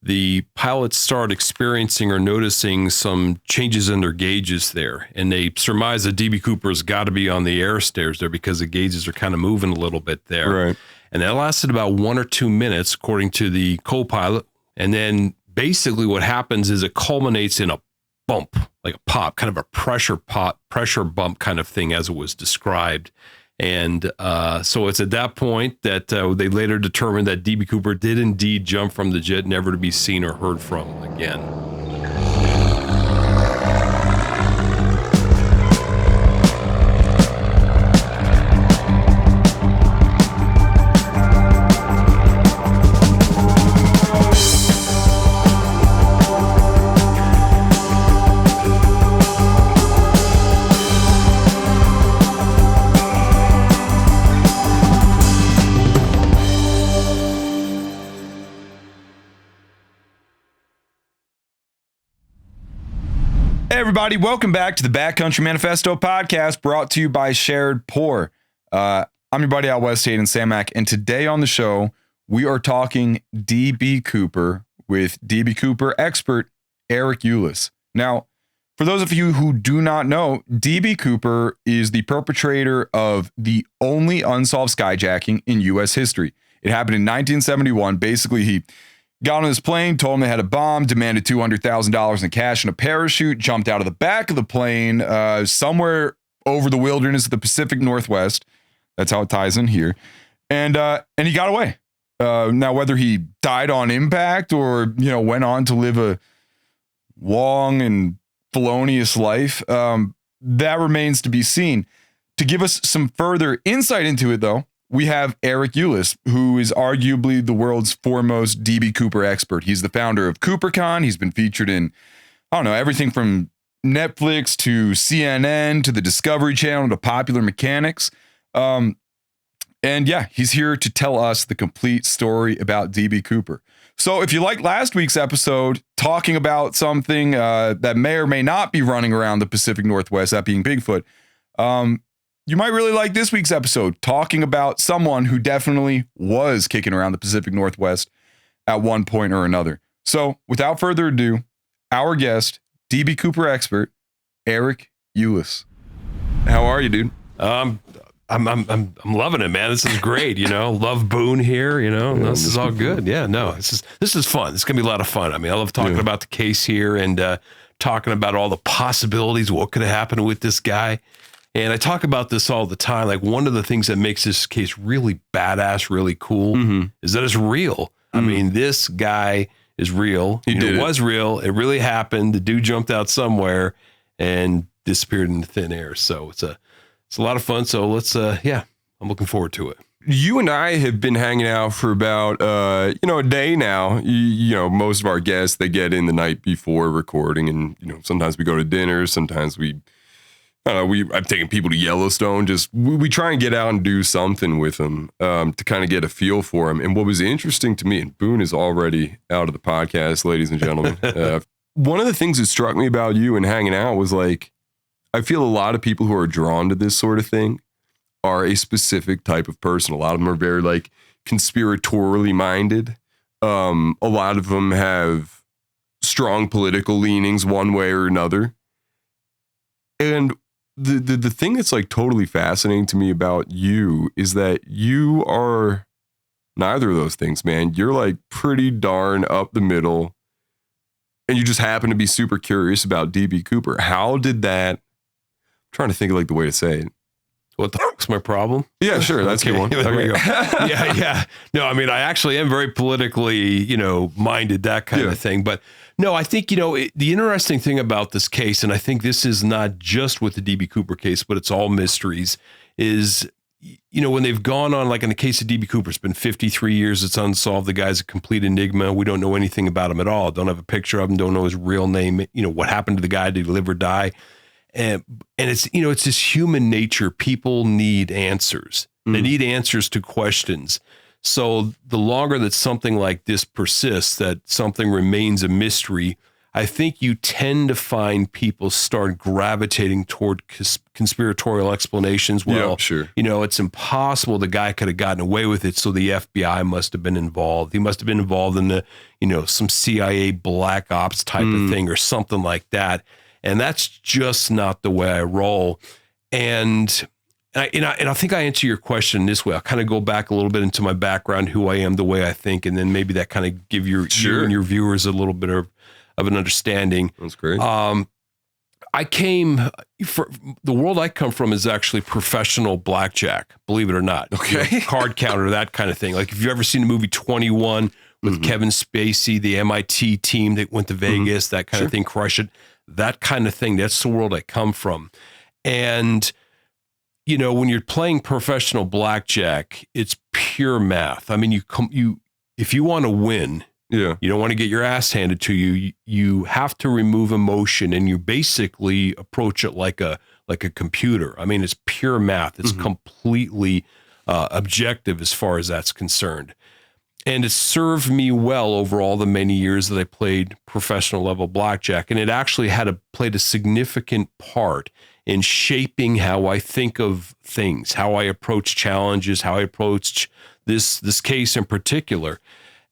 the pilots start experiencing or noticing some changes in their gauges there. And they surmise that DB Cooper's got to be on the air stairs there because the gauges are kind of moving a little bit there. Right. And that lasted about 1 or 2 minutes, according to the co-pilot. And then basically what happens is it culminates in a bump, like a pop, kind of a pressure bump kind of thing as it was described. And so it's at that point that they later determined that DB Cooper did indeed jump from the jet, never to be seen or heard from again. Hey everybody, welcome back to the Backcountry Manifesto podcast brought to you by Shared Pour. I'm your buddy out west, Hayden Samac, and today on the show, we are talking DB Cooper with DB Cooper expert Eric Ulis. Now, for those of you who do not know, DB Cooper is the perpetrator of the only unsolved skyjacking in U.S. history. It happened in 1971. Basically, he got on his plane, told him they had a bomb, demanded $200,000 in cash and a parachute, jumped out of the back of the plane somewhere over the wilderness of the Pacific Northwest. That's how it ties in here. And he got away. Now, whether he died on impact or, went on to live a long and felonious life, that remains to be seen. To give us some further insight into it, though, we have Eric Ulis, who is arguably the world's foremost DB Cooper expert. He's the founder of CooperCon. He's been featured in, everything from Netflix to CNN to the Discovery Channel to Popular Mechanics. And yeah, he's here to tell us the complete story about DB Cooper. So if you like last week's episode talking about something that may or may not be running around the Pacific Northwest, that being Bigfoot, you might really like this week's episode, talking about someone who definitely was kicking around the Pacific Northwest at one point or another. So, without further ado, our guest, DB Cooper expert, Eric Ulis. How are you, dude? I'm loving it, man. This is great. Love Boone here. This is all good. Yeah, no, this is fun. It's gonna be a lot of fun. I love talking about the case here and talking about all the possibilities. What could have happened with this guy? And I talk about this all the time. Like, one of the things that makes this case really badass, really cool, is that it's real. This guy is real. It was real. It really happened. The dude jumped out somewhere and disappeared into thin air. So it's a lot of fun. So let's, I'm looking forward to it. You and I have been hanging out for about, a day now. Most of our guests, they get in the night before recording, and, sometimes we go to dinner. Sometimes I've taken people to Yellowstone. We try and get out and do something with them to kind of get a feel for them. And what was interesting to me, and Boone is already out of the podcast, ladies and gentlemen. One of the things that struck me about you and hanging out was like, I feel a lot of people who are drawn to this sort of thing are a specific type of person. A lot of them are very like conspiratorially minded. A lot of them have strong political leanings one way or another. And the thing that's like totally fascinating to me about you is that you are neither of those things, man. You're like pretty darn up the middle, and you just happen to be super curious about DB Cooper. How did that? I'm trying to think of like the way to say it. What the fuck's my problem? Yeah, sure. That's a good one. There we go. Yeah. No, I actually am very politically, minded, that kind of thing. But no, I think, the interesting thing about this case, and I think this is not just with the DB Cooper case, but it's all mysteries, is, when they've gone on, like in the case of DB Cooper, it's been 53 years, it's unsolved. The guy's a complete enigma. We don't know anything about him at all. Don't have a picture of him, don't know his real name. What happened to the guy? Did he live or die? And it's, it's this human nature. People need answers. They need answers to questions. So the longer that something like this persists, that something remains a mystery, I think you tend to find people start gravitating toward conspiratorial explanations. Well, Yeah, sure. you know, it's impossible the guy could have gotten away with it, so the FBI must have been involved. He must have been involved in the, you know, some CIA black ops type of thing or something like that. And that's just not the way I roll. And I think I answer your question this way. I'll kind of go back a little bit into my background, who I am, the way I think, and then maybe that kind of give you and your viewers a little bit of an understanding. That's great. The world I come from is actually professional blackjack, believe it or not. Okay. You know, card counter, that kind of thing. Like if you've ever seen the movie 21 with Kevin Spacey, the MIT team that went to Vegas, that kind of thing, crush it, that kind of thing. That's the world I come from. And you know, when you're playing professional blackjack, it's pure math. I mean, if you want to win, you don't want to get your ass handed to you. You have to remove emotion, and you basically approach it like a computer. I mean, it's pure math. It's completely objective as far as that's concerned. And it served me well over all the many years that I played professional level blackjack. And it actually played a significant part in shaping how I think of things, how I approach challenges, how I approached this case in particular.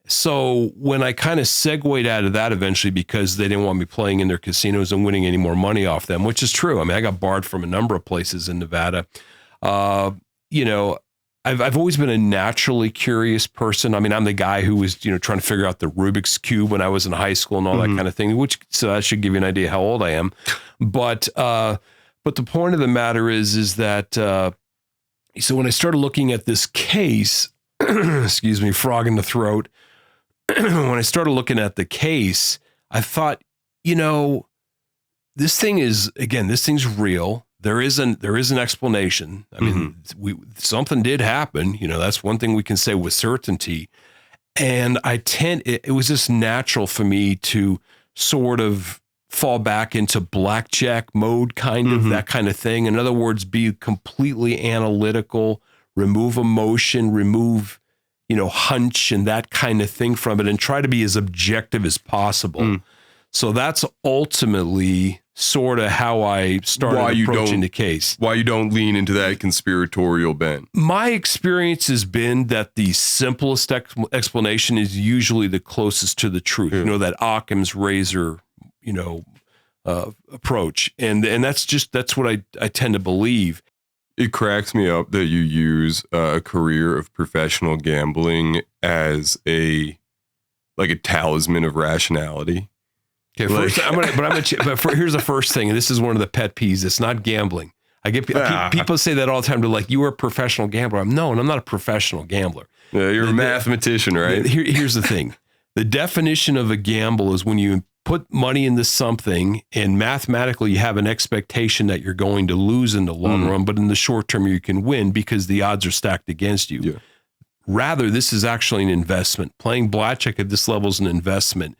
So when I kind of segued out of that eventually, because they didn't want me playing in their casinos and winning any more money off them, which is true. I mean, I got barred from a number of places in Nevada. You know, I've always been a naturally curious person. I mean, I'm the guy who was, you know, trying to figure out the Rubik's Cube when I was in high school and all that kind of thing, so that should give you an idea how old I am. But the point of the matter is that, so when I started looking at this case, excuse me, frog in the throat, when I started looking at the case, I thought, you know, this thing's real. There is an explanation. I mean, something did happen. You know, that's one thing we can say with certainty. And it was just natural for me to sort of fall back into blackjack mode, kind of that kind of thing. In other words, be completely analytical, remove emotion, remove, you know, hunch and that kind of thing from it, and try to be as objective as possible. So that's ultimately sort of how I started approaching the case. Why you don't lean into that conspiratorial bent? My experience has been that the simplest explanation is usually the closest to the truth. You know, that Occam's razor, you know, approach. And that's what I tend to believe. It cracks me up that you use a career of professional gambling as a talisman of rationality. Okay, first, here's the first thing, and this is one of the pet peeves. It's not gambling. I get people say that all the time. They're like, "You are a professional gambler." I'm not a professional gambler. You're a mathematician, right? Here's the thing. The definition of a gamble is when you put money into something and mathematically you have an expectation that you're going to lose in the long run, but in the short term you can win because the odds are stacked against you. Yeah. Rather, this is actually an investment. Playing blackjack at this level is an investment.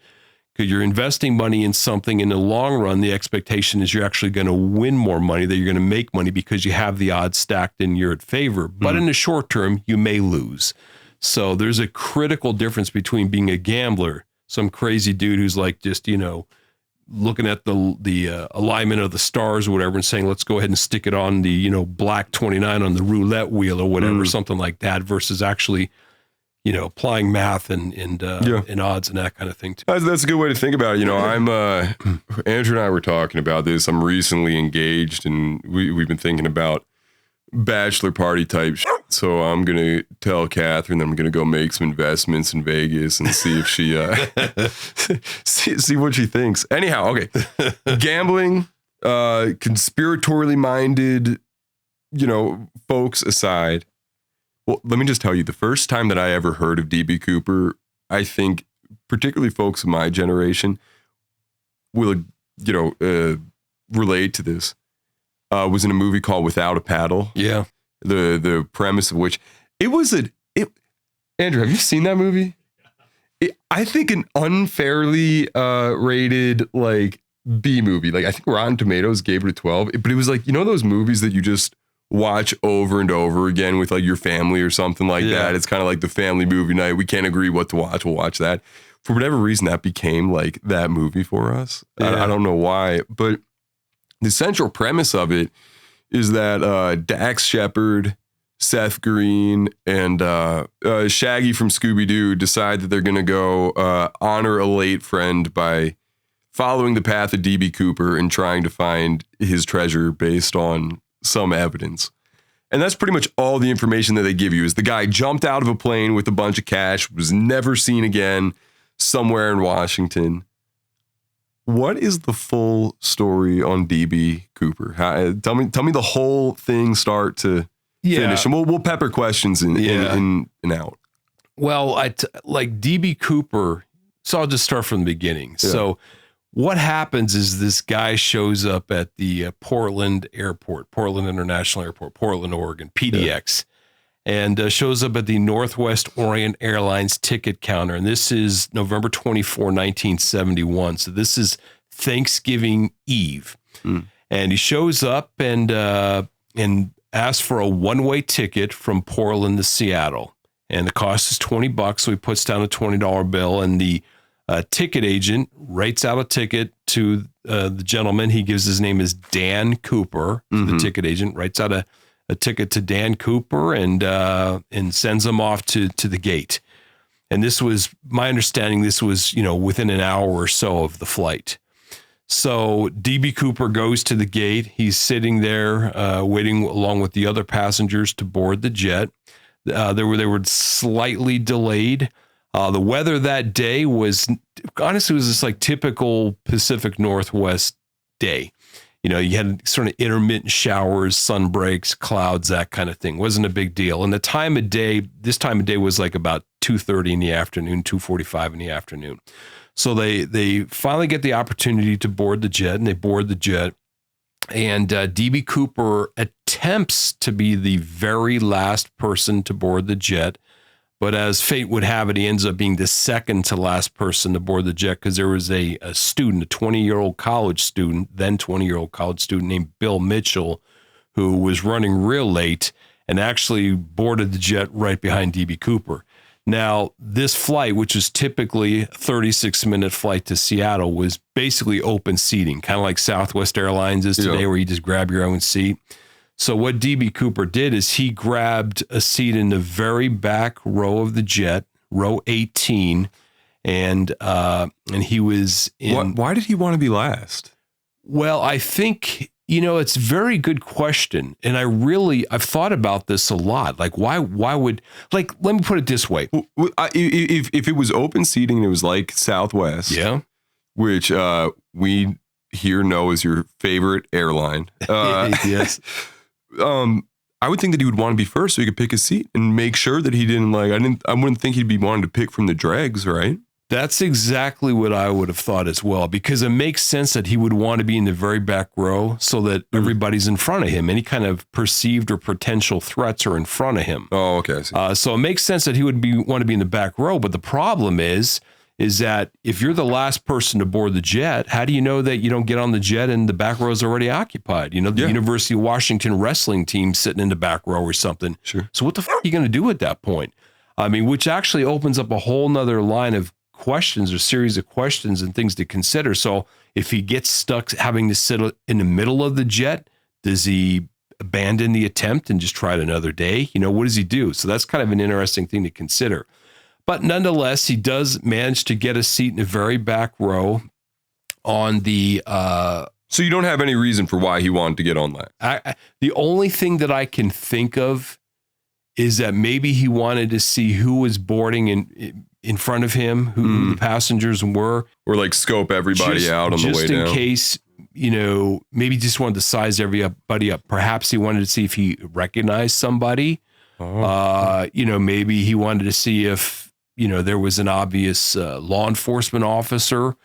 Because you're investing money in something. In the long run, the expectation is you're actually going to win more money, that you're going to make money because you have the odds stacked in your favor. But in the short term, you may lose. So there's a critical difference between being a gambler, some crazy dude who's like just, you know, looking at the alignment of the stars or whatever and saying, let's go ahead and stick it on the, you know, black 29 on the roulette wheel or whatever, something like that, versus actually, you know, applying math and odds and that kind of thing too. That's a good way to think about it. You know, I'm Andrew and I were talking about this. I'm recently engaged, and we've been thinking about bachelor party type shit. So I'm gonna tell Catherine that I'm gonna go make some investments in Vegas and see if she see what she thinks. Anyhow, okay, gambling, conspiratorially minded, you know, folks aside. Well, let me just tell you, the first time that I ever heard of DB Cooper, I think particularly folks of my generation will, you know, relate to this, was in a movie called Without a Paddle. Yeah. The premise of which, Andrew, have you seen that movie? I think an unfairly rated, like, B movie. Like, I think Rotten Tomatoes gave it a 12, but it was like, you know, those movies that you just watch over and over again with like your family or something like that. It's kind of like the family movie night. We can't agree what to watch. We'll watch that. for whatever reason, that became like that movie for us. I don't know why, but the central premise of it is that Dax Shepard, Seth Green, and Shaggy from Scooby-Doo decide that they're going to go honor a late friend by following the path of D.B. Cooper and trying to find his treasure based on some evidence. And that's pretty much all the information that they give you is the guy jumped out of a plane with a bunch of cash, was never seen again somewhere in Washington. What is the full story on D.B. Cooper? Tell me the whole thing start to finish, and we'll pepper questions in and out. Well, like D.B. Cooper, so I'll just start from the beginning. Yeah. So what happens is this guy shows up at the Portland International Airport, Portland, Oregon, PDX, and shows up at the Northwest Orient Airlines ticket counter. And this is November 24, 1971. So this is Thanksgiving Eve. And he shows up and asks for a one-way ticket from Portland to Seattle. And the cost is $20. So he puts down a $20 bill, and the ticket agent writes out a ticket to the gentleman. He gives his name is Dan Cooper. The ticket agent writes out a ticket to Dan Cooper and sends him off to the gate. And this was, my understanding, within an hour or so of the flight. So D.B. Cooper goes to the gate. He's sitting there waiting along with the other passengers to board the jet. They were slightly delayed. The weather that day was just like typical Pacific Northwest day. You had sort of intermittent showers, sun breaks, clouds, that kind of thing. Wasn't a big deal. And this time of day was like about 2:30 in the afternoon, 2:45 in the afternoon. So they finally get the opportunity to board the jet, and they board the jet. And D.B. Cooper attempts to be the very last person to board the jet. But as fate would have it, he ends up being the second to last person to board the jet because there was a student, a 20-year-old college student, then 20-year-old college student named Bill Mitchell, who was running real late and actually boarded the jet right behind D.B. Cooper. Now, this flight, which is typically a 36-minute flight to Seattle, was basically open seating, kind of like Southwest Airlines is today, where you just grab your own seat. So what D.B. Cooper did is he grabbed a seat in the very back row of the jet, row 18, and he was in. Why did he want to be last? Well, I think, it's a very good question. And I've thought about this a lot. Like, why would, like, let me put it this way. If it was open seating and it was like Southwest, which we here know is your favorite airline. Yes. I would think that he would want to be first so he could pick his seat and make sure that he didn't I wouldn't think he'd be wanting to pick from the dregs, right? That's exactly what I would have thought as well, because it makes sense that he would want to be in the very back row so that everybody's in front of him. Any kind of perceived or potential threats are in front of him. Oh, okay. I see. So it makes sense that he would want to be in the back row. But the problem is that if you're the last person to board the jet, how do you know that you don't get on the jet and the back row is already occupied? The University of Washington wrestling team sitting in the back row or something. Sure. So what the fuck are you going to do at that point? I mean, which actually opens up a whole nother line of questions or series of questions and things to consider. So if he gets stuck having to sit in the middle of the jet, does he abandon the attempt and just try it another day? What does he do? So that's kind of an interesting thing to consider. But nonetheless, he does manage to get a seat in the very back row on the... So you don't have any reason for why he wanted to get on that? The only thing that I can think of is that maybe he wanted to see who was boarding in front of him, who the passengers were. Or like scope everybody out on the way down. Just in case, maybe just wanted to size everybody up. Perhaps he wanted to see if he recognized somebody. Maybe he wanted to see if, there was an obvious law enforcement officer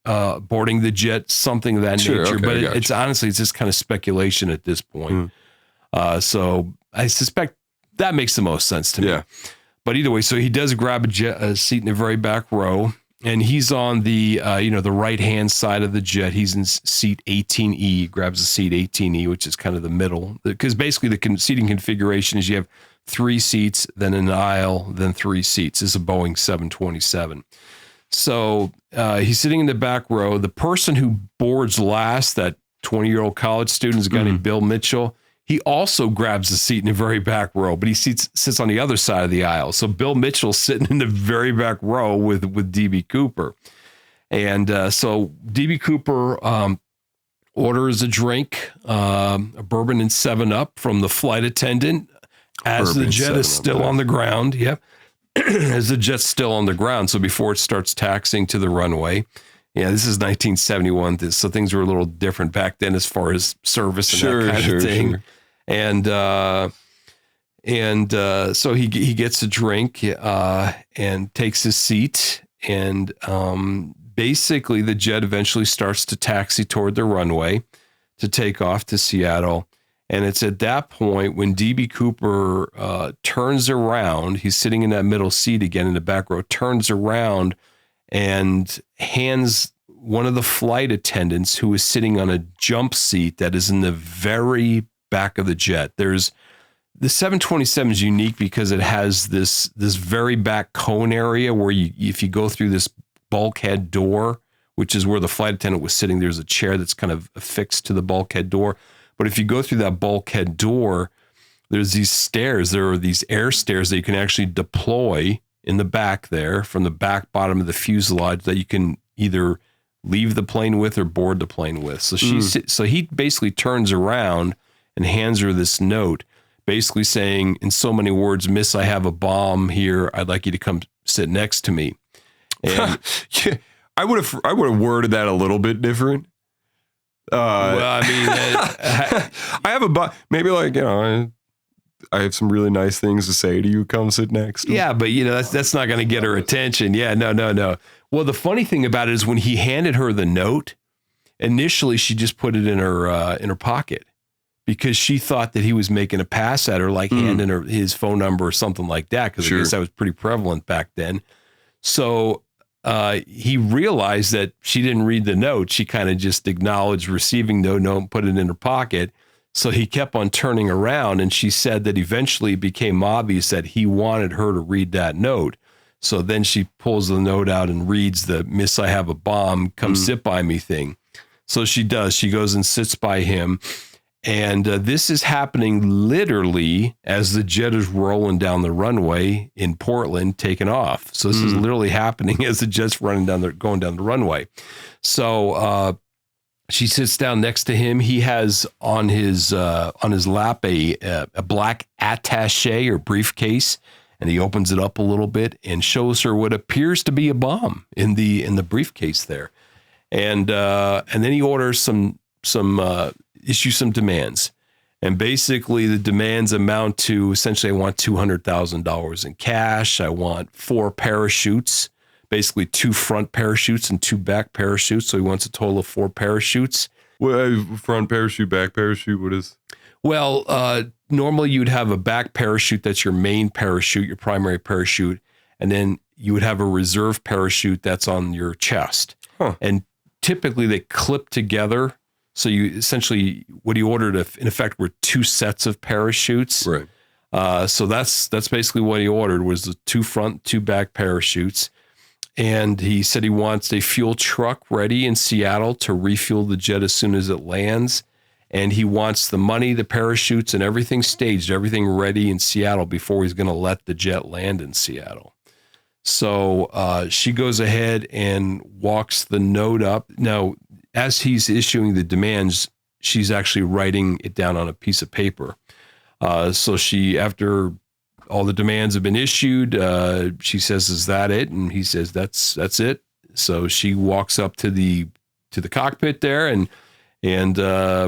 boarding the jet, something of that nature. Okay, but it's just kind of speculation at this point. So I suspect that makes the most sense to me. Yeah. But either way, so he does grab a seat in the very back row, and he's on the the right-hand side of the jet. He's in seat 18E, grabs a seat 18E, which is kind of the middle. Because basically the seating configuration is you have 3 seats, then an aisle, then 3 seats. This is a Boeing 727. So he's sitting in the back row. The person who boards last, that 20-year-old college student, is a guy named Bill Mitchell. He also grabs a seat in the very back row, but he sits on the other side of the aisle. So Bill Mitchell's sitting in the very back row with D.B. Cooper. And so D.B. Cooper orders a drink, a bourbon and 7-Up from the flight attendant as the jet is still on the ground. Yep. As the jet's still on the ground. So before it starts taxiing to the runway. Yeah, this is 1971. So things were a little different back then as far as service and that kind of thing. Sure. And so he gets a drink and takes his seat. And basically the jet eventually starts to taxi toward the runway to take off to Seattle. And it's at that point when D.B. Cooper turns around, he's sitting in that middle seat again in the back row, turns around and hands one of the flight attendants who is sitting on a jump seat that is in the very back of the jet. There's the 727 is unique because it has this very back cone area where if you go through this bulkhead door, which is where the flight attendant was sitting, there's a chair that's kind of affixed to the bulkhead door. But if you go through that bulkhead door, there's these stairs. There are these air stairs that you can actually deploy in the back there from the back bottom of the fuselage that you can either leave the plane with or board the plane with. So so he basically turns around and hands her this note, basically saying, in so many words, "Miss, I have a bomb here. I'd like you to come sit next to me." And yeah, I would have worded that a little bit different. Well, I mean, I have maybe like, I have some really nice things to say to you. Come sit next to me. Yeah, but that's not going to get her attention. Yeah, no. Well, the funny thing about it is when he handed her the note, initially she just put it in her pocket because she thought that he was making a pass at her, like handing her his phone number or something like that. Because I guess that was pretty prevalent back then. So he realized that she didn't read the note. She kind of just acknowledged receiving the note and put it in her pocket. So he kept on turning around, and she said that eventually it became obvious that he wanted her to read that note. So then she pulls the note out and reads the "Miss, I have a bomb, come sit by me" thing. So she does. She goes and sits by him. And this is happening literally as the jet is rolling down the runway in Portland, taking off. So this is literally happening as the jet's going down the runway. So she sits down next to him. He has on his lap a black attaché or briefcase, and he opens it up a little bit and shows her what appears to be a bomb in the briefcase there. And then he orders issue some demands. And basically the demands amount to essentially, I want $200,000 in cash. I want 4 parachutes, basically 2 front parachutes and 2 back parachutes. So he wants a total of 4 parachutes. Well, front parachute, back parachute, what is? Well, normally you'd have a back parachute. That's your main parachute, your primary parachute. And then you would have a reserve parachute that's on your chest. Huh. And typically they clip together. So you essentially, what he ordered, in effect, were 2 sets of parachutes. Right. So that's basically what he ordered, was the 2 front, 2 back parachutes. And he said he wants a fuel truck ready in Seattle to refuel the jet as soon as it lands. And he wants the money, the parachutes, and everything staged, everything ready in Seattle before he's going to let the jet land in Seattle. So she goes ahead and walks the note up. Now, as he's issuing the demands, she's actually writing it down on a piece of paper. So she, after all the demands have been issued, she says, "Is that it?" And he says, "That's it." So she walks up to the cockpit there and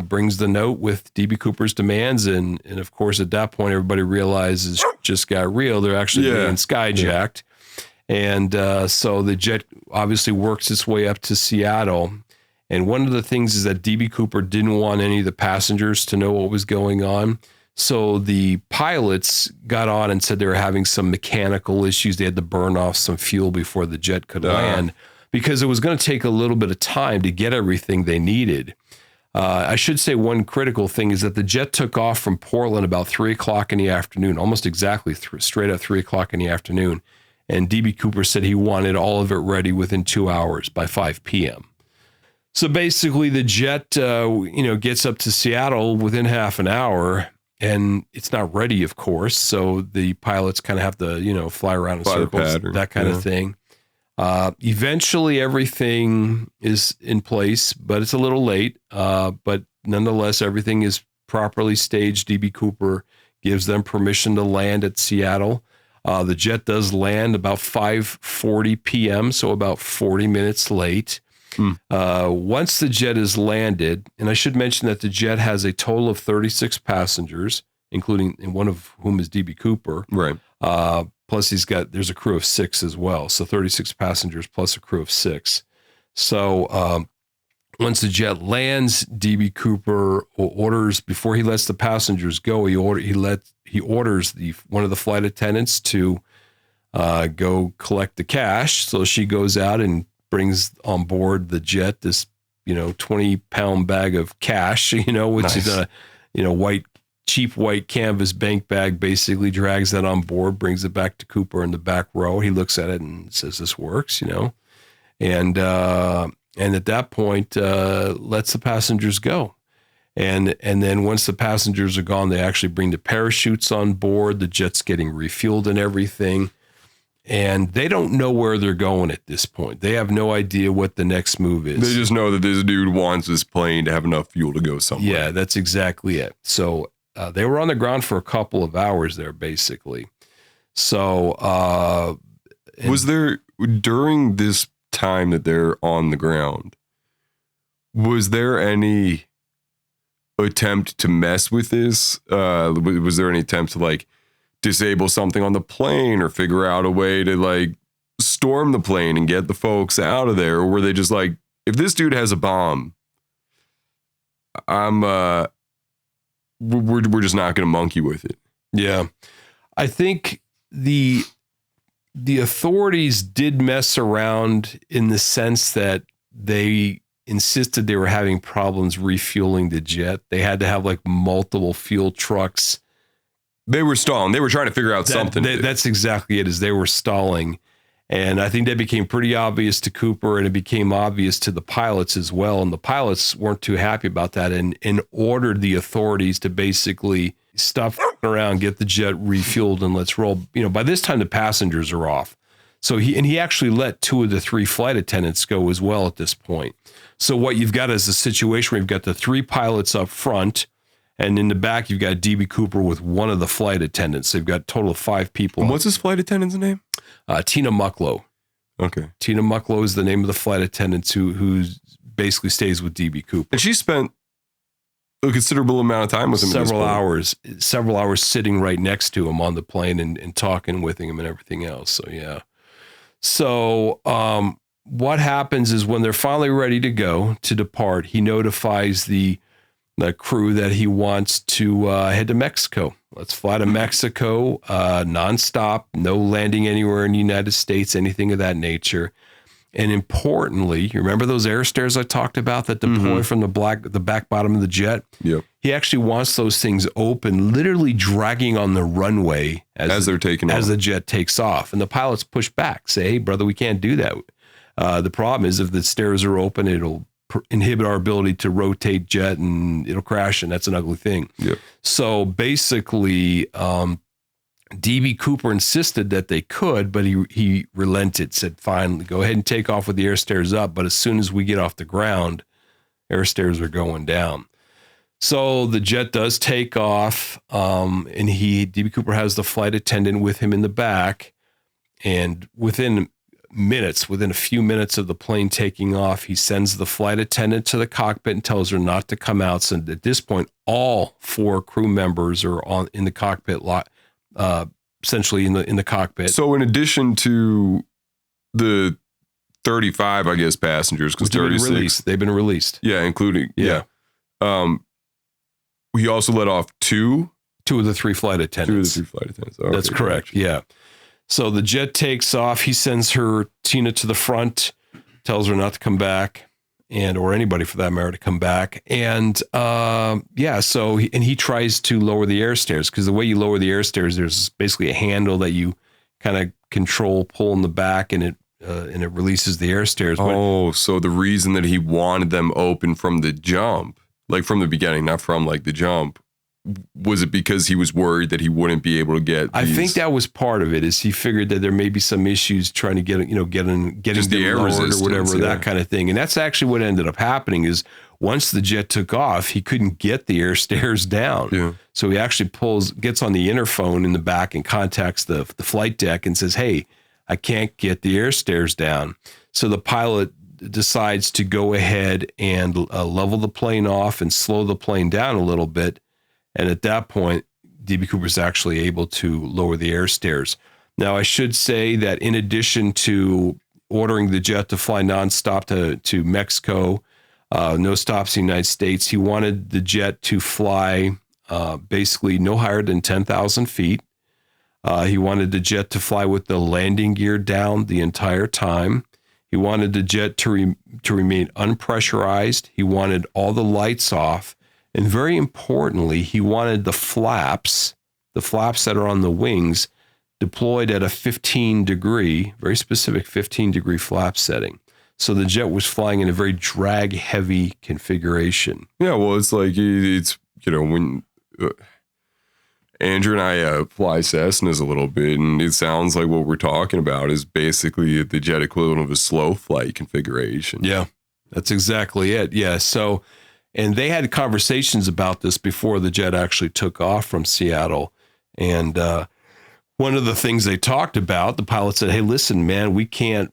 brings the note with D.B. Cooper's demands. And of course, at that point, everybody realizes just got real. They're actually being skyjacked. And so the jet obviously works its way up to Seattle. And one of the things is that D.B. Cooper didn't want any of the passengers to know what was going on. So the pilots got on and said they were having some mechanical issues. They had to burn off some fuel before the jet could land because it was going to take a little bit of time to get everything they needed. I should say one critical thing is that the jet took off from Portland about 3 o'clock in the afternoon, almost exactly straight at 3 o'clock in the afternoon. And DB Cooper said he wanted all of it ready within 2 hours by 5 p.m. So basically the jet, gets up to Seattle within half an hour, and it's not ready, of course. So the pilots kind of have to, fly around in circles, that kind of thing. Eventually everything is in place, but it's a little late. But nonetheless, everything is properly staged. DB Cooper gives them permission to land at Seattle. The jet does land about 5:40 p.m., so about 40 minutes late. Once the jet is landed, and I should mention that the jet has a total of 36 passengers, including one of whom is DB Cooper. Right. Plus there's a crew of 6 as well. So 36 passengers plus a crew of 6. So once the jet lands, DB Cooper orders, before he lets the passengers go, he orders one of the flight attendants to go collect the cash. So she goes out and brings on board the jet this 20-pound bag of cash, which is a cheap white canvas bank bag. Basically drags that on board, brings it back to Cooper in the back row. He looks at it and says, "This works," and at that point lets the passengers go. And then once the passengers are gone, they actually bring the parachutes on board. The jet's getting refueled and everything. And they don't know where they're going at this point. They have no idea what the next move is. They just know that this dude wants his plane to have enough fuel to go somewhere. Yeah, that's exactly it. So they were on the ground for a couple of hours there, basically. So was there, during this time that they're on the ground, was there any attempt to mess with this? Was there any attempt to disable something on the plane or figure out a way to storm the plane and get the folks out of there? Or were they just if this dude has a bomb, we're just not going to monkey with it? Yeah. I think the authorities did mess around in the sense that they insisted they were having problems refueling the jet. They had to have multiple fuel trucks. They were stalling. They were trying to figure out something. That's exactly it, is they were stalling. And I think that became pretty obvious to Cooper, and it became obvious to the pilots as well. And the pilots weren't too happy about that and ordered the authorities to basically stop around, get the jet refueled, and let's roll. By this time, the passengers are off. So he actually let 2 of the 3 flight attendants go as well at this point. So what you've got is a situation where you've got the 3 pilots up front, and in the back, you've got DB Cooper with 1 of the flight attendants. So you've got a total of 5 people. And what's his flight attendant's name? Tena Mucklow. Okay. Tena Mucklow is the name of the flight attendant who basically stays with DB Cooper. And she spent a considerable amount of time with him. Several hours sitting right next to him on the plane and talking with him and everything else. So, yeah. So what happens is when they're finally ready to depart, he notifies the crew that he wants to head to Mexico. Let's fly to Mexico, nonstop, no landing anywhere in the United States, anything of that nature. And importantly, you remember those air stairs I talked about that deploy from the back bottom of the jet? Yep. He actually wants those things open, literally dragging on the runway as they're taking off, as the jet takes off. And the pilots push back, say, "Hey, brother, we can't do that. The problem is if the stairs are open, it'll inhibit our ability to rotate jet and it'll crash, and that's an ugly thing." Yep. So basically, DB Cooper insisted that they could, but he relented, said, "Fine, go ahead and take off with the air stairs up, but as soon as we get off the ground, air stairs are going down." So the jet does take off, and DB Cooper has the flight attendant with him in the back, and within a few minutes of the plane taking off, he sends the flight attendant to the cockpit and tells her not to come out. So at this point, all 4 crew members are in the cockpit, essentially in the cockpit. So in addition to the 35, I guess, passengers, because 36, they've been released. Yeah, including he also let off 2 of the 3 flight attendants. 2 of the 3 flight attendants. Okay, that's correct. Yeah. So the jet takes off. He sends Tena to the front, tells her not to come back, or anybody for that matter to come back. And so he tries to lower the air stairs, because the way you lower the air stairs, there's basically a handle that you kind of control pull in the back, and it releases the air stairs. Oh, so the reason that he wanted them open from the jump, like from the beginning, not from like the jump, was it because he was worried that he wouldn't be able to get I think that was part of it, is he figured that there may be some issues trying to getting the air resistance or whatever, that kind of thing. And that's actually what ended up happening is once the jet took off, he couldn't get the air stairs down. Yeah. So he actually gets on the interphone in the back and contacts the flight deck and says, hey, I can't get the air stairs down. So the pilot decides to go ahead and level the plane off and slow the plane down a little bit. And at that point, D.B. Cooper's actually able to lower the air stairs. Now, I should say that in addition to ordering the jet to fly nonstop to Mexico, no stops in the United States, he wanted the jet to fly basically no higher than 10,000 feet. He wanted the jet to fly with the landing gear down the entire time. He wanted the jet to remain unpressurized. He wanted all the lights off. And very importantly, he wanted the flaps that are on the wings, deployed at a 15-degree, very specific 15-degree flap setting. So the jet was flying in a very drag-heavy configuration. Yeah, well, it's like, it's, when Andrew and I fly Cessnas a little bit, and it sounds like what we're talking about is basically the jet equivalent of a slow flight configuration. Yeah, that's exactly it. Yeah, so... And they had conversations about this before the jet actually took off from Seattle. And one of the things they talked about, the pilot said, hey, listen, man, we can't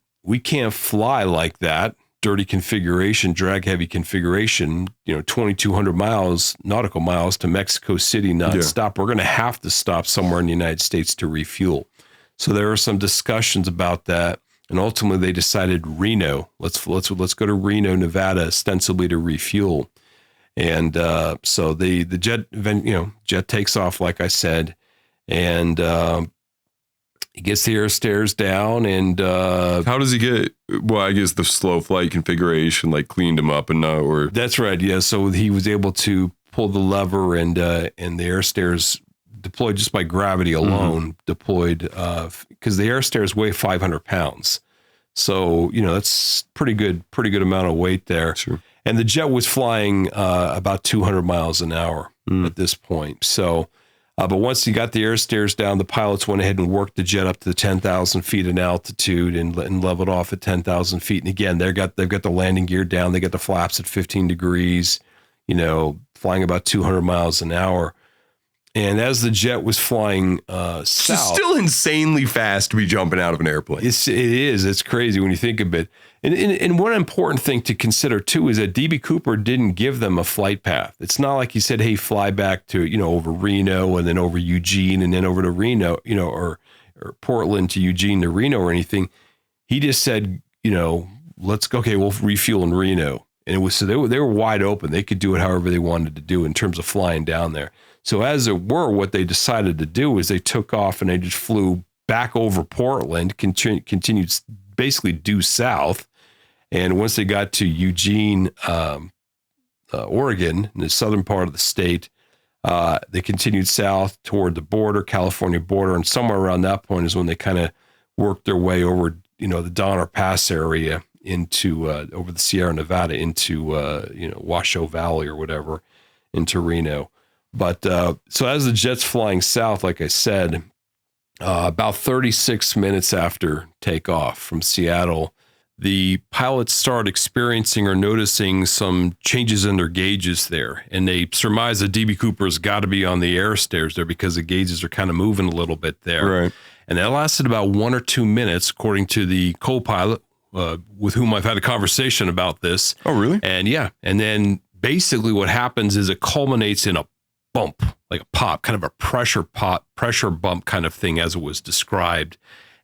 fly like that, dirty configuration, drag heavy configuration, 2,200 nautical miles to Mexico City nonstop. Yeah. We're going to have to stop somewhere in the United States to refuel. So there were some discussions about that. And ultimately they decided Reno, let's go to Reno, Nevada, ostensibly to refuel. And so the jet takes off, like I said, and he gets the air stairs down. And how does he get? Well, I guess the slow flight configuration like cleaned him up enough, or that's right. Yeah, so he was able to pull the lever, and the air stairs deployed just by gravity alone. Deployed because the air stairs weigh 500 pounds, so that's pretty good amount of weight there. Sure. And the jet was flying about 200 miles an hour at this point. So, but once he got the air stairs down, the pilots went ahead and worked the jet up to 10,000 feet in altitude and leveled off at 10,000 feet. And again, they've got the landing gear down. They got the flaps at 15 degrees, flying about 200 miles an hour. And as the jet was flying south, it's still insanely fast to be jumping out of an airplane. It is. It's crazy when you think of it. And one important thing to consider too is that D.B. Cooper didn't give them a flight path. It's not like he said, "Hey, fly back to over Reno and then over Eugene and then over to Reno, or Portland to Eugene to Reno or anything." He just said, "Let's go. Okay, we'll refuel in Reno." And it was so they were wide open. They could do it however they wanted to do in terms of flying down there. So as it were, what they decided to do is they took off and they just flew back over Portland, continued basically due south. And once they got to Eugene, Oregon, in the southern part of the state, they continued south toward the border, California border. And somewhere around that point is when they kind of worked their way over, the Donner Pass area into over the Sierra Nevada into, Washoe Valley or whatever, into Reno. But so as the jet's flying south, like I said, about 36 minutes after takeoff from Seattle, the pilots start experiencing or noticing some changes in their gauges there. And they surmise that D.B. Cooper's got to be on the air stairs there because the gauges are kind of moving a little bit there. Right. And that lasted about 1 or 2 minutes, according to the co-pilot with whom I've had a conversation about this. Oh, really? And yeah. And then basically what happens is it culminates in a bump, like a pop, kind of a pressure bump kind of thing as it was described.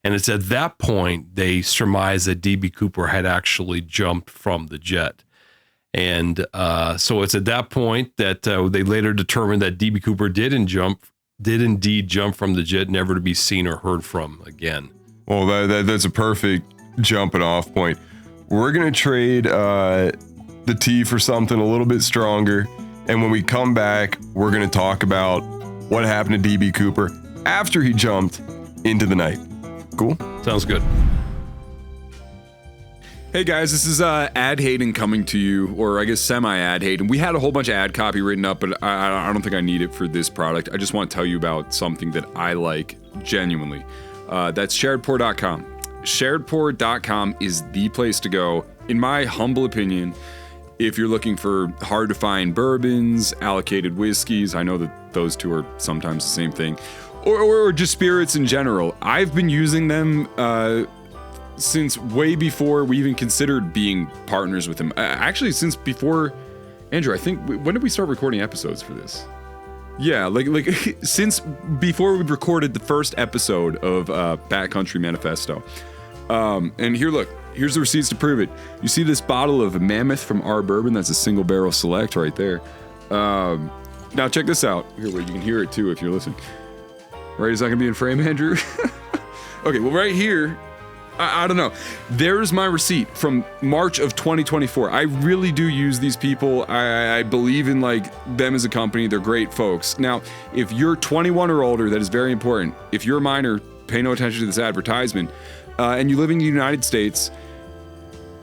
And it's at that point they surmise that D.B. Cooper had actually jumped from the jet. And so it's at that point that they later determined that D.B. Cooper did indeed jump from the jet, never to be seen or heard from again. Well, that's a perfect jumping off point. We're going to trade the tea for something a little bit stronger. And when we come back, we're going to talk about what happened to D.B. Cooper after he jumped into the night. Cool. Sounds good. Hey guys, this is Ad Hayden coming to you, or I guess semi-Ad Hayden. We had a whole bunch of ad copy written up, but I don't think I need it for this product. I just want to tell you about something that I like genuinely. That's sharedpour.com. Sharedpour.com is the place to go, in my humble opinion, if you're looking for hard-to-find bourbons, allocated whiskeys. I know that those two are sometimes the same thing. Or just spirits in general. I've been using them since way before we even considered being partners with him. Actually, since before, Andrew, I think, when did we start recording episodes for this? Yeah, like since before we recorded the first episode of Backcountry Manifesto. And here, look, here's the receipts to prove it. You see this bottle of Mammoth from Our Bourbon? That's a single barrel select right there. Now check this out. Here, where you can hear it too if you're listening. Right, is that gonna be in frame, Andrew? Okay, well right here, I don't know. There's my receipt from March of 2024. I really do use these people. I believe in like them as a company. They're great folks. Now, if you're 21 or older, that is very important. If you're a minor, pay no attention to this advertisement. And you live in the United States,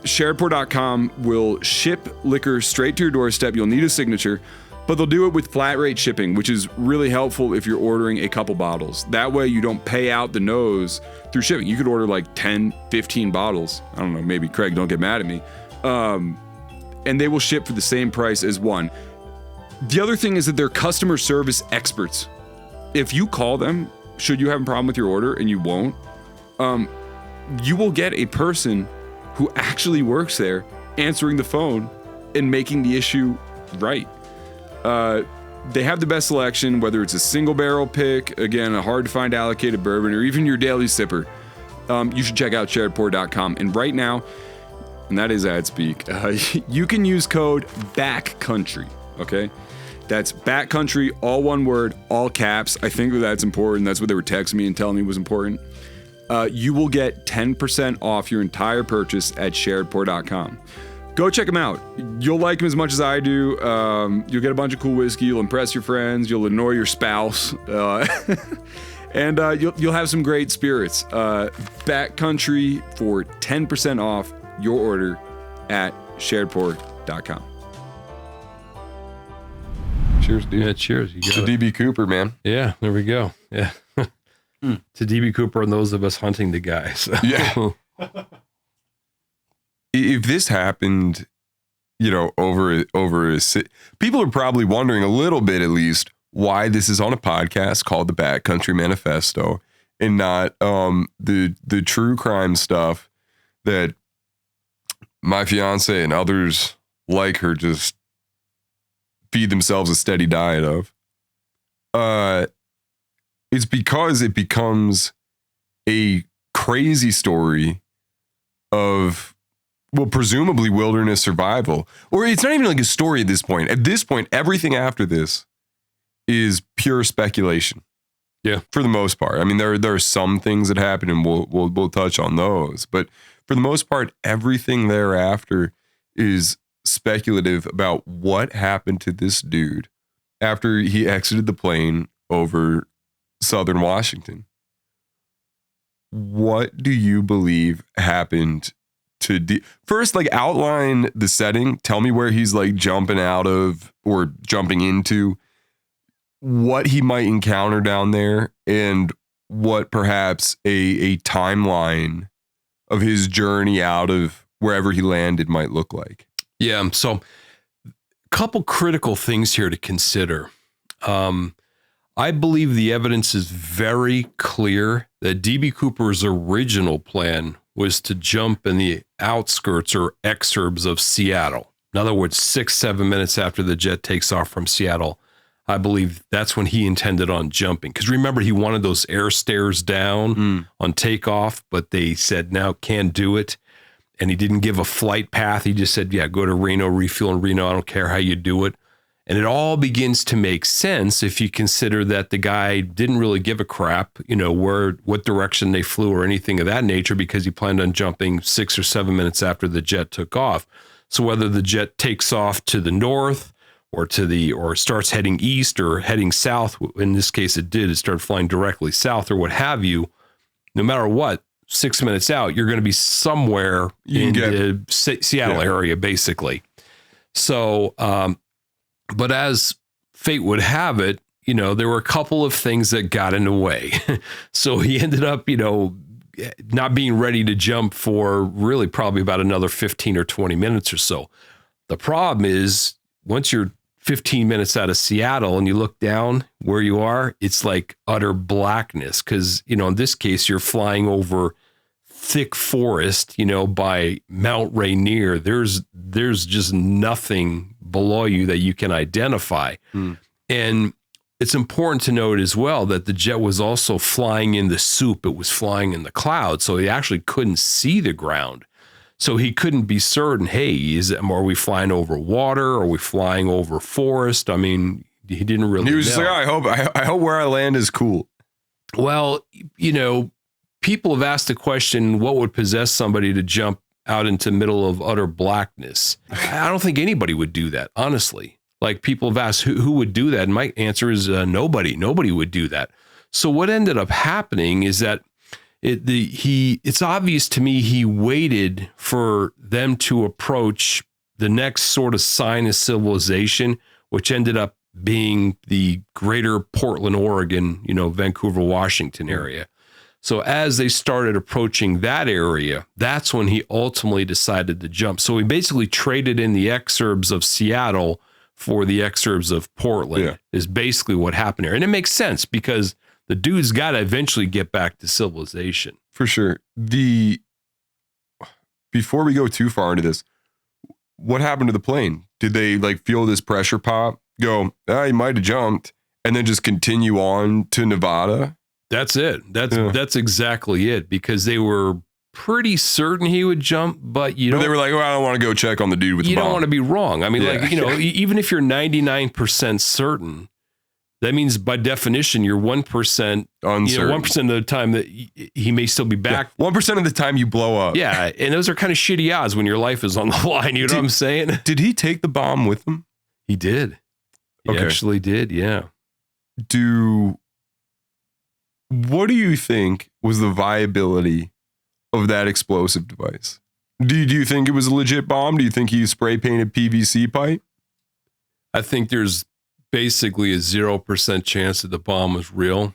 sharedpour.com will ship liquor straight to your doorstep. You'll need a signature, but they'll do it with flat rate shipping, which is really helpful if you're ordering a couple bottles. That way you don't pay out the nose through shipping. You could order like 10, 15 bottles. I don't know, maybe Craig, don't get mad at me. And they will ship for the same price as one. The other thing is that they're customer service experts. If you call them, should you have a problem with your order, and you won't, you will get a person who actually works there answering the phone and making the issue right. They have the best selection, whether it's a single barrel pick, again, a hard to find allocated bourbon, or even your daily sipper. You should check out sharedpour.com. And right now, and that is ad speak, you can use code Backcountry, okay? That's Backcountry, all one word, all caps. I think that's important. That's what they were texting me and telling me was important. You will get 10% off your entire purchase at sharedpour.com. Go check them out. You'll like them as much as I do. You'll get a bunch of cool whiskey. You'll impress your friends. You'll annoy your spouse. And you'll have some great spirits. Backcountry for 10% off your order at sharedpour.com. Cheers, dude. Yeah, cheers. You To got it. DB Cooper, man. Yeah, there we go. Yeah. To DB Cooper and those of us hunting the guys. Yeah. If this happened, you know, people are probably wondering a little bit, at least, why this is on a podcast called the Backcountry Manifesto and not the true crime stuff that my fiance and others like her just feed themselves a steady diet of. It's because it becomes a crazy story of, well, presumably wilderness survival. Or it's not even like a story at this point. At this point, everything after this is pure speculation. Yeah. For the most part. I mean, there are some things that happen, and we'll touch on those. But for the most part, everything thereafter is speculative about what happened to this dude after he exited the plane over southern Washington. What do you believe happened to first, like, outline the setting? Tell me where he's like jumping out of or jumping into, what he might encounter down there, and what perhaps a timeline of his journey out of wherever he landed might look like. Yeah. So a couple critical things here to consider. I believe the evidence is very clear that DB Cooper's original plan was to jump in the outskirts or exurbs of Seattle. In other words, 6-7 minutes after the jet takes off from Seattle, I believe that's when he intended on jumping. Because remember, he wanted those air stairs down on takeoff, but they said, no, can't do it. And he didn't give a flight path. He just said, yeah, go to Reno, refuel in Reno. I don't care how you do it. And it all begins to make sense if you consider that the guy didn't really give a crap, you know, what direction they flew or anything of that nature, because he planned on jumping 6 or 7 minutes after the jet took off. So whether the jet takes off to the north or starts heading east or heading south, in this case it did, it started flying directly south or what have you, no matter what, 6 minutes out, you're going to be somewhere in the Seattle area, basically. So, but as fate would have it, there were a couple of things that got in the way. So he ended up, not being ready to jump for really probably about another 15 or 20 minutes or so. The problem is once you're 15 minutes out of Seattle and you look down where you are, it's like utter blackness. Cause in this case, you're flying over thick forest, by Mount Rainier. There's just nothing below you that you can identify. And it's important to note as well that the jet was also flying in the soup. It was flying in the clouds. So he actually couldn't see the ground. So he couldn't be certain, hey, are we flying over water? Are we flying over forest? I mean, he didn't really know. He was just like, I hope where I land is cool. Well, people have asked the question, what would possess somebody to jump out into the middle of utter blackness? I don't think anybody would do that, honestly. Like people have asked who would do that? And my answer is nobody. Nobody would do that. So what ended up happening is that it's obvious to me he waited for them to approach the next sort of sign of civilization, which ended up being the greater Portland, Oregon, Vancouver, Washington area. So as they started approaching that area, that's when he ultimately decided to jump. So he basically traded in the exurbs of Seattle for the exurbs of Portland, is basically what happened here. And it makes sense because the dude's got to eventually get back to civilization. For sure. Before we go too far into this, what happened to the plane? Did they feel this pressure pop, go, he might have jumped, and then just continue on to Nevada? That's it. That's exactly it, because they were pretty certain he would jump, but they were like, well, I don't want to go check on the dude with the bomb. You don't want to be wrong. I mean, even if you're 99% certain, that means by definition, you're 1% uncertain. 1% of the time that he may still be back. 1% of the time you blow up. Yeah. And those are kind of shitty odds when your life is on the line. You know what I'm saying? Did he take the bomb with him? He did. He actually did. Yeah. What do you think was the viability of that explosive device? Do you think it was a legit bomb? Do you think he spray painted PVC pipe? I think there's basically a 0% chance that the bomb was real.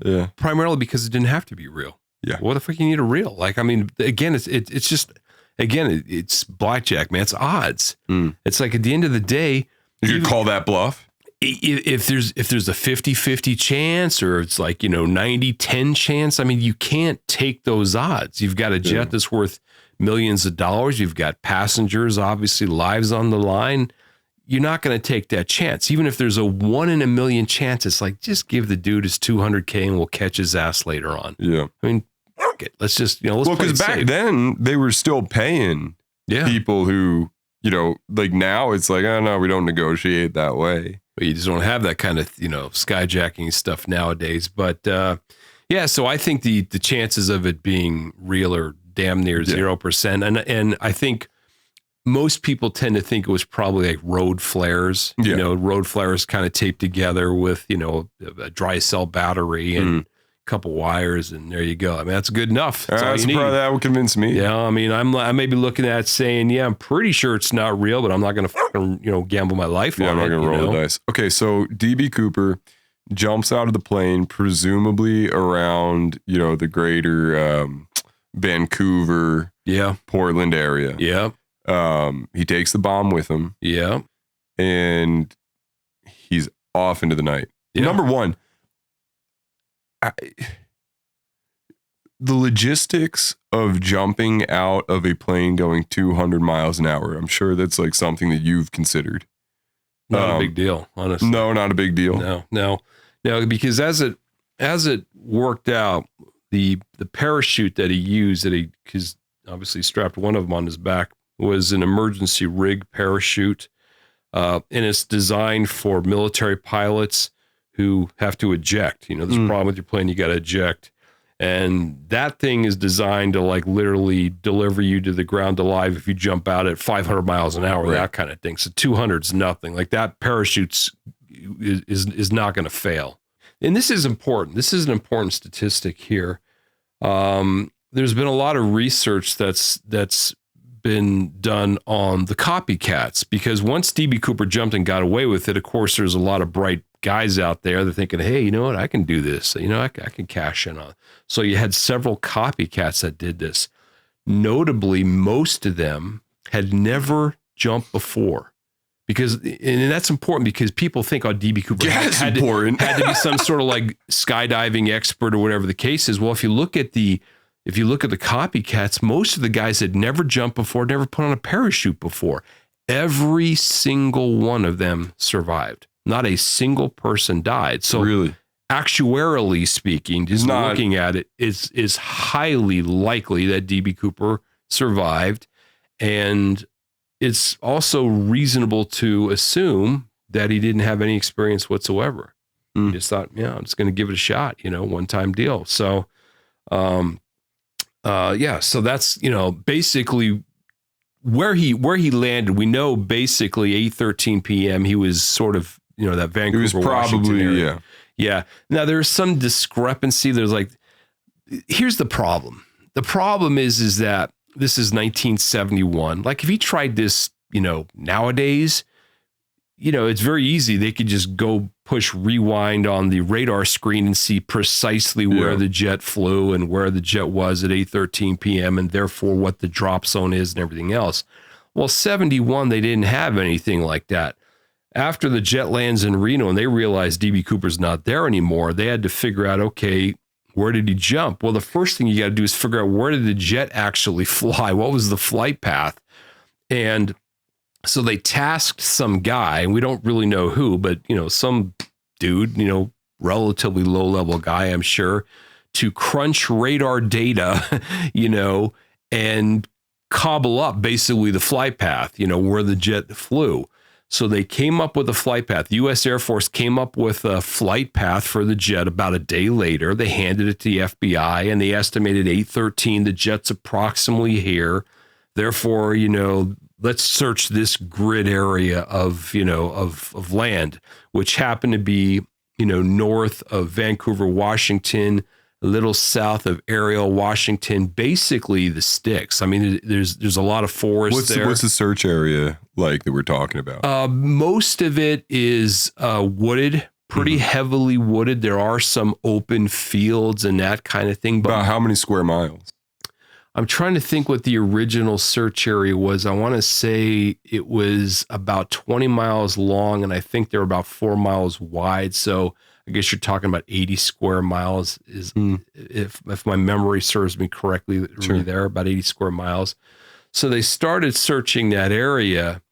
Yeah. Primarily because it didn't have to be real. Yeah. What the fuck you need a real? Again, it's blackjack, man. It's odds. It's like at the end of the day, you could call that bluff. If there's a 50-50 chance, or it's 90-10 chance, I mean, you can't take those odds. You've got a jet that's worth millions of dollars. You've got passengers, obviously lives on the line. You're not going to take that chance. Even if there's a 1 in a million chance, it's just give the dude his $200K and we'll catch his ass later on. Yeah. I mean, fuck it. Let's just, let's play it because back safe. then they were still paying people who, now it's like, oh no, we don't negotiate that way. But you just don't have that kind of, skyjacking stuff nowadays. But so I think the chances of it being real are damn near 0%. And I think most people tend to think it was probably like road flares, road flares kind of taped together with, a dry cell battery and a couple wires, and there you go. I mean, that's good enough. That's all you need. That would convince me. Yeah, I mean, I may be looking at it saying, I'm pretty sure it's not real, but I'm not going to fucking, gamble my life on it. I'm not going to roll the dice. Okay, so DB Cooper jumps out of the plane, presumably around, the greater Vancouver, Portland area. Yeah. He takes the bomb with him. Yeah. And he's off into the night. Yeah. Number one, the logistics of jumping out of a plane going 200 miles an hour, I'm sure that's something that you've considered. Not a big deal, honestly. No, not a big deal. No, because as it worked out, the parachute that he used, because obviously strapped one of them on his back, was an emergency rig parachute, and it's designed for military pilots who have to eject. There's a problem with your plane, you got to eject. And that thing is designed to literally deliver you to the ground alive if you jump out at 500 miles an hour, that kind of thing. So 200 is nothing. That parachute is not going to fail. And this is important. This is an important statistic here. There's been a lot of research that's been done on the copycats, because once DB Cooper jumped and got away with it, of course, there's a lot of bright guys out there. They're thinking, hey, you know what? I can do this. You know, I can cash in on. So you had several copycats that did this. Notably, most of them had never jumped before. Because, and that's important because people think, oh, DB Cooper had to be some sort of like skydiving expert or whatever the case is. Well, if you look at the copycats, most of the guys had never jumped before, never put on a parachute before. Every single one of them survived. Not a single person died. So really, actuarially speaking, just looking at it, is highly likely that DB Cooper survived. And it's also reasonable to assume that he didn't have any experience whatsoever. He just thought, yeah, I'm just going to give it a shot, one-time deal. So, so that's, basically where he landed. We know basically 8:13 p.m. he was sort of, that Vancouver, he was probably, Washington area. Yeah. Now there's some discrepancy. There's like, here's the problem. The problem is that this is 1971. Like if he tried this, nowadays, it's very easy. They could just go push rewind on the radar screen and see precisely where the jet flew and where the jet was at 8:13 p.m. and therefore what the drop zone is and everything else. Well, 71, they didn't have anything like that. After the jet lands in Reno and they realized DB Cooper's not there anymore, they had to figure out, okay, where did he jump? Well, the first thing you got to do is figure out, where did the jet actually fly? What was the flight path? And so they tasked some guy, and we don't really know who, but, some dude, relatively low-level guy, I'm sure, to crunch radar data, and cobble up basically the flight path, where the jet flew. So they came up with a flight path. The U.S. Air Force came up with a flight path for the jet about a day later. They handed it to the FBI, and they estimated 8:13. The jet's approximately here. Therefore, let's search this grid area of land, which happened to be, north of Vancouver, Washington, a little south of Ariel, Washington, basically the sticks. I mean, there's a lot of forest there. What's the search area like that we're talking about? Most of it is wooded, pretty heavily wooded. There are some open fields and that kind of thing. But about how many square miles? I'm trying to think what the original search area was. I want to say it was about 20 miles long, and I think they're about 4 miles wide. So I guess you're talking about 80 square miles is if my memory serves me correctly, there about 80 square miles. So they started searching that area,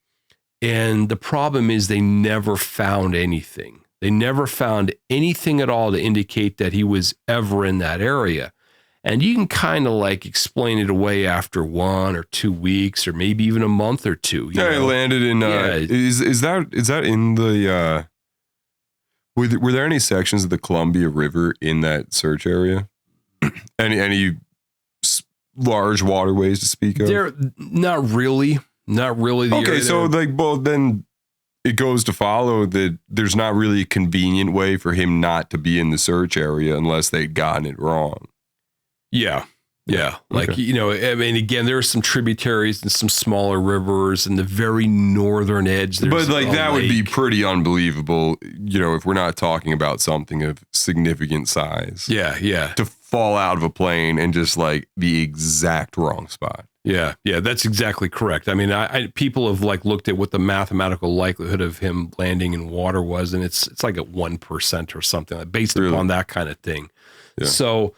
and the problem is they never found anything. They never found anything at all to indicate that he was ever in that area. And you can kind of like explain it away after 1 or 2 weeks, or maybe even a month or two. He landed in. Is that in the? Were there any sections of the Columbia River in that search area? Any large waterways to speak of? They're not really. Okay, so then it goes to follow that there's not really a convenient way for him not to be in the search area unless they'd gotten it wrong. Yeah. Like, I mean, again, there are some tributaries and some smaller rivers and the very northern edge. But like that would be pretty unbelievable, if we're not talking about something of significant size. Yeah. To fall out of a plane and just like the exact wrong spot. Yeah, that's exactly correct. I mean, people have like looked at what the mathematical likelihood of him landing in water was, and it's like at 1% or something, like based upon that kind of thing. Yeah. So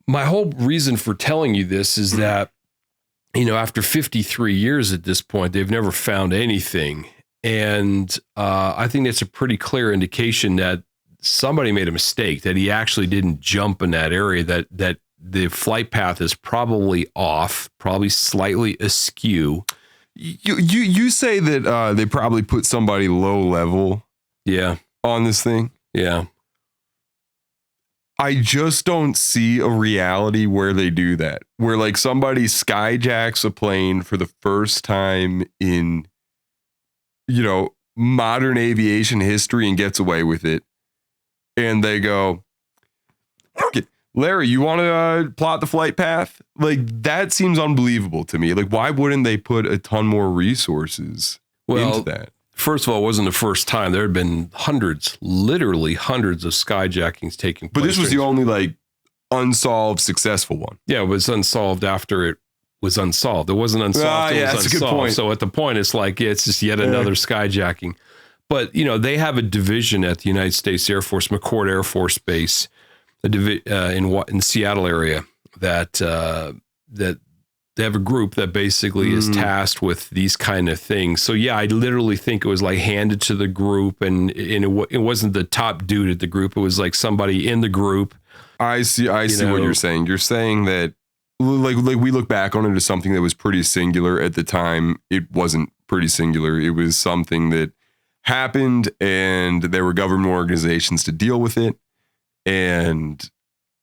my whole reason for telling you this is that, after 53 years at this point, they've never found anything. And I think that's a pretty clear indication that somebody made a mistake, that he actually didn't jump in that area, that the flight path is probably off, probably slightly askew. You say that they probably put somebody low level on this thing? Yeah. I just don't see a reality where they do that, where like somebody skyjacks a plane for the first time in, modern aviation history and gets away with it. And they go, Larry, you want to plot the flight path? Like, that seems unbelievable to me. Like, why wouldn't they put a ton more resources into that? First of all, it wasn't the first time. There had been literally hundreds of skyjackings taking place. But this was the only, like, unsolved successful one. Yeah, it was unsolved after it was unsolved. It wasn't unsolved. It was that's a good point. So at the point, it's like, it's just yet another skyjacking. But, you know, they have a division at the United States Air Force, McChord Air Force Base, in the Seattle area, that they have a group that basically is tasked with these kind of things. So yeah, I literally think it was like handed to the group, and it wasn't the top dude at the group. It was like somebody in the group. I see what you're saying. You're saying that like we look back on it as something that was pretty singular at the time. It wasn't pretty singular. It was something that happened, and there were government organizations to deal with it. And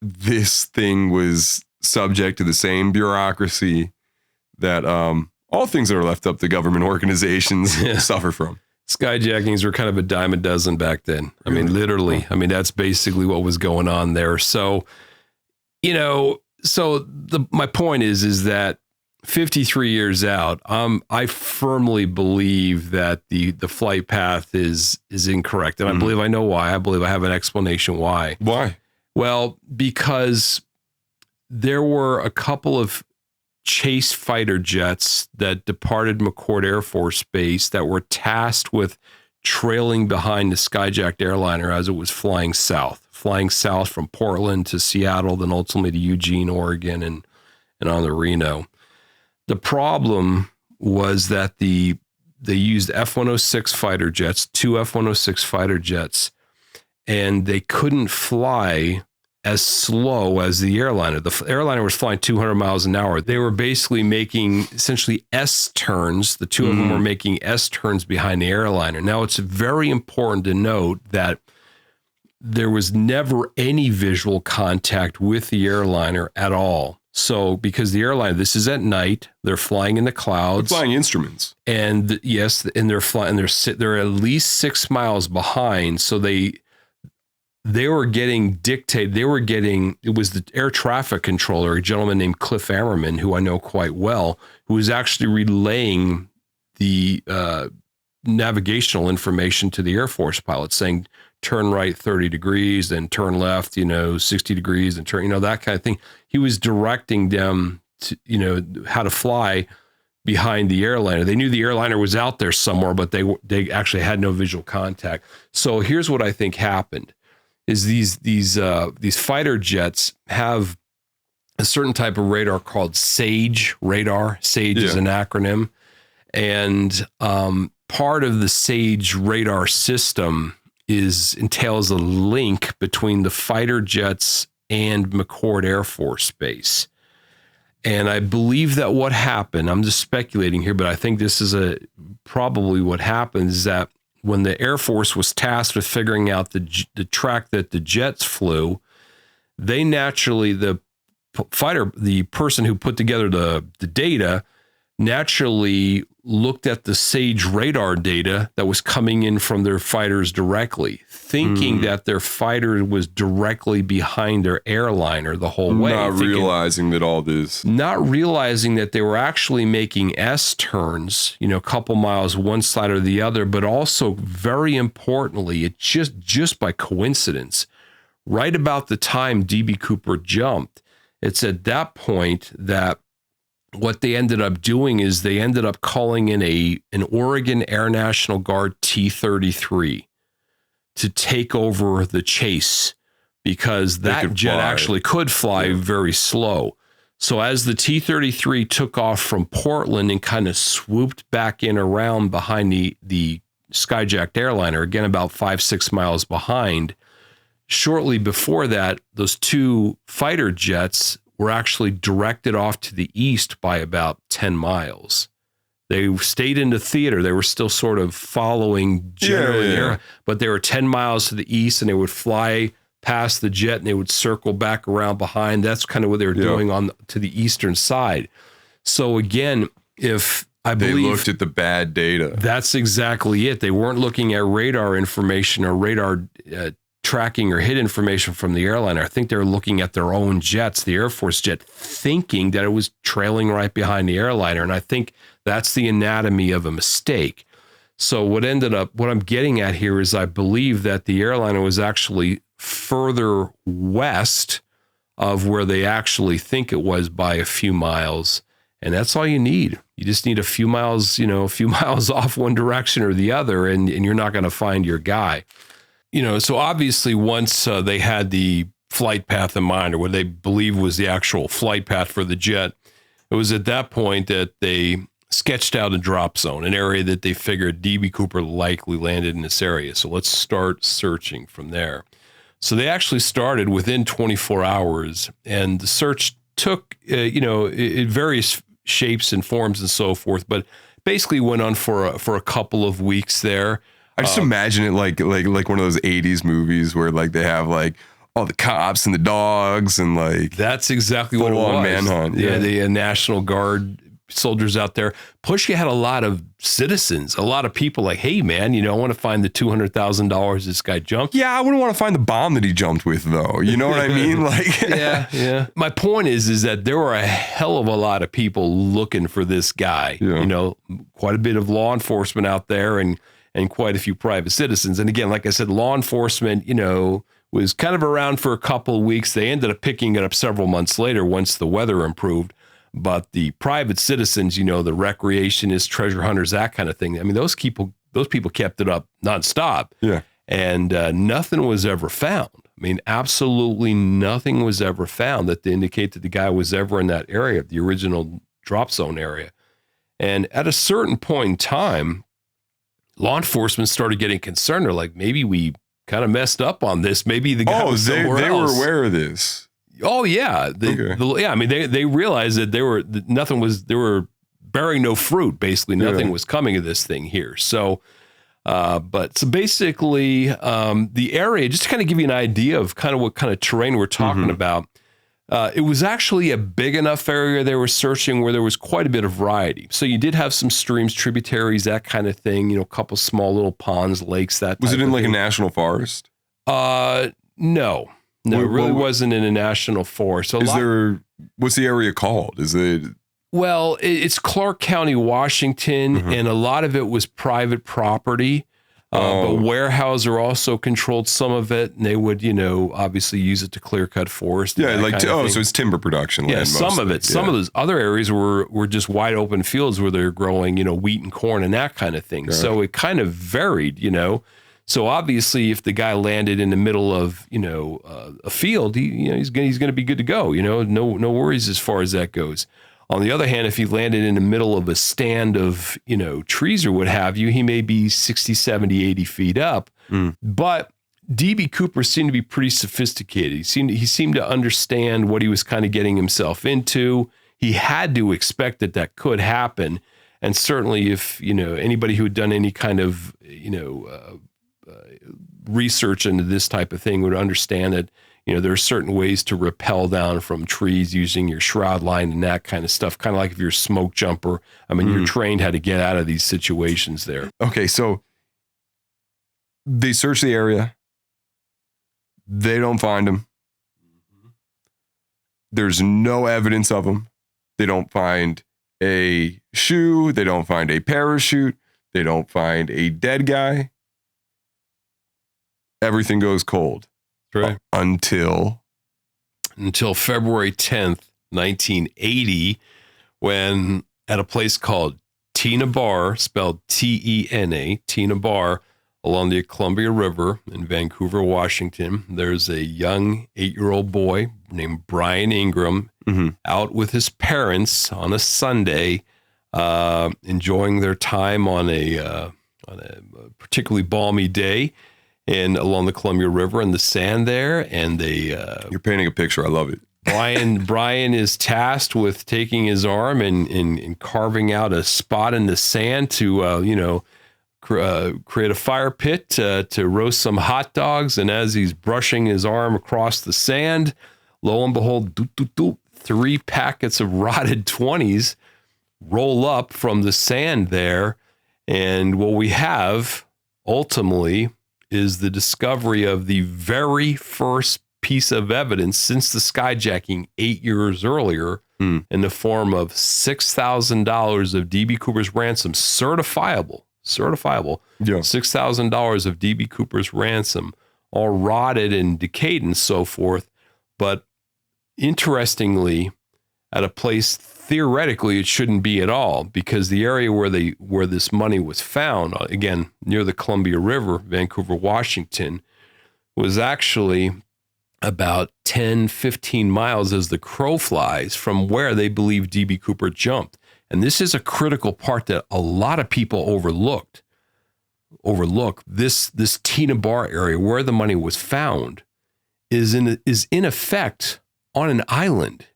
this thing was subject to the same bureaucracy that all things that are left up to government organizations suffer from. Skyjackings were kind of a dime a dozen back then. I mean, literally. I mean, that's basically what was going on there. So, you know, my point is that 53 years out, I firmly believe that the flight path is incorrect. And I believe I know why. I believe I have an explanation why. Why? Well, because there were a couple of chase fighter jets that departed McChord Air Force Base that were tasked with trailing behind the skyjacked airliner as it was flying south from Portland to Seattle, then ultimately to Eugene, Oregon, and on to Reno. The problem was that they used F-106 fighter jets, two F-106 fighter jets, and they couldn't fly as slow as the airliner. The airliner was flying 200 miles an hour. They were basically making essentially S-turns. The two of them were making S-turns behind the airliner. Now, it's very important to note that there was never any visual contact with the airliner at all. So, because the airliner, this is at night, they're flying in the clouds. They're flying instruments. And yes, and they're flying, they're at least 6 miles behind. So they were getting dictated. It was the air traffic controller, a gentleman named Cliff Ammerman, who I know quite well, who was actually relaying the navigational information to the Air Force pilots, saying, turn right 30 degrees, then turn left, 60 degrees, and turn, that kind of thing. He was directing them to, how to fly behind the airliner. They knew the airliner was out there somewhere, but they actually had no visual contact. So here's what I think happened: is these fighter jets have a certain type of radar called SAGE radar. SAGE is an acronym, and part of the SAGE radar system entails a link between the fighter jets and McChord Air Force Base. And I believe that what happened, I'm just speculating here, but I think this is probably what happened, is that when the Air Force was tasked with figuring out the track that the jets flew, they naturally, the person who put together the data, naturally looked at the SAGE radar data that was coming in from their fighters directly, thinking that their fighter was directly behind their airliner the whole way. Not realizing that they were actually making S-turns, a couple miles one side or the other, but also, very importantly, it just by coincidence, right about the time D.B. Cooper jumped, it's at that point that what they ended up doing is they ended up calling in an Oregon Air National Guard T-33 to take over the chase, because that jet actually could fly very slow. So as the T-33 took off from Portland and kind of swooped back in around behind the skyjacked airliner, again about 5-6 miles behind, shortly before that, those two fighter jets were actually directed off to the east by about 10 miles. They stayed in the theater. They were still sort of following generally, but they were 10 miles to the east, and they would fly past the jet and they would circle back around behind. That's kind of what they were doing to the eastern side. So again, they looked at the bad data. That's exactly it. They weren't looking at radar information or radar tracking or hit information from the airliner. I think they're looking at their own jets, the Air Force jet, thinking that it was trailing right behind the airliner. And I think that's the anatomy of a mistake. So what I'm getting at here is I believe that the airliner was actually further west of where they actually think it was by a few miles. And that's all you need. You just need a few miles, off one direction or the other, and you're not going to find your guy. So obviously once they had the flight path in mind, or what they believe was the actual flight path for the jet, it was at that point that they sketched out a drop zone, an area that they figured D.B. Cooper likely landed in this area. So let's start searching from there. So they actually started within 24 hours, and the search took, in various shapes and forms and so forth, but basically went on for a couple of weeks there. I just imagine it like one of those 80s movies where like they have like all the cops and the dogs and like that's exactly what it was. Manhunt. Yeah, the National Guard soldiers out there. Plus, you had a lot of citizens, a lot of people like, hey, man, I want to find the $200,000 this guy jumped. Yeah, I wouldn't want to find the bomb that he jumped with, though. You know what I mean? Like, yeah. My point is that there were a hell of a lot of people looking for this guy. Yeah. Quite a bit of law enforcement out there and quite a few private citizens. And again, like I said, law enforcement, was kind of around for a couple of weeks. They ended up picking it up several months later once the weather improved. But the private citizens, the recreationists, treasure hunters, that kind of thing. I mean, those people kept it up nonstop. Yeah. And nothing was ever found. I mean, absolutely nothing was ever found that to indicate that the guy was ever in that area, the original drop zone area. And at a certain point in time, law enforcement started getting concerned. They're like, maybe we kind of messed up on this. Maybe the guy was somewhere else. They were aware of this. Oh yeah, I mean, they realized that they were bearing no fruit. Basically, nothing was coming of this thing here. So, so basically, the area, just to kind of give you an idea of kind of what kind of terrain we're talking about. It was actually a big enough area they were searching where there was quite a bit of variety. So you did have some streams, tributaries, that kind of thing. A couple small little ponds, lakes. That was it in like a national forest? No. No, it really wasn't in a national forest. So what's the area called? Is it? Well, it's Clark County, Washington, and a lot of it was private property. But Weyerhaeuser also controlled some of it, and they would, obviously use it to clear cut forest. Yeah, so it's timber production land. Yeah, some of it. Yeah. Some of those other areas were just wide open fields where they're growing, wheat and corn and that kind of thing. Sure. So it kind of varied, So obviously, if the guy landed in the middle of a field, he's going to be good to go. No worries as far as that goes. On the other hand, if he landed in the middle of a stand of trees or what have you, he may be 60, 70, 80 feet up. But D.B. Cooper seemed to be pretty sophisticated. He seemed to understand what he was kind of getting himself into. He had to expect that could happen, and certainly if anybody who had done any kind of research into this type of thing would understand that, there are certain ways to rappel down from trees using your shroud line and that kind of stuff. Kind of like if you're a smoke jumper. I mean, you're trained how to get out of these situations there. Okay. So they search the area. They don't find him. There's no evidence of him. They don't find a shoe. They don't find a parachute. They don't find a dead guy. Everything goes cold. Right. Until February 10th, 1980, when at a place called Tena Bar, spelled T-E-N-A, Tena Bar, along the Columbia River in Vancouver, Washington, there's a young 8-year-old boy named Brian Ingram out with his parents on a Sunday, enjoying their time on a particularly balmy day. And along the Columbia River and the sand there, and you're painting a picture. I love it. Brian is tasked with taking his arm and carving out a spot in the sand to create a fire pit to roast some hot dogs. And as he's brushing his arm across the sand, lo and behold, 3 packets of rotted 20s roll up from the sand there, and what we have ultimately is the discovery of the very first piece of evidence since the skyjacking 8 years earlier in the form of $6,000 of D.B. Cooper's ransom, certifiable, $6,000 of D.B. Cooper's ransom, all rotted and decayed and so forth. But interestingly, at a place theoretically it shouldn't be at all, because the area where this money was found, again, near the Columbia River, Vancouver, Washington, was actually about 10, 15 miles as the crow flies from where they believe D.B. Cooper jumped. And this is a critical part that a lot of people overlook. This Tena Bar area where the money was found is in effect on an island.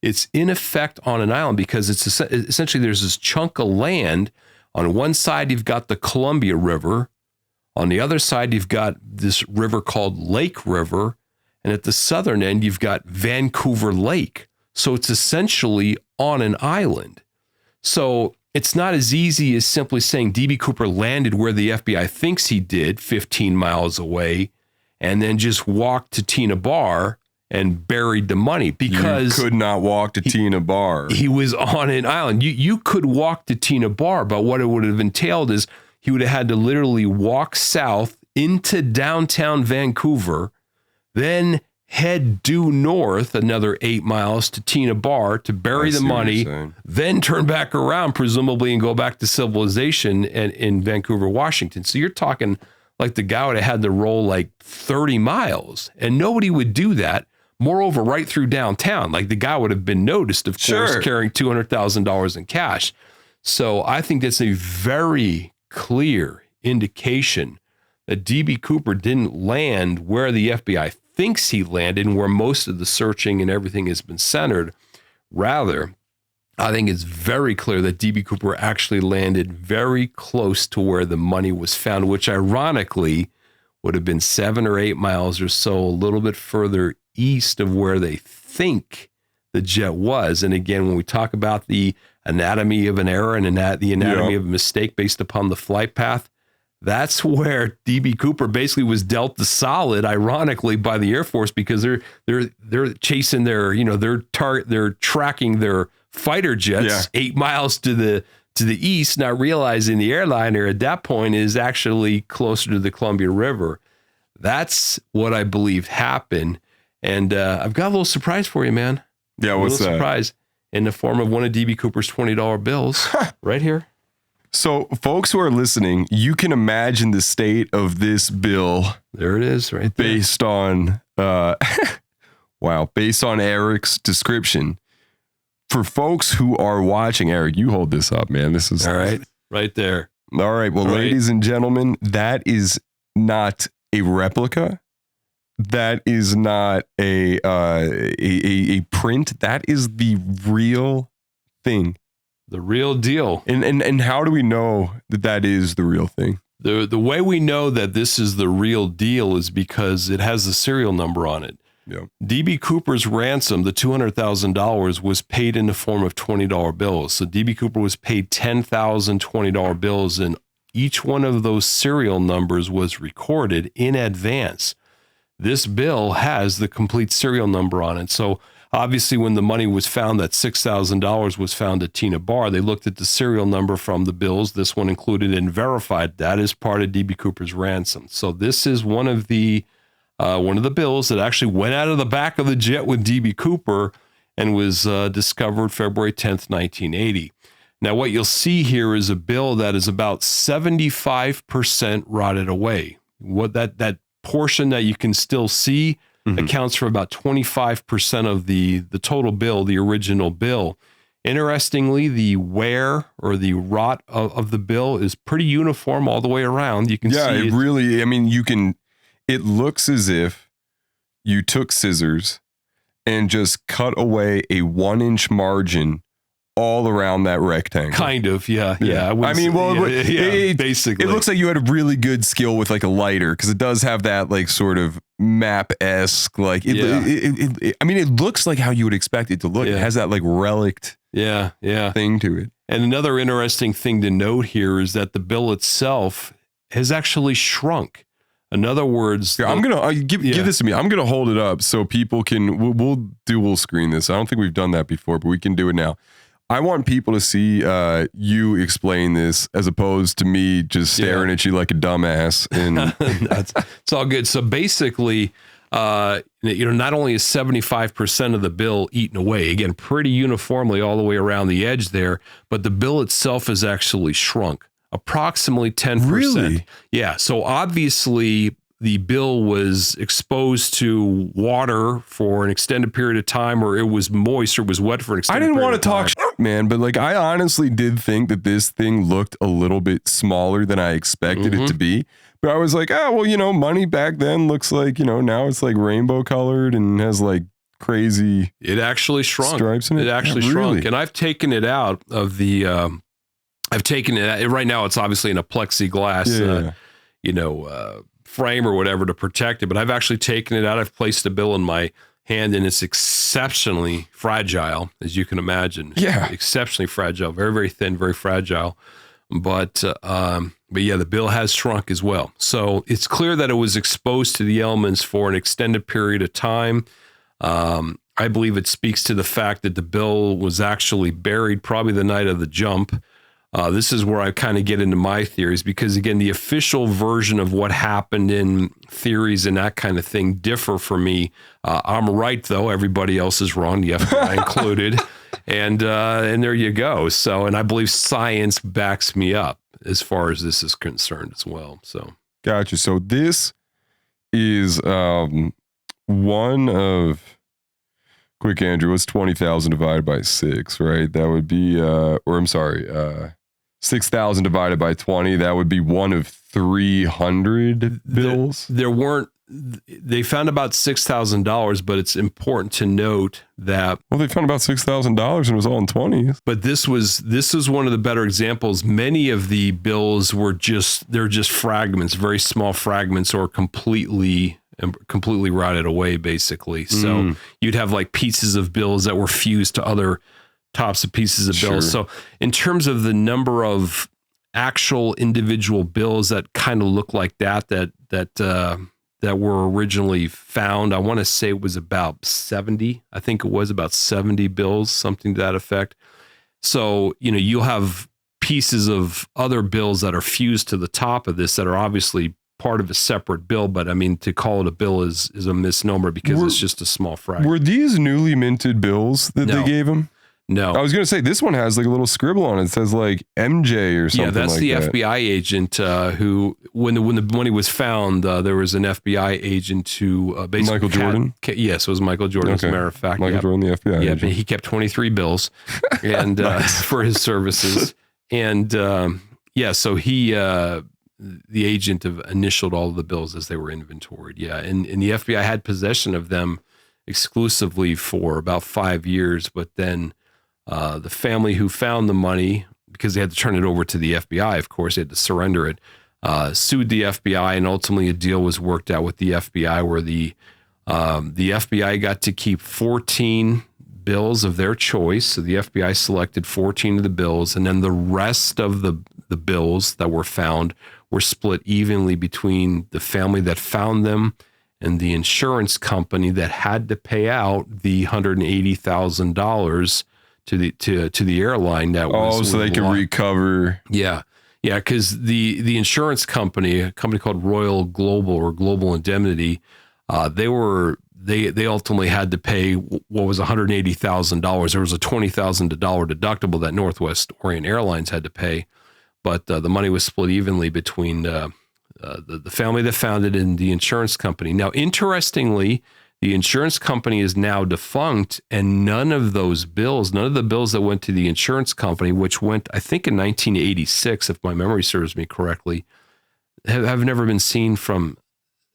It's in effect on an island because it's essentially there's this chunk of land. On one side, you've got the Columbia River. On the other side, you've got this river called Lake River. And at the southern end, you've got Vancouver Lake. So it's essentially on an island. So it's not as easy as simply saying D.B. Cooper landed where the FBI thinks he did, 15 miles away, and then just walked to Tena Bar and buried the money, because you could not walk to Tena Bar. He was on an island. You could walk to Tena Bar, but what it would have entailed is he would have had to literally walk south into downtown Vancouver, then head due north another 8 miles to Tena Bar to bury the money, then turn back around, presumably, and go back to civilization in Vancouver, Washington. So you're talking like the guy would have had to roll like 30 miles, and nobody would do that. Moreover, right through downtown, like the guy would have been noticed, of course, carrying $200,000 in cash. So I think that's a very clear indication that D.B. Cooper didn't land where the FBI thinks he landed and where most of the searching and everything has been centered. Rather, I think it's very clear that D.B. Cooper actually landed very close to where the money was found, which ironically would have been 7 or 8 miles or so, a little bit further east of where they think the jet was. And again, when we talk about the anatomy of an error and the anatomy of a mistake based upon the flight path, that's where D.B. Cooper basically was dealt the solid, ironically, by the Air Force, because they're chasing they're tracking their fighter jets 8 miles to the east, not realizing the airliner at that point is actually closer to the Columbia River. That's what I believe happened. And I've got a little surprise for you, man. Yeah, what's that? A little surprise in the form of one of D.B. Cooper's $20 bills right here. So, folks who are listening, you can imagine the state of this bill. There it is, right there. Based on, based on Eric's description. For folks who are watching, Eric, you hold this up, man. This is all right, right there. All right, well, ladies and gentlemen, that is not a replica. That is not a print. That is the real thing. The real deal. And how do we know that is the real thing? The way we know that this is the real deal is because it has the serial number on it. Yeah. D.B. Cooper's ransom, the $200,000, was paid in the form of $20 bills. So D.B. Cooper was paid 10,000 $20 bills, and each one of those serial numbers was recorded in advance. This bill has the complete serial number on it. So obviously, when the money was found, that $6,000 was found at Tena Bar, they looked at the serial number from the bills. This one included and verified that as part of D.B. Cooper's ransom. So this is one of the bills that actually went out of the back of the jet with D.B. Cooper and was discovered February 10th, 1980. Now, what you'll see here is a bill that is about 75% rotted away. What that portion that you can still see accounts for about 25% of the total bill, the original bill. Interestingly, the wear or the rot of the bill is pretty uniform all the way around. You can see it really, I mean, it looks as if you took scissors and just cut away a 1-inch margin all around that rectangle. Kind of, yeah. Basically. It looks like you had a really good skill with like a lighter, because it does have that like sort of map-esque, like, it looks like how you would expect it to look. It has that like relict thing to it. And another interesting thing to note here is that the bill itself has actually shrunk. In other words, Here, I'm gonna give this to me. I'm gonna hold it up so people can. We'll screen this. I don't think we've done that before, but we can do it now. I want people to see you explain this as opposed to me just staring at you like a dumbass. And it's all good. So basically, not only is 75% of the bill eaten away, again, pretty uniformly all the way around the edge there, but the bill itself is actually shrunk approximately 10%. Really? Yeah. So obviously the bill was exposed to water for an extended period of time, or it was moist or was wet for an extended period of time. I didn't want to talk shit, man, but like I honestly did think that this thing looked a little bit smaller than I expected it to be. But I was like, money back then looks like, now it's like rainbow colored and has like crazy. It actually shrunk. Stripes in it. It actually shrunk. And I've taken it out of the, right now it's obviously in a plexiglass, frame or whatever to protect it, but I've actually taken it out. I've placed the bill in my hand and it's exceptionally fragile, as you can imagine. Yeah. Exceptionally fragile, very, very thin, very fragile. But yeah, the bill has shrunk as well. So it's clear that it was exposed to the elements for an extended period of time. I believe it speaks to the fact that the bill was actually buried probably the night of the jump. This is where I kind of get into my theories because, again, the official version of what happened in theories and that kind of thing differ for me. I'm right, though. Everybody else is wrong, the FBI included. And there you go. So, and I believe science backs me up as far as this is concerned as well. So, gotcha. So this is one of, quick, Andrew, what's 20,000 divided by 6, right? That would be, 6,000 divided by 20. That would be one of 300 bills. They found about $6,000, but it's important to note that. Well, they found about $6,000 and it was all in 20s. But this was one of the better examples. Many of the bills they're just fragments, very small fragments, or completely rotted away, basically. So you'd have like pieces of bills that were fused to other tops of pieces of bills. So in terms of the number of actual individual bills that kind of look like that were originally found, I want to say it was about 70. I think it was about 70 bills, something to that effect. So, you'll have pieces of other bills that are fused to the top of this that are obviously part of a separate bill, but I mean, to call it a bill is a misnomer because it's just a small fragment. Were these newly minted bills that they gave him? No. I was going to say, this one has like a little scribble on it. It says like MJ or something. Yeah, that's like the that. FBI agent who, when the money was found, there was an FBI agent who basically... Michael Jordan? Yes, it was Michael Jordan, as a matter of fact. Michael Jordan, the FBI agent. Yeah, he kept 23 bills and for his services. And so he... the agent initialed all of the bills as they were inventoried. Yeah, and the FBI had possession of them exclusively for about 5 years, but then the family who found the money, because they had to turn it over to the FBI, of course, they had to surrender it, sued the FBI, and ultimately a deal was worked out with the FBI where the FBI got to keep 14 bills of their choice. So the FBI selected 14 of the bills, and then the rest of the bills that were found were split evenly between the family that found them and the insurance company that had to pay out the $180,000 to the airline that was. So they could recover. Yeah, because the insurance company, a company called Royal Global or Global Indemnity, they ultimately had to pay what was $180,000. There was a $20,000 deductible that Northwest Orient Airlines had to pay, but the money was split evenly between the family that founded it and the insurance company. Now, interestingly, the insurance company is now defunct, and none of the bills that went to the insurance company, which went, I think, in 1986, if my memory serves me correctly, have never been seen from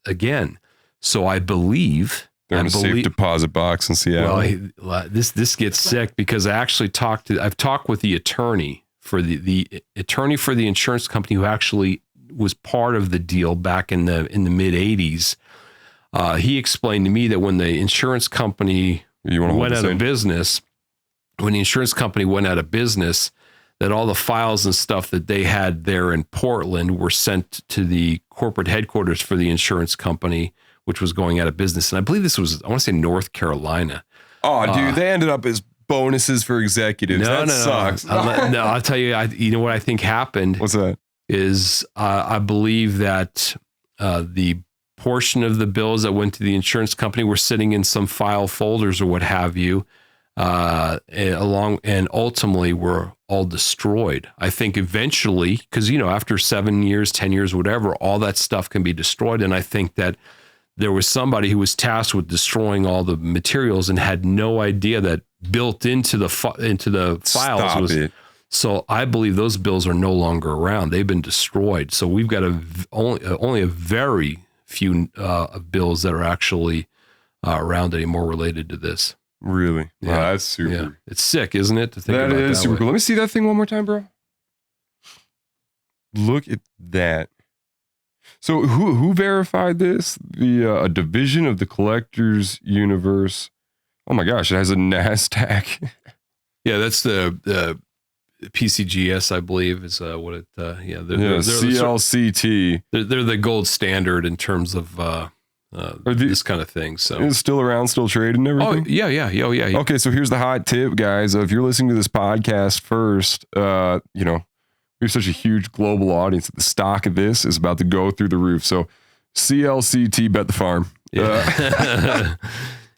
again. So I believe they're in a safe deposit box in Seattle. Well, this gets sick because I've talked with the attorney for the attorney for the insurance company who actually was part of the deal back in the mid 80s. He explained to me that when the insurance company went out of business, that all the files and stuff that they had there in Portland were sent to the corporate headquarters for the insurance company, which was going out of business. And I believe this was, I want to say North Carolina. Oh, dude, they ended up as bonuses for executives. That sucks. No, I'll tell you, you know what I think happened? What's that? Is I believe that the portion of the bills that went to the insurance company were sitting in some file folders or what have you, and ultimately were all destroyed. I think eventually, because, you know, after 7 years, 10 years, whatever, all that stuff can be destroyed. And I think that there was somebody who was tasked with destroying all the materials and had no idea that built into the files was. So I believe those bills are no longer around. They've been destroyed. So we've got only a very few bills that are actually around anymore related to this. Really? Yeah. Wow, that's super. Yeah. It's sick, isn't it? To think That about is that super way. cool. Let me see that thing one more time, bro. Look at that. So who verified this? A division of the Collectors Universe. Oh my gosh, it has a NASDAQ. Yeah, that's the PCGS, I believe, is what it. They're CLCT. They're the gold standard in terms of this kind of thing. So It's still around, still trading and everything? yeah. Okay, so here's the hot tip, guys. If you're listening to this podcast first, you know, we have such a huge global audience that the stock of this is about to go through the roof. So CLCT, bet the farm. Yeah.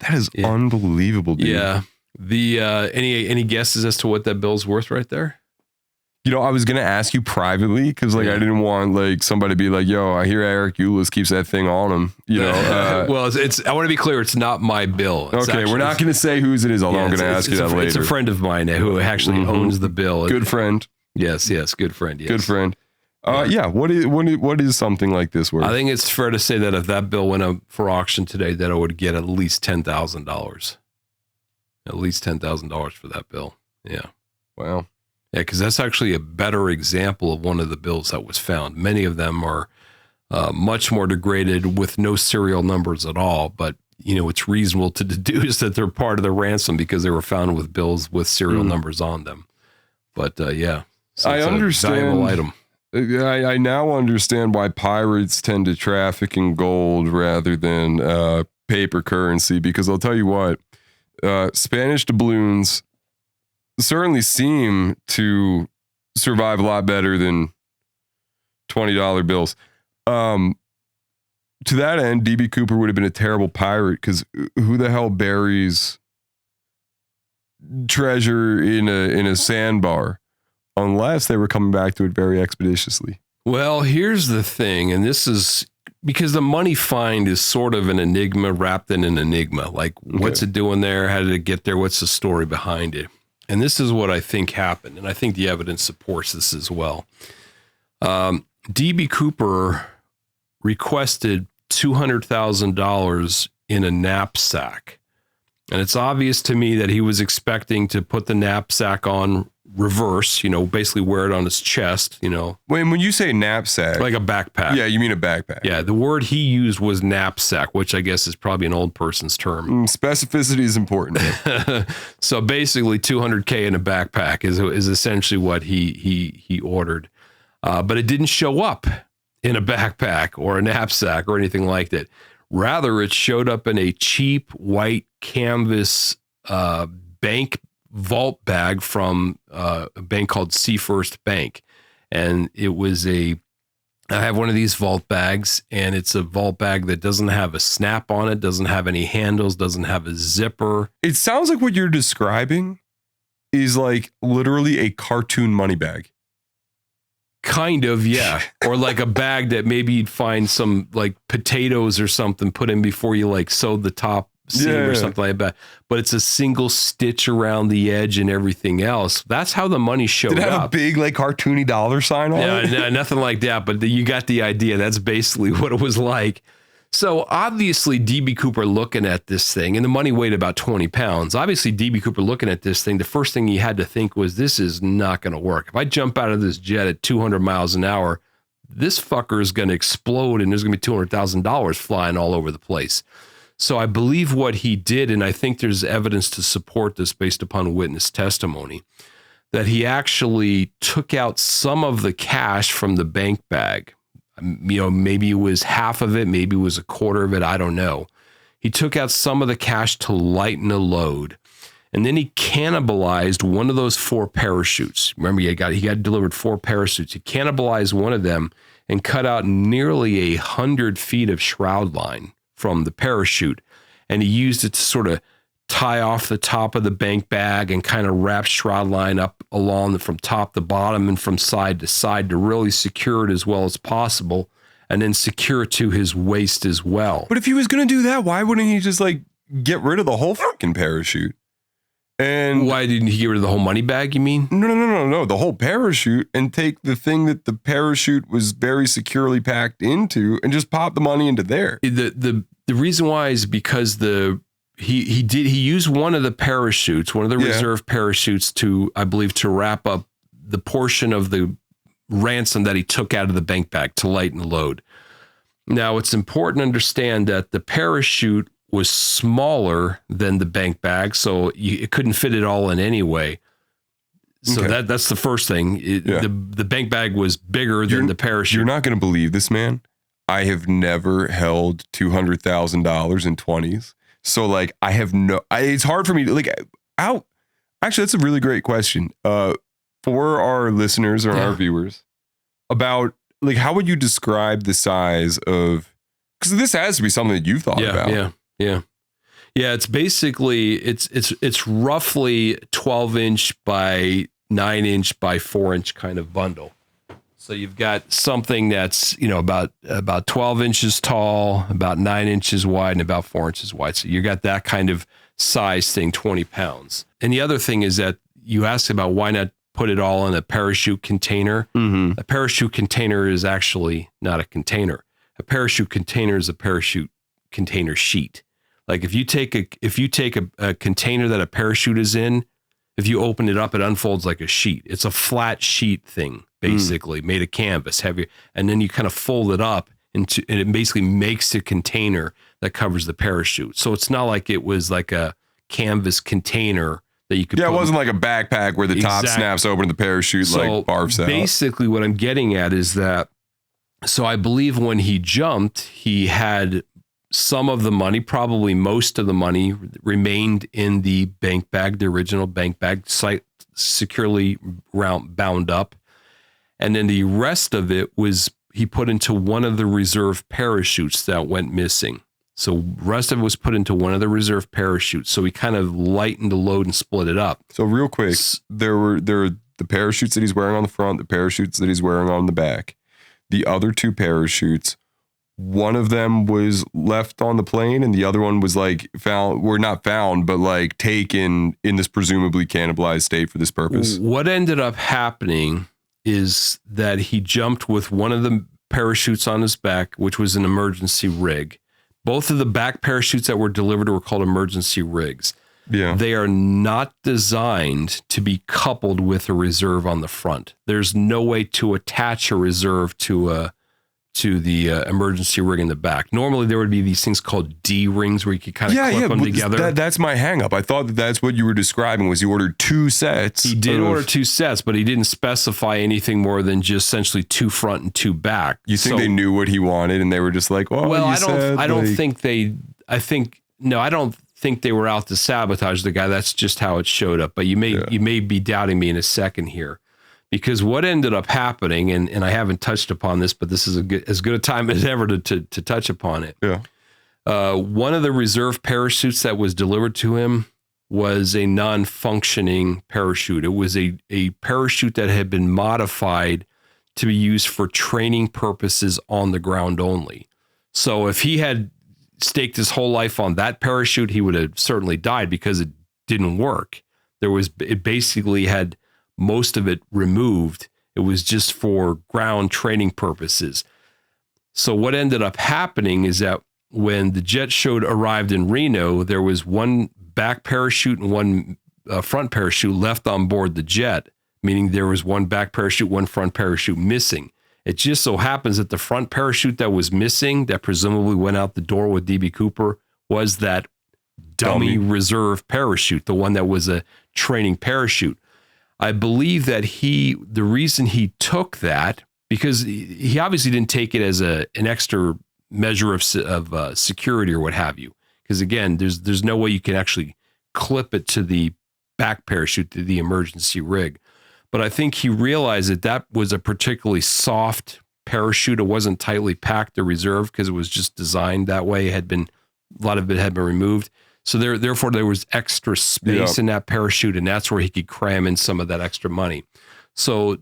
That is unbelievable, dude. Yeah. The any guesses as to what that bill's worth right there? You know, I was gonna ask you privately because, like, I didn't want like somebody to be like, "Yo, I hear Eric Ulis keeps that thing on him." You know. Well, it's. I want to be clear. It's not my bill. It's Okay, we're not gonna say whose it is. Although I'm gonna ask you that later. It's a friend of mine who actually owns the bill. Good friend. Yes, good friend. Yes. Good friend. Yeah. What is something like this worth? I think it's fair to say that if that bill went up for auction today, that it would get at least $10,000. At least $10,000 for that bill. Yeah. Wow. Yeah, because that's actually a better example of one of the bills that was found. Many of them are much more degraded with no serial numbers at all. But, you know, it's reasonable to deduce that they're part of the ransom because they were found with bills with serial numbers on them. But, yeah. So I understand. A valuable item. I now understand why pirates tend to traffic in gold rather than paper currency, because I'll tell you what, Spanish doubloons certainly seem to survive a lot better than $20 bills. To that end, DB Cooper would have been a terrible pirate, because who the hell buries treasure in a sandbar unless they were coming back to it very expeditiously? Well, here's the thing, and this is because the money find is sort of an enigma wrapped in an enigma. Like, what's it doing there? How did it get there? What's the story behind it? And this is what I think happened, and I think the evidence supports this as well. DB Cooper requested $200,000 in a knapsack. And it's obvious to me that he was expecting to put the knapsack on reverse, you know, basically wear it on his chest, you know. When you say knapsack, like a backpack. Yeah, you mean a backpack. Yeah, the word he used was knapsack, which I guess is probably an old person's term. Specificity is important. So basically $200K in a backpack is essentially what he ordered. But it didn't show up in a backpack or a knapsack or anything like that. Rather, it showed up in a cheap white canvas bank vault bag from a bank called Sea First Bank. And it was I have one of these vault bags, and it's a vault bag that doesn't have a snap on it, doesn't have any handles, doesn't have a zipper. It sounds like what you're describing is like literally a cartoon money bag. Kind of, yeah. Or like a bag that maybe you'd find some like potatoes or something put in before you like sewed the top seam or something like that. But it's a single stitch around the edge and everything else. That's how the money showed up. Did it have a big like cartoony dollar sign on it? No, nothing like that. But you got the idea. That's basically what it was like. So obviously DB Cooper looking at this thing, and the money weighed about 20 pounds. Obviously DB Cooper looking at this thing, the first thing he had to think was, this is not going to work. If I jump out of this jet at 200 miles an hour, this fucker is going to explode and there's going to be $200,000 flying all over the place. So I believe what he did, and I think there's evidence to support this based upon witness testimony, that he actually took out some of the cash from the bank bag. Maybe it was half of it, maybe it was a quarter of it, I don't know. He took out some of the cash to lighten a load. And then he cannibalized one of those 4 parachutes. Remember, he got delivered 4 parachutes. He cannibalized one of them and cut out nearly 100 feet of shroud line from the parachute. And he used it to sort of tie off the top of the bank bag and kind of wrap shroud line up along from top to bottom and from side to side to really secure it as well as possible, and then secure it to his waist as well. But if he was going to do that, why wouldn't he just like get rid of the whole fucking parachute? And why didn't he get rid of the whole money bag, you mean? No. The whole parachute, and take the thing that the parachute was very securely packed into and just pop the money into there. The reason why is because he used one of the parachutes, one of the reserve parachutes to wrap up the portion of the ransom that he took out of the bank bag to lighten the load. Now, it's important to understand that the parachute was smaller than the bank bag, so it couldn't fit it all in anyway. So that's the first thing. The bank bag was bigger than the parachute. You're not going to believe this, man. I have never held $200,000 in 20s. So like I have it's hard for me to like out. Actually, that's a really great question. For our listeners or our viewers, about like, how would you describe the size of, because this has to be something that you've thought about. Yeah. It's basically, it's roughly 12-inch by 9-inch by 4-inch kind of bundle. So you've got something that's, about 12 inches tall, about 9 inches wide, and about 4 inches wide. So you got that kind of size thing, 20 pounds. And the other thing is that you asked about why not put it all in a parachute container. Mm-hmm. A parachute container is actually not a container. A parachute container is a parachute container sheet. Like if you take a container that a parachute is in, if you open it up, it unfolds like a sheet. It's a flat sheet thing, basically, made of canvas, heavy. And then you kind of fold it up and it basically makes a container that covers the parachute. So it's not like it was like a canvas container that you could it wasn't like a backpack where the top snaps open and the parachute like barfs out. Basically what I'm getting at is that, so I believe when he jumped, he had some of the money, probably most of the money, remained in the bank bag, the original bank bag, securely bound up. And then the rest of it was he put into one of the reserve parachutes that went missing. So the rest of it was put into one of the reserve parachutes. So he kind of lightened the load and split it up. So real quick, there were the parachutes that he's wearing on the front, the parachutes that he's wearing on the back. The other 2 parachutes, one of them was left on the plane and the other one was like not found, but like taken in this presumably cannibalized state for this purpose. What ended up happening is that he jumped with one of the parachutes on his back, which was an emergency rig. Both of the back parachutes that were delivered were called emergency rigs. Yeah. They are not designed to be coupled with a reserve on the front. There's no way to attach a reserve to the emergency rig in the back. Normally, there would be these things called D rings where you could kind of clip them together. That's my hang up. I thought that's what you were describing, was he ordered 2 sets. He did order 2 sets, but he didn't specify anything more than just essentially 2 front and 2 back. You think they knew what he wanted and they were just like, I don't think they were out to sabotage the guy. That's just how it showed up. But you may be doubting me in a second here. Because what ended up happening, and I haven't touched upon this, but this is as good a time as ever to touch upon it. Yeah. One of the reserve parachutes that was delivered to him was a non-functioning parachute. It was a parachute that had been modified to be used for training purposes on the ground only. So if he had staked his whole life on that parachute, he would have certainly died because it didn't work. It basically had most of it removed. It was just for ground training purposes. So what ended up happening is that when the jet arrived in Reno, there was one back parachute and one front parachute left on board the jet, meaning there was one back parachute, one front parachute missing. It just so happens that the front parachute that was missing, that presumably went out the door with DB Cooper, was that dummy reserve parachute, the one that was a training parachute. I believe that the reason he took that, because he obviously didn't take it as an extra measure of security or what have you. Because again, there's no way you can actually clip it to the back parachute, to the emergency rig. But I think he realized that was a particularly soft parachute. It wasn't tightly packed or reserved because it was just designed that way. A lot of it had been removed. So therefore there was extra space in that parachute, and that's where he could cram in some of that extra money. So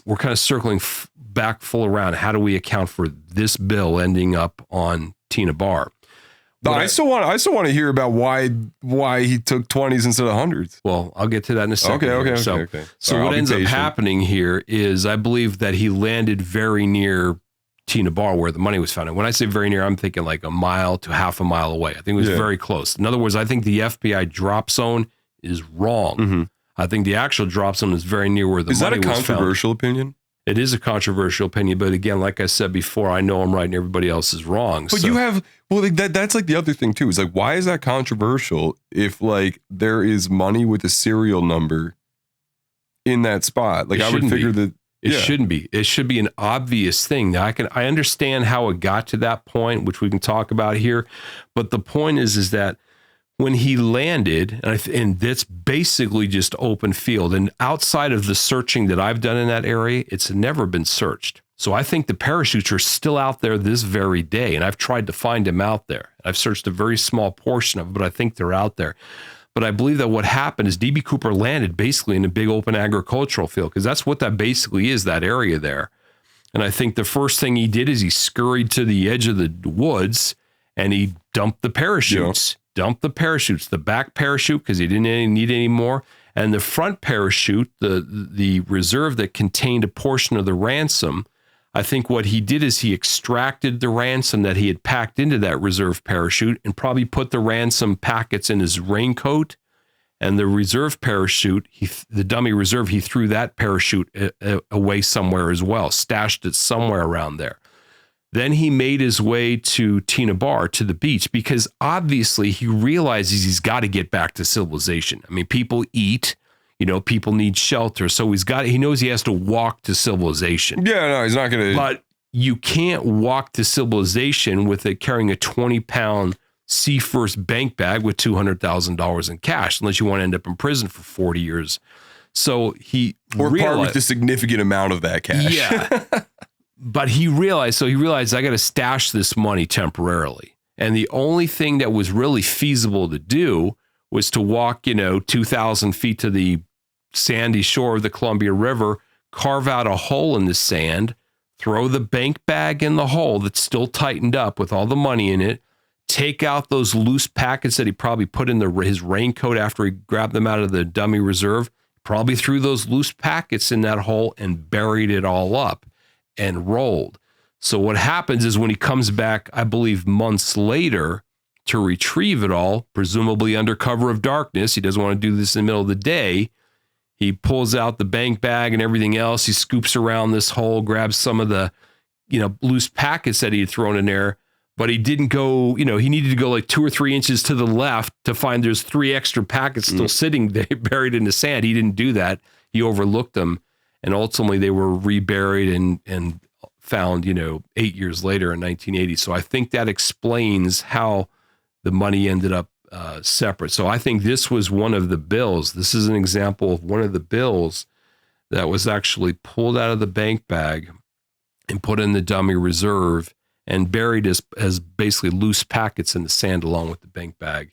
we're kind of circling back full around. How do we account for this bill ending up on Tena Bar? I still want to hear about why he took 20s instead of 100s. Well, I'll get to that in a second. Okay. So what ends up happening here is I believe that he landed very near Tena Bar where the money was found. And when I say very near, I'm thinking like a mile to half a mile away. I think it was very close. In other words, I think the FBI drop zone is wrong. Mm-hmm. I think the actual drop zone is very near where the money was found. Is that a controversial opinion? It is a controversial opinion, but again, like I said before, I know I'm right and everybody else is wrong. But that's like the other thing too. Is like, why is that controversial if like there is money with a serial number in that spot? Like I would figure that it shouldn't be. It should be an obvious thing. Now I understand how it got to that point, which we can talk about here. But the point is that when he landed, and that's basically just open field, and outside of the searching that I've done in that area, it's never been searched. So I think the parachutes are still out there this very day, and I've tried to find them out there. I've searched a very small portion of it, but I think they're out there. But I believe that what happened is D.B. Cooper landed basically in a big open agricultural field, because that's what that basically is, that area there. And I think the first thing he did is he scurried to the edge of the woods, and he dumped the parachutes. Yeah. Dumped the parachutes, the back parachute, because he didn't need any more, and the front parachute, the reserve that contained a portion of the ransom. I think what he did is he extracted the ransom that he had packed into that reserve parachute and probably put the ransom packets in his raincoat, and the reserve parachute, the dummy reserve, he threw that parachute away somewhere as well, stashed it somewhere around there. Then he made his way to Tena Bar, to the beach, because obviously he realizes he's got to get back to civilization. I mean, people eat, people need shelter. So he knows he has to walk to civilization. Yeah, no, he's not going to. But you can't walk to civilization with carrying a 20-pound Sea First bank bag with $200,000 in cash, unless you want to end up in prison for 40 years. So part with a significant amount of that cash. Yeah. But he realized I got to stash this money temporarily. And the only thing that was really feasible to do was to walk, 2,000 feet to the sandy shore of the Columbia River, carve out a hole in the sand, throw the bank bag in the hole that's still tightened up with all the money in it, take out those loose packets that he probably put in his raincoat after he grabbed them out of the dummy reserve, probably threw those loose packets in that hole and buried it all up and rolled. So what happens is when he comes back, I believe months later, to retrieve it all, presumably under cover of darkness, he doesn't want to do this in the middle of the day, he pulls out the bank bag and everything else, he scoops around this hole, grabs some of the loose packets that he had thrown in there, but he didn't go, he needed to go like 2 or 3 inches to the left to find there's 3 extra packets still sitting there buried in the sand. He didn't do that. He overlooked them. And ultimately they were reburied and found, 8 years later in 1980. So I think that explains how the money ended up separate. So I think this was one of the bills. This is an example of one of the bills that was actually pulled out of the bank bag and put in the dummy reserve and buried as basically loose packets in the sand along with the bank bag.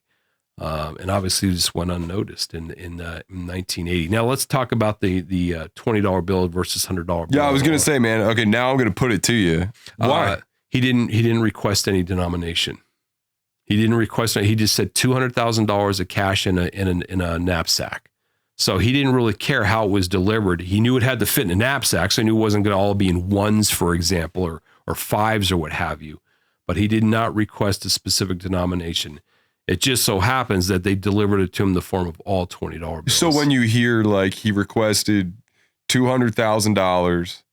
And obviously just went unnoticed in 1980. Now let's talk about the $20 bill versus $100 bill. Yeah, I was going to say, man, okay, now I'm going to put it to you. Why? He didn't request any denomination. He didn't request it. He just said $200,000 of cash in a knapsack. So he didn't really care how it was delivered. He knew it had to fit in a knapsack, so he knew it wasn't going to all be in ones, for example, or fives or what have you. But he did not request a specific denomination. It just so happens that they delivered it to him in the form of all $20 bills. So when you hear like he requested $200,000,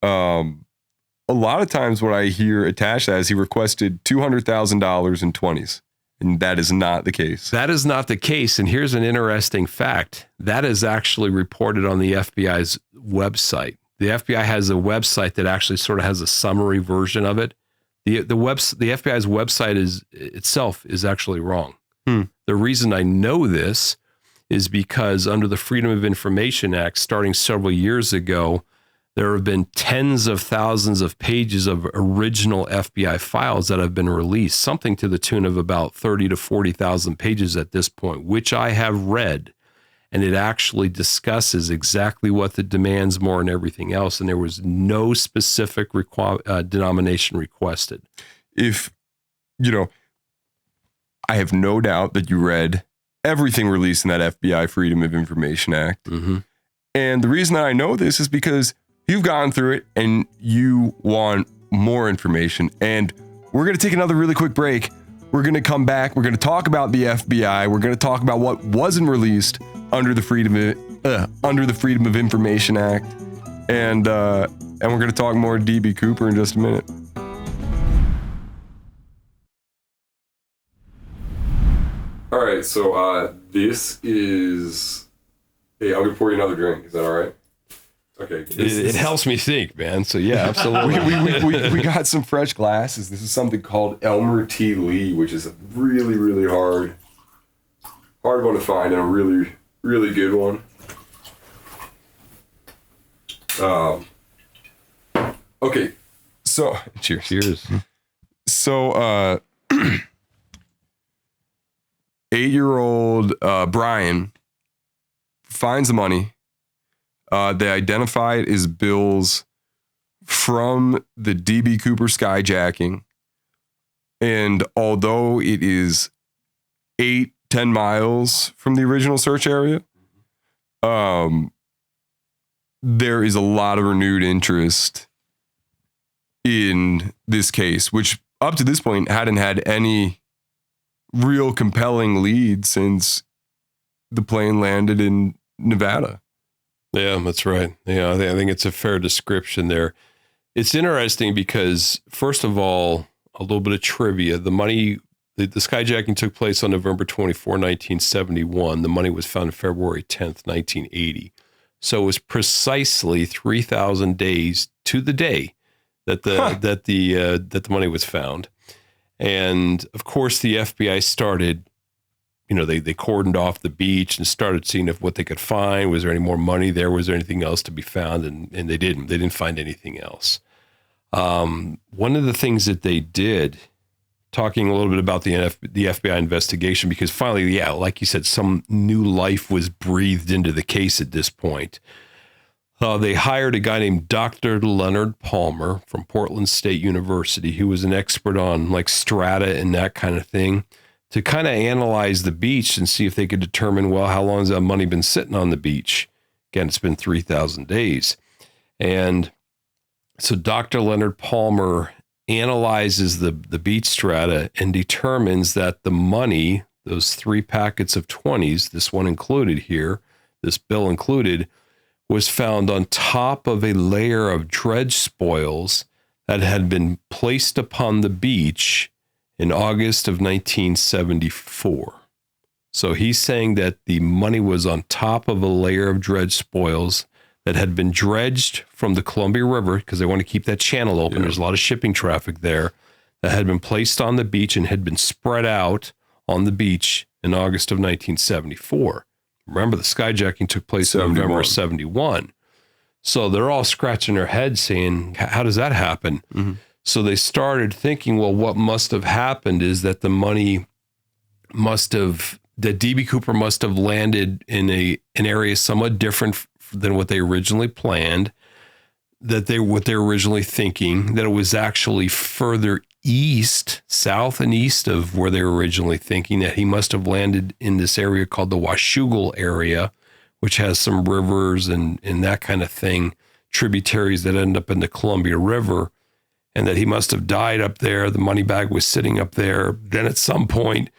a lot of times what I hear attached to that is he requested $200,000 in 20s. And that is not the case. That is not the case. And here's an interesting fact. That is actually reported on the FBI's website. The FBI has a website that actually sort of has a summary version of it. The FBI's website itself is actually wrong. The reason I know this is because under the Freedom of Information Act, starting several years ago, there have been tens of thousands of pages of original FBI files that have been released, something to the tune of about 30 to 40,000 pages at this point, which I have read. And it actually discusses exactly what the demands more and everything else. And there was no specific denomination requested. If, I have no doubt that you read everything released in that FBI Freedom of Information Act. Mm-hmm. And the reason that I know this is because you've gone through it and you want more information. And we're going to take another really quick break. We're going to come back. We're going to talk about the FBI. We're going to talk about what wasn't released under the Freedom of Information Act. And we're going to talk more DB Cooper in just a minute. All right, so this is... Hey, I'm going to pour you another drink. Is that all right? Okay. It helps me think, man. So yeah, absolutely. we got some fresh glasses. This is something called Elmer T. Lee, which is a really, really hard one to find and a really, really good one. Okay. So Cheers. So 8-year-old Brian finds the money. They identify it as bills from the DB Cooper skyjacking. And although it is 8-10 miles from the original search area, there is a lot of renewed interest in this case, which up to this point hadn't had any real compelling lead since the plane landed in Nevada. Yeah, that's right. Yeah, I think it's a fair description there. It's interesting because, first of all, a little bit of trivia. The money, the skyjacking took place on November 24, 1971. The money was found February 10th, 1980. So it was precisely 3,000 days to the day that the money was found. And of course, the FBI started, they cordoned off the beach and started seeing what they could find. Was there any more money there? Was there anything else to be found? And they didn't find anything else. One of the things that they did, talking a little bit about the FBI investigation, because finally, yeah, like you said, some new life was breathed into the case at this point. They hired a guy named Dr. Leonard Palmer from Portland State University, who was an expert on like strata and that kind of thing, to kind of analyze the beach and see if they could determine, well, how long has that money been sitting on the beach? Again, it's been 3,000 days. And so Dr. Leonard Palmer analyzes the beach strata and determines that the money, those 3 packets of 20s, this one included here, this bill included, was found on top of a layer of dredge spoils that had been placed upon the beach in August of 1974. So he's saying that the money was on top of a layer of dredge spoils that had been dredged from the Columbia River, because they want to keep that channel open. Yeah. There's a lot of shipping traffic there, that had been placed on the beach and had been spread out on the beach in August of 1974. Remember, the skyjacking took place in November of 71. So they're all scratching their heads saying, how does that happen? Mm-hmm. So they started thinking, well, what must have happened is that the money that DB Cooper must have landed in an area somewhat different than what they originally planned, what they were originally thinking, that it was actually further east, south and east of where they were originally thinking, that he must have landed in this area called the Washougal area, which has some rivers and that kind of thing, tributaries that end up in the Columbia River, and that he must have died up there. The money bag was sitting up there. Then at some point,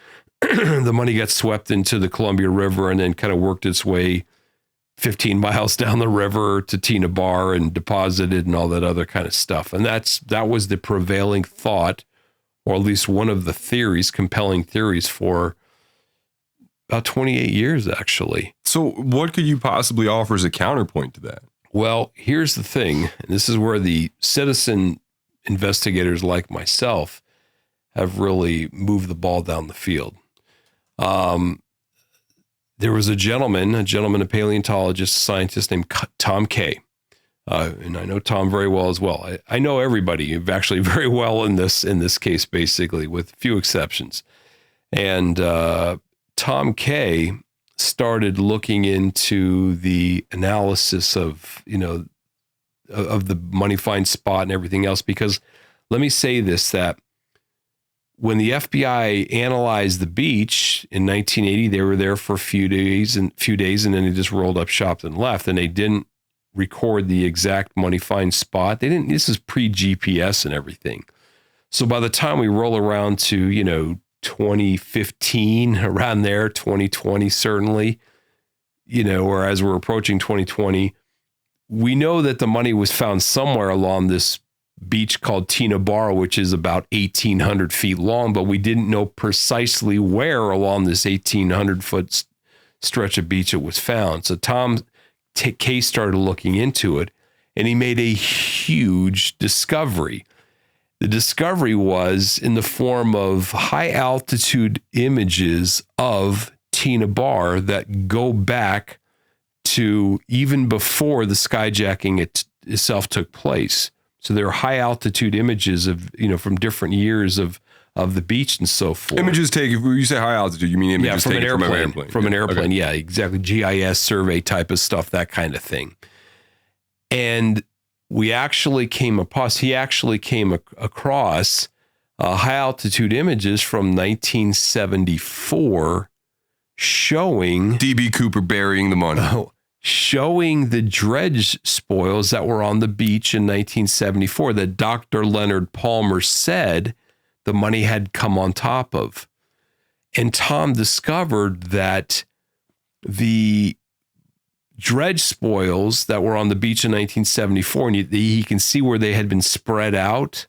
the money got swept into the Columbia River and then kind of worked its way 15 miles down the river to Tena Bar and deposited and all that other kind of stuff. And that was the prevailing thought or at least one of the theories, compelling theories, for about 28 years, actually. So what could you possibly offer as a counterpoint to that? Well, here's the thing, and this is where the citizen investigators like myself have really moved the ball down the field. There was a gentleman, a paleontologist, scientist named Tom Kay. And I know Tom very well as well. I know everybody actually very well in this case, basically, with few exceptions. And Tom Kay started looking into the analysis of the money find spot and everything else, because let me say this, that when the FBI analyzed the beach in 1980, they were there for a few days, and then they just rolled up shop and left, and they didn't record the exact money find spot. This is pre-GPS and everything. So by the time we roll around to, 2015, around there, 2020, certainly, or as we're approaching 2020, we know that the money was found somewhere along this beach called Tena Bar, which is about 1,800 feet long, but we didn't know precisely where along this 1,800 foot stretch of beach it was found. So Tom Kay started looking into it, and he made a huge discovery. The discovery was in the form of high altitude images of Tena Bar that go back to even before the skyjacking itself took place. So there are high altitude images of, from different years of the beach and so forth. Images taken, when you say high altitude, you mean images taken from an airplane? From an airplane, okay. Yeah, exactly. GIS survey type of stuff, that kind of thing. And he actually came across high altitude images from 1974 showing DB Cooper burying the money. Showing the dredge spoils that were on the beach in 1974 that Dr. Leonard Palmer said the money had come on top of. And Tom discovered that the dredge spoils that were on the beach in 1974, and he can see where they had been spread out,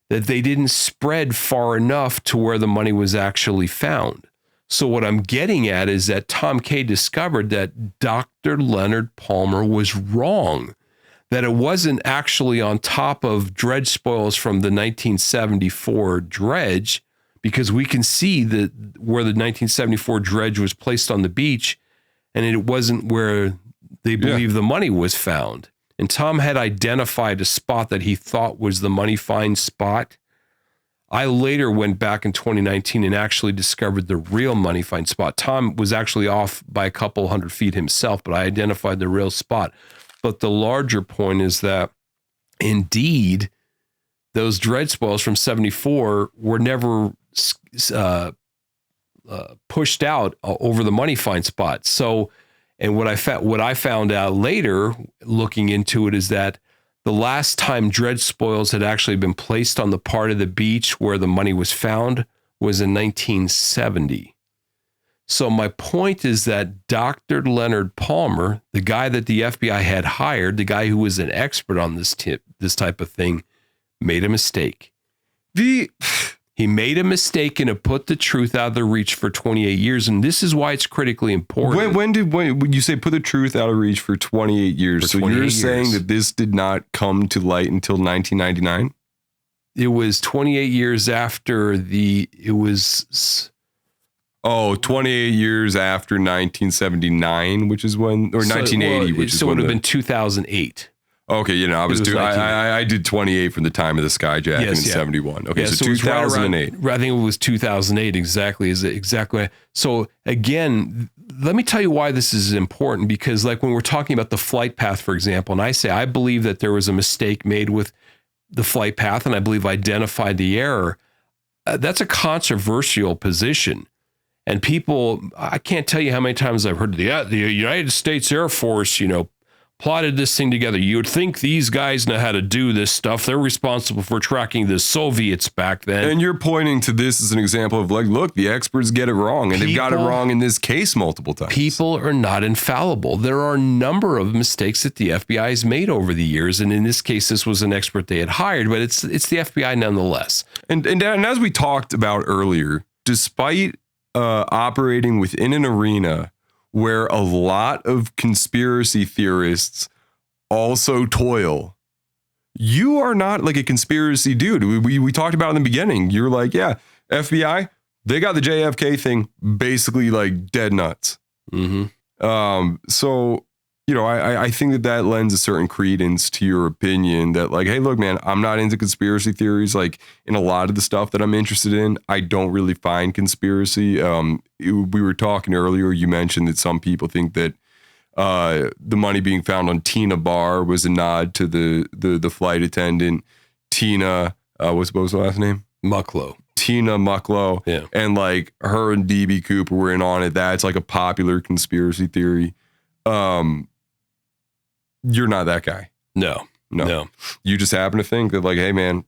that they didn't spread far enough to where the money was actually found. So what I'm getting at is that Tom Kay discovered that Dr. Leonard Palmer was wrong, that it wasn't actually on top of dredge spoils from the 1974 dredge, because we can see that where the 1974 dredge was placed on the beach, and it wasn't where they believe the money was found. And Tom had identified a spot that he thought was the money find spot. I later went back in 2019 and actually discovered the real money find spot. Tom was actually off by a couple hundred feet himself, but I identified the real spot. But the larger point is that, indeed, those dredge spoils from 74 were never pushed out over the money find spot. So, and what I found out later, looking into it, is that the last time dredge spoils had actually been placed on the part of the beach where the money was found was in 1970. So my point is that Dr. Leonard Palmer, the guy that the FBI had hired, the guy who was an expert on this type of thing, made a mistake. He made a mistake and it put the truth out of the reach for 28 years. And this is why it's critically important. When you say put the truth out of reach for 28 years? So you're saying that this did not come to light until 1999? It was 28 years after 28 years after 1979, which is when, or 1980, which is when. So it would have been 2008. Okay, I did 28 from the time of the skyjacking in 71. Okay, so 2008. Right, I think it was 2008 exactly. So again, let me tell you why this is important, because like when we're talking about the flight path, for example, and I say I believe that there was a mistake made with the flight path, and I believe identified the error. That's a controversial position. And people, I can't tell you how many times I've heard the United States Air Force, plotted this thing together. You would think these guys know how to do this stuff. They're responsible for tracking the Soviets back then. And you're pointing to this as an example of like, look, the experts get it wrong, and they've got it wrong in this case multiple times. People are not infallible. There are a number of mistakes that the FBI has made over the years, and in this case, this was an expert they had hired, but it's the FBI nonetheless. And as we talked about earlier, despite operating within an arena where a lot of conspiracy theorists also toil, you are not like a conspiracy dude. We talked about in the beginning. You're like, yeah, FBI, they got the JFK thing basically like dead nuts. So, you know, I think that lends a certain credence to your opinion that like, hey, look, man, I'm not into conspiracy theories. Like in a lot of the stuff that I'm interested in, I don't really find conspiracy. We were talking earlier, you mentioned that some people think that the money being found on Tena Bar was a nod to the flight attendant, Tina, what's the last name? Mucklow. Tina Mucklow. Yeah. And like her and DB Cooper were in on it. That's like a popular conspiracy theory. You're not that guy. No. You just happen to think that like, hey man,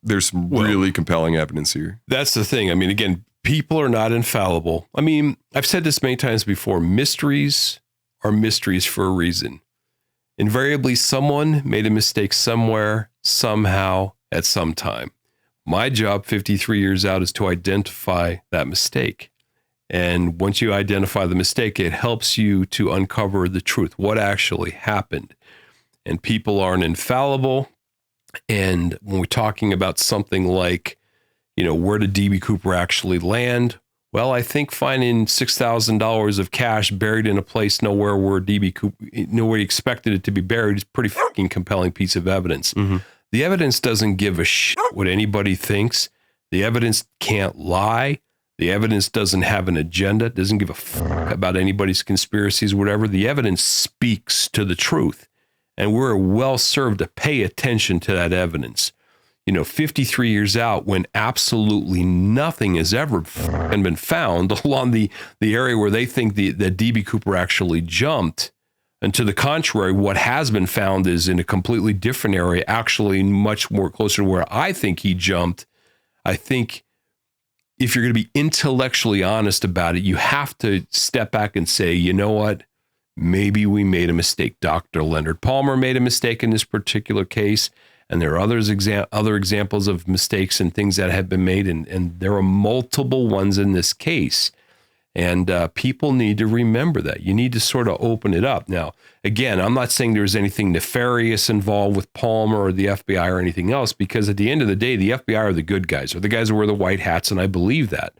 there's some really compelling evidence here. That's the thing. I mean, again, people are not infallible. I mean, I've said this many times before. Mysteries are mysteries for a reason. Invariably, someone made a mistake somewhere, somehow, at some time. My job 53 years out is to identify that mistake. And once you identify the mistake, it helps you to uncover the truth, what actually happened. And people aren't infallible. And when we're talking about something like, you know, where did DB Cooper actually land? Well, I think finding $6,000 of cash buried in a place nowhere where DB Cooper, nowhere he expected it to be buried, is a pretty fucking compelling piece of evidence. The evidence doesn't give a shit what anybody thinks. The evidence can't lie. The evidence doesn't have an agenda, doesn't give a fuck about anybody's conspiracies, whatever. The evidence speaks to the truth. And we're well served to pay attention to that evidence. You know, 53 years out, when absolutely nothing has ever been found along the area where they think that DB Cooper actually jumped. And to the contrary, what has been found is in a completely different area, actually much more closer to where I think he jumped. I think if you're going to be intellectually honest about it, you have to step back and say, you know what? Maybe we made a mistake. Dr. Leonard Palmer made a mistake in this particular case. And there are other examples of mistakes and things that have been made. And there are multiple ones in this case. And people need to remember that. You need to sort of open it up. Now, again, I'm not saying there's anything nefarious involved with Palmer or the FBI or anything else, because at the end of the day, the FBI are the good guys, or the guys who wear the white hats, and I believe that.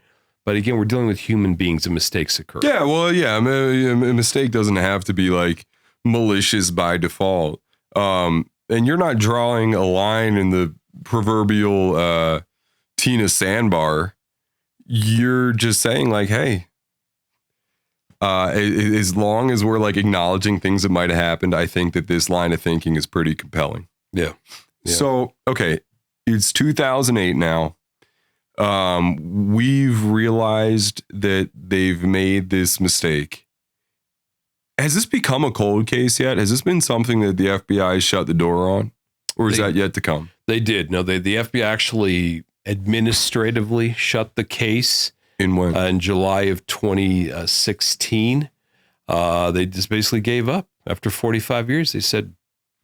But again, we're dealing with human beings and mistakes occur. Yeah, well, yeah, a mistake doesn't have to be like malicious by default. And you're not drawing a line in the proverbial Tina sandbar. You're just saying like, hey, as long as we're like acknowledging things that might have happened, I think that this line of thinking is pretty compelling. Yeah. So, okay, it's 2008 now. We've realized that they've made this mistake. Has this become a cold case yet? Has this been something that the FBI shut the door on? Or is that yet to come? They did. No, the FBI actually administratively shut the case. In when? In July of 2016. They just basically gave up after 45 years. They said,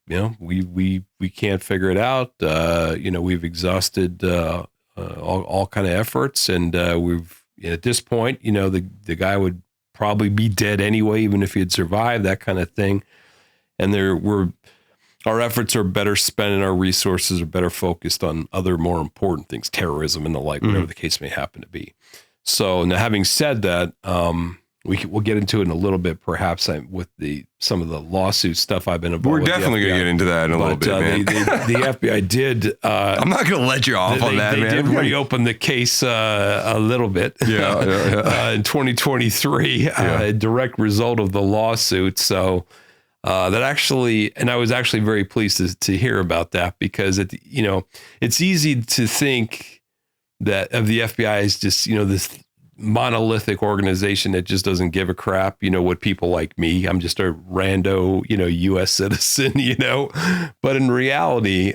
you know, we can't figure it out. You know, we've exhausted all kind of efforts, and we've at this point, you know, the guy would probably be dead anyway, even if he had survived, that kind of thing. And our efforts are better spent and our resources are better focused on other more important things, terrorism and the like, whatever the case may happen to be. So now, having said that, we'll get into it in a little bit, perhaps with some of the lawsuit stuff I've been involved with. We're definitely going to get into that in a little bit, man. The FBI did. I'm not going to let you off on that, man. They did reopen the case a little bit. Yeah. In 2023, a direct result of the lawsuit. So that actually, and I was actually very pleased to hear about that, because it's easy to think that of the FBI is just, you know, this monolithic organization that just doesn't give a crap, what people like me. I'm just a rando, U.S. citizen, But in reality,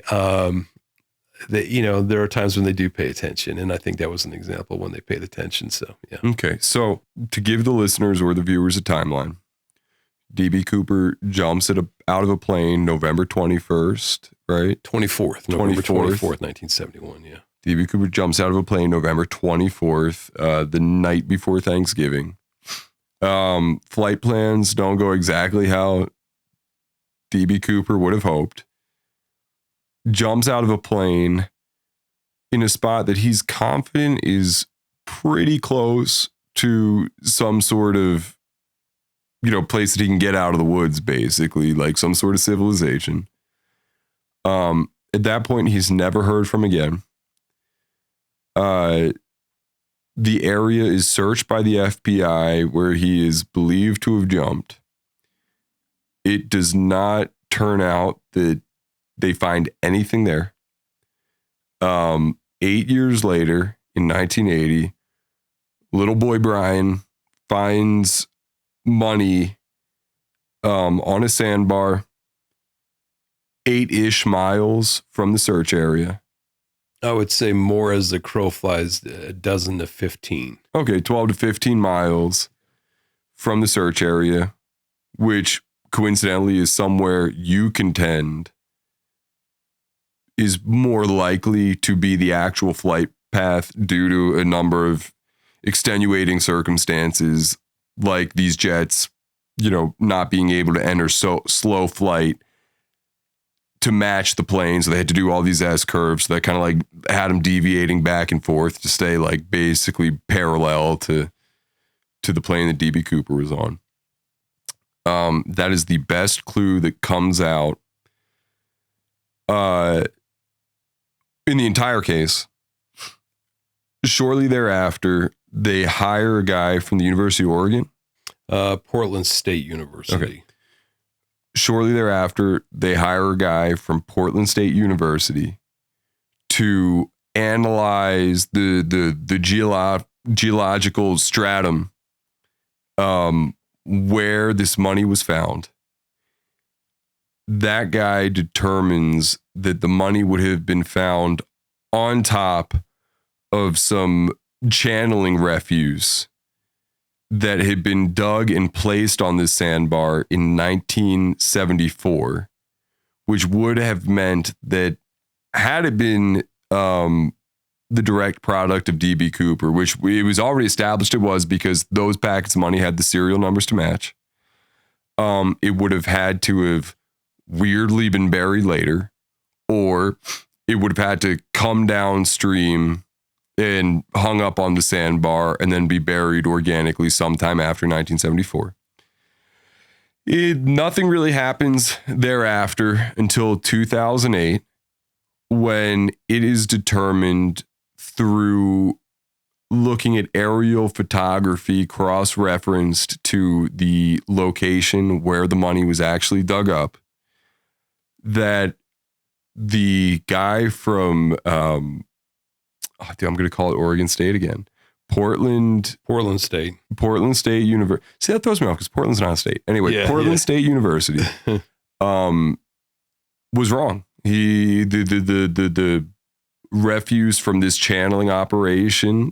there are times when they do pay attention, and I think that was an example when they paid attention. So, yeah. Okay, so to give the listeners or the viewers a timeline, DB Cooper jumps out of a plane November 21st, right? November 24th, 1971, yeah. DB Cooper jumps out of a plane November 24th, the night before Thanksgiving. Flight plans don't go exactly how DB Cooper would have hoped. Jumps out of a plane in a spot that he's confident is pretty close to some sort of, place that he can get out of the woods, basically, like some sort of civilization. At that point, he's never heard from again. The area is searched by the FBI where he is believed to have jumped. It does not turn out that they find anything there. 8 years later, in 1980, little boy Brian finds money on a sandbar 8-ish miles from the search area. I would say more as the crow flies, a dozen to 15. Okay, 12 to 15 miles from the search area, which coincidentally is somewhere you contend is more likely to be the actual flight path due to a number of extenuating circumstances, like these jets, not being able to enter slow flight to match the plane. So they had to do all these S curves. So that kind of like had them deviating back and forth to stay like basically parallel to the plane that DB Cooper was on. That is the best clue that comes out in the entire case. Shortly thereafter, they hire a guy from the University of Oregon. Portland State University. Okay. Shortly thereafter, they hire a guy from Portland State University to analyze the geological stratum where this money was found. That guy determines that the money would have been found on top of some channeling refuse that had been dug and placed on this sandbar in 1974, which would have meant that had it been the direct product of DB Cooper, which it was already established it was because those packets of money had the serial numbers to match, it would have had to have weirdly been buried later, or it would have had to come downstream and hung up on the sandbar and then be buried organically sometime after 1974. Nothing really happens thereafter until 2008, when it is determined through looking at aerial photography cross-referenced to the location where the money was actually dug up, that the guy from, I'm going to call it Oregon State again. Portland State University. See, that throws me off because Portland's not a state. Anyway, Portland State University was wrong. The refuse from this channeling operation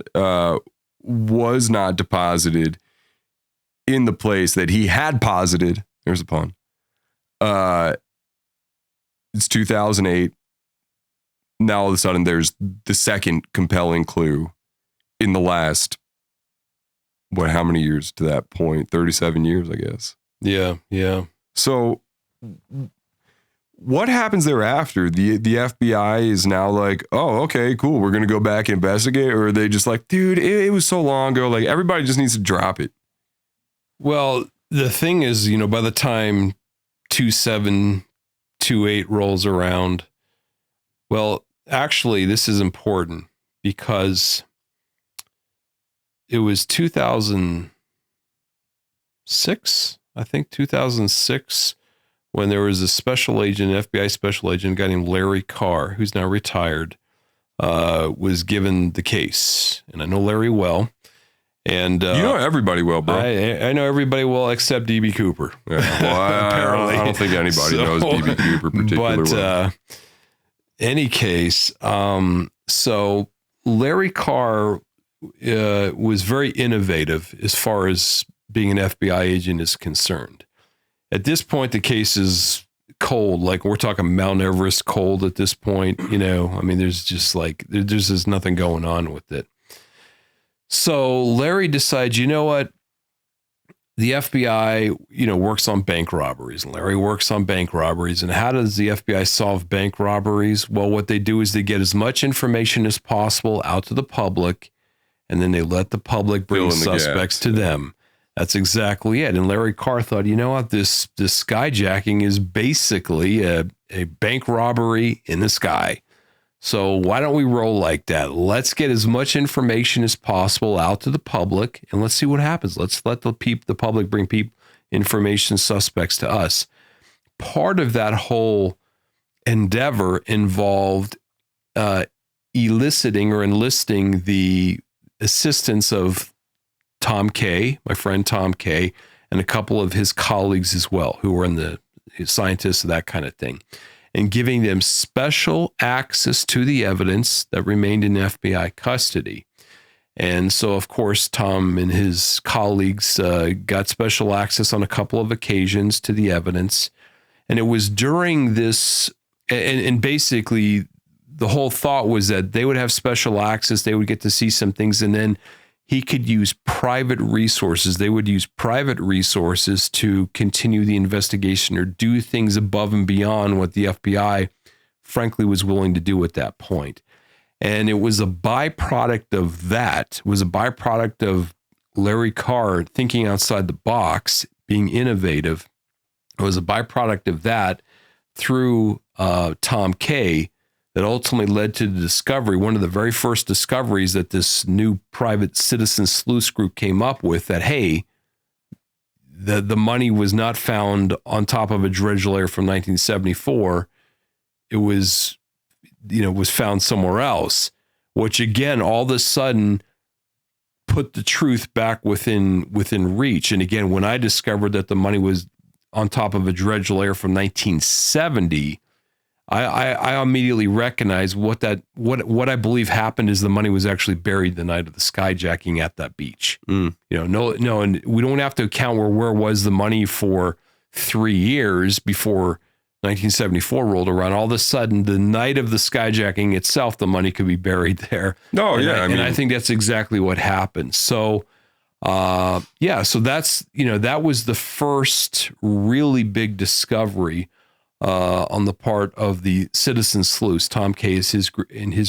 was not deposited in the place that he had posited. There's a pun. It's 2008. Now all of a sudden there's the second compelling clue in the last, how many years to that point? 37 years, I guess. Yeah. So what happens thereafter? The FBI is now like, oh, okay, cool. We're going to go back and investigate. Or are they just like, dude, it was so long ago. Like, everybody just needs to drop it. Well, the thing is, by the time 2728 rolls around, well, actually, this is important because it was 2006, I think 2006, when there was a special agent, FBI special agent, a guy named Larry Carr, who's now retired, was given the case. And I know Larry well. And you know everybody well, bro. I know everybody well except DB Cooper. Yeah, well, I don't think anybody knows DB Cooper particularly well. Any case, so Larry Carr was very innovative as far as being an FBI agent is concerned. At this point, the case is cold. Like we're talking Mount Everest cold at this point. You know, I mean, there's just nothing going on with it. So Larry decides, you know what? The FBI, works on bank robberies. And Larry works on bank robberies. And how does the FBI solve bank robberies? Well, what they do is they get as much information as possible out to the public, and then they let the public bring suspects to them. That's exactly it. And Larry Carr thought, you know what? This skyjacking is basically a bank robbery in the sky. So why don't we roll like that? Let's get as much information as possible out to the public, and let's see what happens. Let's let the public bring information suspects to us. Part of that whole endeavor involved eliciting or enlisting the assistance of Tom Kay, my friend Tom Kay, and a couple of his colleagues as well, who were in the scientists, that kind of thing, and giving them special access to the evidence that remained in FBI custody. And so, of course, Tom and his colleagues got special access on a couple of occasions to the evidence. And it was during this, and basically the whole thought was that they would have special access, they would get to see some things, and then he could use private resources. They would use private resources to continue the investigation or do things above and beyond what the FBI, frankly, was willing to do at that point. And it was a byproduct of that. It was a byproduct of Larry Carr thinking outside the box, being innovative. It was a byproduct of that through Tom Kay that ultimately led to the discovery, one of the very first discoveries that this new private citizen sleuths group came up with, that, hey, the money was not found on top of a dredge layer from 1974. It was, was found somewhere else, which again, all of a sudden put the truth back within reach. And again, when I discovered that the money was on top of a dredge layer from 1970, I immediately recognized what I believe happened is the money was actually buried the night of the skyjacking at that beach. And we don't have to account where was the money for 3 years before 1974 rolled around. All of a sudden, the night of the skyjacking itself, the money could be buried there. I think that's exactly what happened. So, so that's, that was the first really big discovery on the part of the citizen sleuths. Tom Kay is his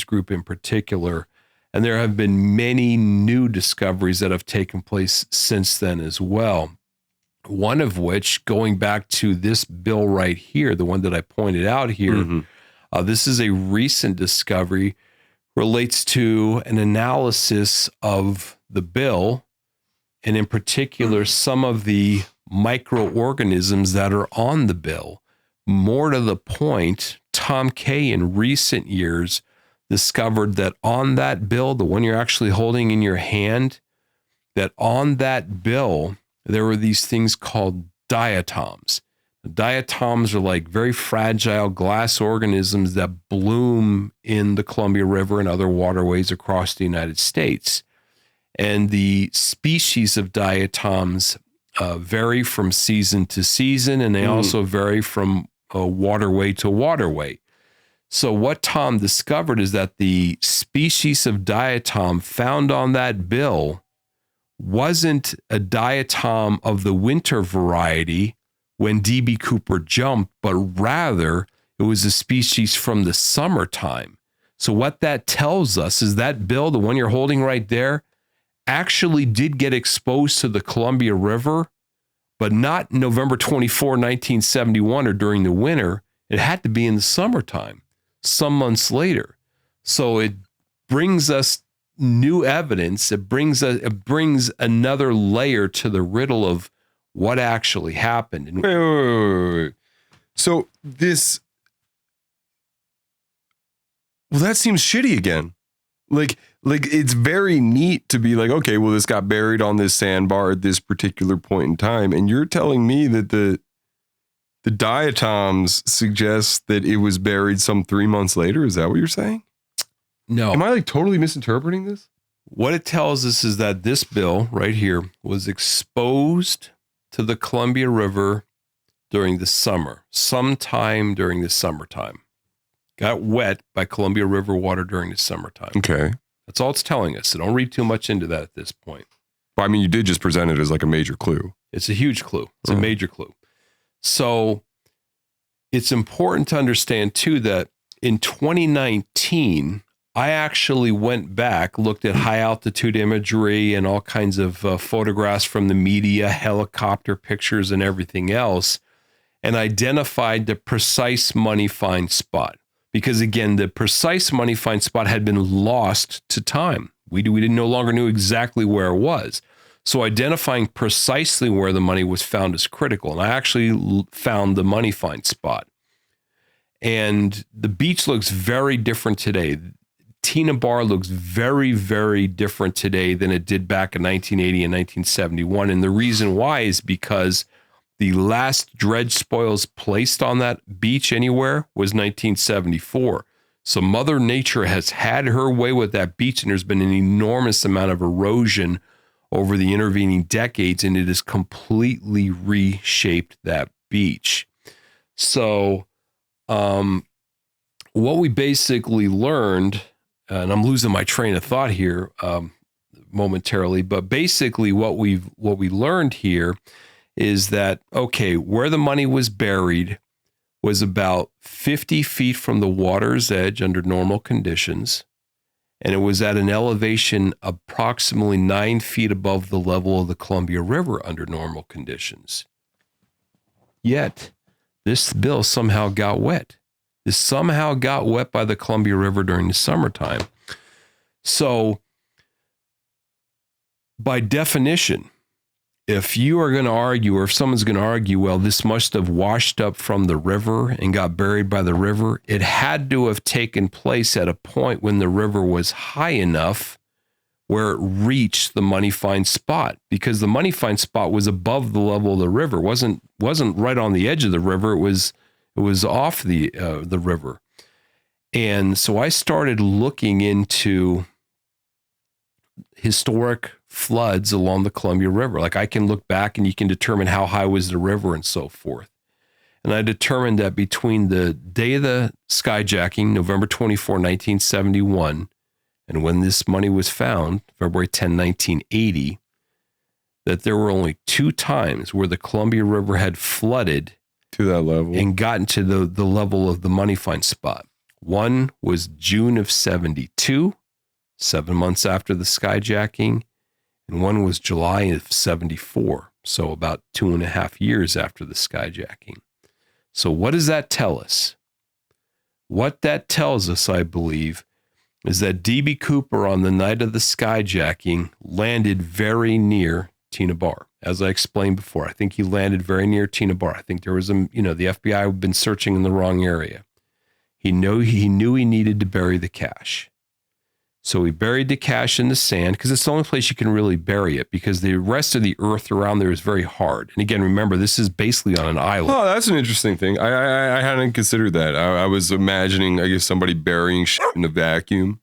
group in particular. And there have been many new discoveries that have taken place since then as well. One of which, going back to this bill right here, the one that I pointed out here, this is a recent discovery, relates to an analysis of the bill, and in particular, some of the microorganisms that are on the bill. More to the point, Tom Kay in recent years discovered that on that bill, the one you're actually holding in your hand, that on that bill, there were these things called diatoms. Diatoms are like very fragile glass organisms that bloom in the Columbia River and other waterways across the United States. And the species of diatoms vary from season to season, and they also vary from waterway to waterway. So what Tom discovered is that the species of diatom found on that bill wasn't a diatom of the winter variety when DB Cooper jumped, but rather it was a species from the summertime. So what that tells us is that bill, the one you're holding right there, actually did get exposed to the Columbia River, but not November 24, 1971 or during the winter. It had to be in the summertime, some months later. So it brings us new evidence. It brings another layer to the riddle of what actually happened. And Wait. So that seems shitty again. Like like, it's very neat to be like, okay, well, this got buried on this sandbar at this particular point in time. And you're telling me that the diatoms suggest that it was buried some 3 months later. Is that what you're saying? No. Am I like totally misinterpreting this? What it tells us is that this bill right here was exposed to the Columbia River during the summer, sometime during the summertime. Got wet by Columbia River water during the summertime. Okay. That's all it's telling us. So don't read too much into that at this point. Well, I mean, you did just present it as like a major clue. It's a huge clue. It's a major clue. So it's important to understand, too, that in 2019, I actually went back, looked at high altitude imagery and all kinds of photographs from the media, helicopter pictures and everything else, and identified the precise money find spot. Because again, the precise money find spot had been lost to time. We no longer knew exactly where it was. So identifying precisely where the money was found is critical. And I actually found the money find spot. And the beach looks very different today. Tena Bar looks very, very different today than it did back in 1980 and 1971. And the reason why is because the last dredge spoils placed on that beach anywhere was 1974. So Mother Nature has had her way with that beach, and there's been an enormous amount of erosion over the intervening decades, and it has completely reshaped that beach. So what we basically learned, and I'm losing my train of thought here momentarily, but basically what we learned here is that, okay, where the money was buried was about 50 feet from the water's edge under normal conditions, and it was at an elevation approximately 9 feet above the level of the Columbia River under normal conditions. Yet, this bill somehow got wet. This somehow got wet by the Columbia River during the summertime. So, by definition, if you are going to argue, or if someone's going to argue, well, this must have washed up from the river and got buried by the river, it had to have taken place at a point when the river was high enough where it reached the money find spot, because the money find spot was above the level of the river. It wasn't right on the edge of the river. It was off the river. And so I started looking into historic floods along the Columbia River. Like, I can look back and you can determine how high was the river and so forth. And I determined that between the day of the skyjacking, November 24, 1971, and when this money was found, February 10, 1980, that there were only 2 times where the Columbia River had flooded to that level and gotten to the level of the money find spot. One was June of 72, 7 months after the skyjacking, and one was July of 74, so about 2.5 years after the skyjacking. So what does that tell us? What that tells us, I believe, is that D.B. Cooper on the night of the skyjacking landed very near Tena Bar. As I explained before, I think he landed very near Tena Bar. I think there was the FBI had been searching in the wrong area. He knew he needed to bury the cash. So he buried the cash in the sand, because it's the only place you can really bury it, because the rest of the earth around there is very hard. And again, remember, this is basically on an island. Oh, that's an interesting thing. I hadn't considered that. I was imagining, I guess, somebody burying shit in a vacuum.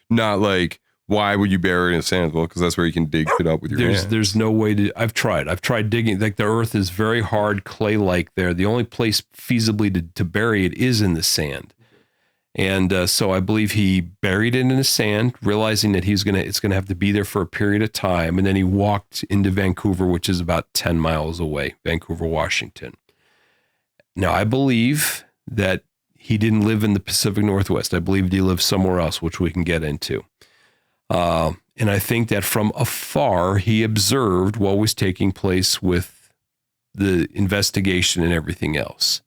Not like, why would you bury it in sand? Well, because that's where you can dig it up with your hands. There's no way to. I've tried digging. Like, the earth is very hard, clay-like there. The only place feasibly to bury it is in the sand. And so I believe he buried it in the sand, realizing that it's gonna have to be there for a period of time. And then he walked into Vancouver, which is about 10 miles away, Vancouver, Washington. Now, I believe that he didn't live in the Pacific Northwest. I believe he lived somewhere else, which we can get into. And I think that from afar, he observed what was taking place with the investigation and everything else.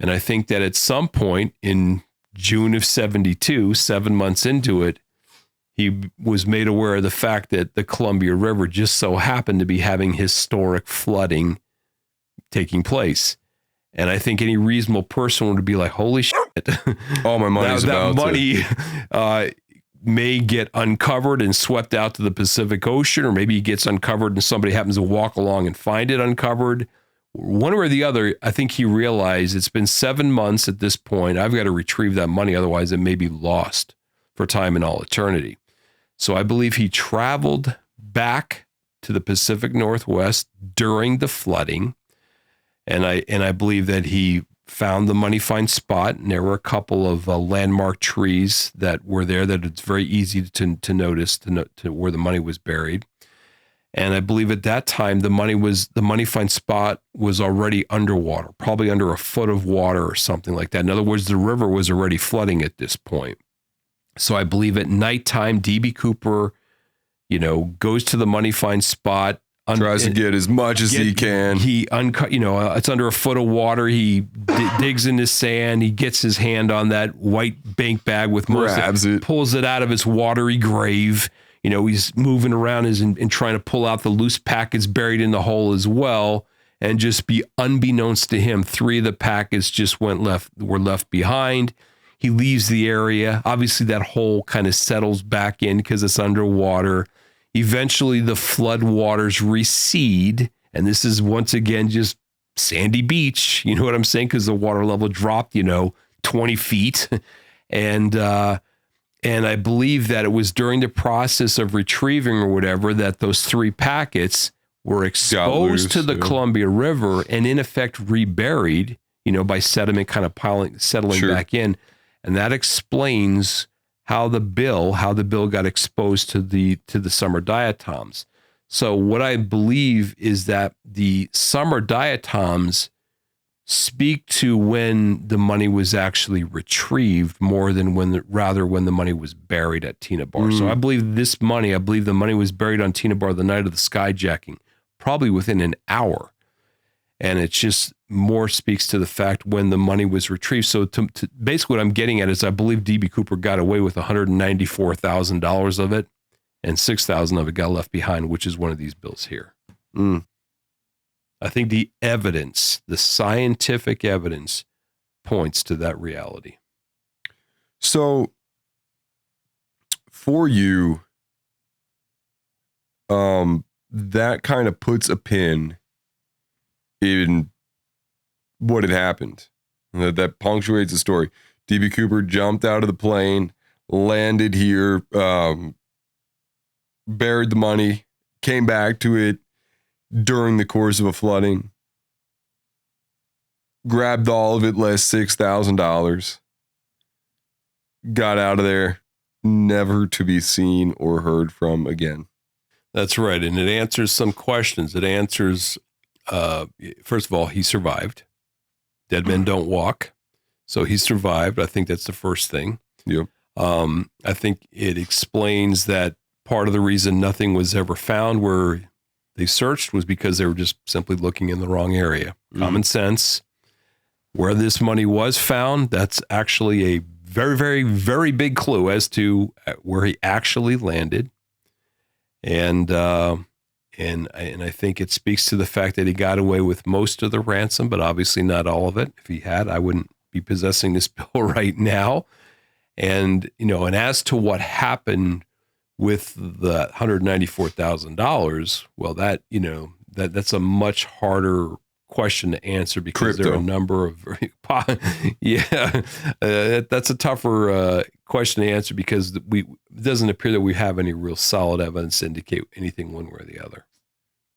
And I think that at some point in June of 72, 7 months into it, he was made aware of the fact that the Columbia River just so happened to be having historic flooding taking place. And I think any reasonable person would be like, holy shit. All my money's that money may get uncovered and swept out to the Pacific Ocean, or maybe he gets uncovered and somebody happens to walk along and find it uncovered. One way or the other, I think he realized it's been 7 months at this point. I've got to retrieve that money, otherwise it may be lost for time and all eternity. So I believe he traveled back to the Pacific Northwest during the flooding, and I believe that he found the money find spot, and there were a couple of landmark trees that were there that it's very easy to notice to where the money was buried. And I believe at that time the money find spot was already underwater, probably under a foot of water or something like that. In other words, the river was already flooding at this point. So I believe at nighttime, D.B. Cooper, goes to the money find spot. Tries to get as much as he can. It's under a foot of water. He digs in the sand. He gets his hand on that white bank bag with most of it, pulls it out of its watery grave. He's moving around and trying to pull out the loose packets buried in the hole as well. And just be unbeknownst to him, 3 of the packets just were left behind. He leaves the area. Obviously, that hole kind of settles back in because it's underwater. Eventually, the flood waters recede, and this is once again just sandy beach. You know what I'm saying? Because the water level dropped, 20 feet, and I believe that it was during the process of retrieving or whatever that those 3 packets were exposed to the Columbia River and in effect reburied, by sediment kind of settling back in, and that explains how the bill got exposed to the summer diatoms. So what I believe is that the summer diatoms speak to when the money was actually retrieved more than when the money was buried at Tena Bar. So I believe the money was buried on Tena Bar the night of the skyjacking, probably within an hour. And it just more speaks to the fact when the money was retrieved. So to basically what I'm getting at is I believe D.B. Cooper got away with $194,000 of it, and $6,000 of it got left behind, which is one of these bills here. I think the scientific evidence points to that reality. So for you, that kind of puts a pin in what had happened. That punctuates the story. D.B. Cooper jumped out of the plane, landed here, buried the money, came back to it during the course of a flooding, grabbed all of it, less $6,000, got out of there, never to be seen or heard from again. That's right. And it answers some questions. It answers, first of all, he survived. Dead men don't walk. So he survived. I think that's the first thing. Yep. I think it explains that part of the reason nothing was ever found where they searched was because they were just simply looking in the wrong area. Common sense. Where this money was found, that's actually a very, very, very big clue as to where he actually landed. And I think it speaks to the fact that he got away with most of the ransom, but obviously not all of it. If he had, I wouldn't be possessing this bill right now. And, and as to what happened with the $194,000, well, that's a much harder question to answer because there are a number of, that's a tougher question to answer because it doesn't appear that we have any real solid evidence to indicate anything one way or the other.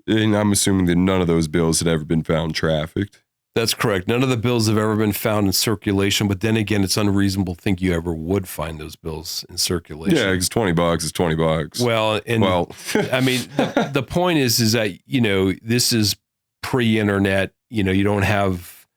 And I'm assuming that none of those bills had ever been found trafficked. That's correct. None of the bills have ever been found in circulation, but then again, it's unreasonable to think you ever would find those bills in circulation. Yeah, because $20 is $20. Well, I mean, the point is that, this is pre-internet, you don't have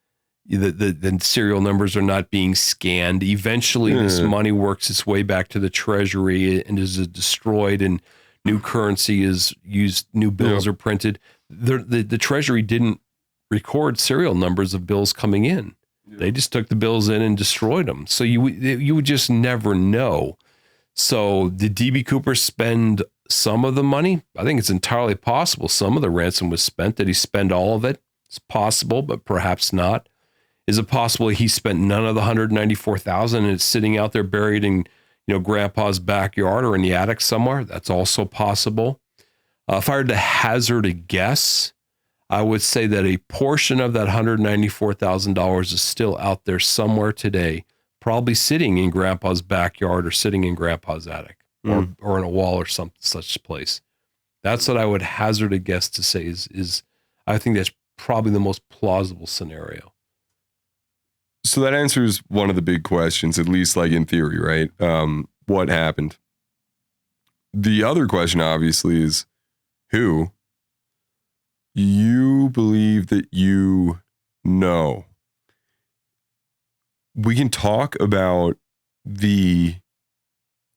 the serial numbers are not being scanned. Eventually this money works its way back to the Treasury and is destroyed and new currency is used, new bills are printed. The Treasury didn't record serial numbers of bills coming in. They just took the bills in and destroyed them. So you would just never know. So did D.B. Cooper spend some of the money? I think it's entirely possible. Some of the ransom was spent. Did he spend all of it? It's possible, but perhaps not. Is it possible he spent none of the $194,000 and it's sitting out there buried in, Grandpa's backyard or in the attic somewhere. That's also possible. If I were to hazard a guess, I would say that a portion of that $194,000 is still out there somewhere today, probably sitting in Grandpa's backyard or sitting in Grandpa's attic or in a wall or some such place. That's what I would hazard a guess to say is I think that's probably the most plausible scenario. So that answers one of the big questions, at least like in theory, right? What happened? The other question, obviously, is who? You believe that you know. We can talk about the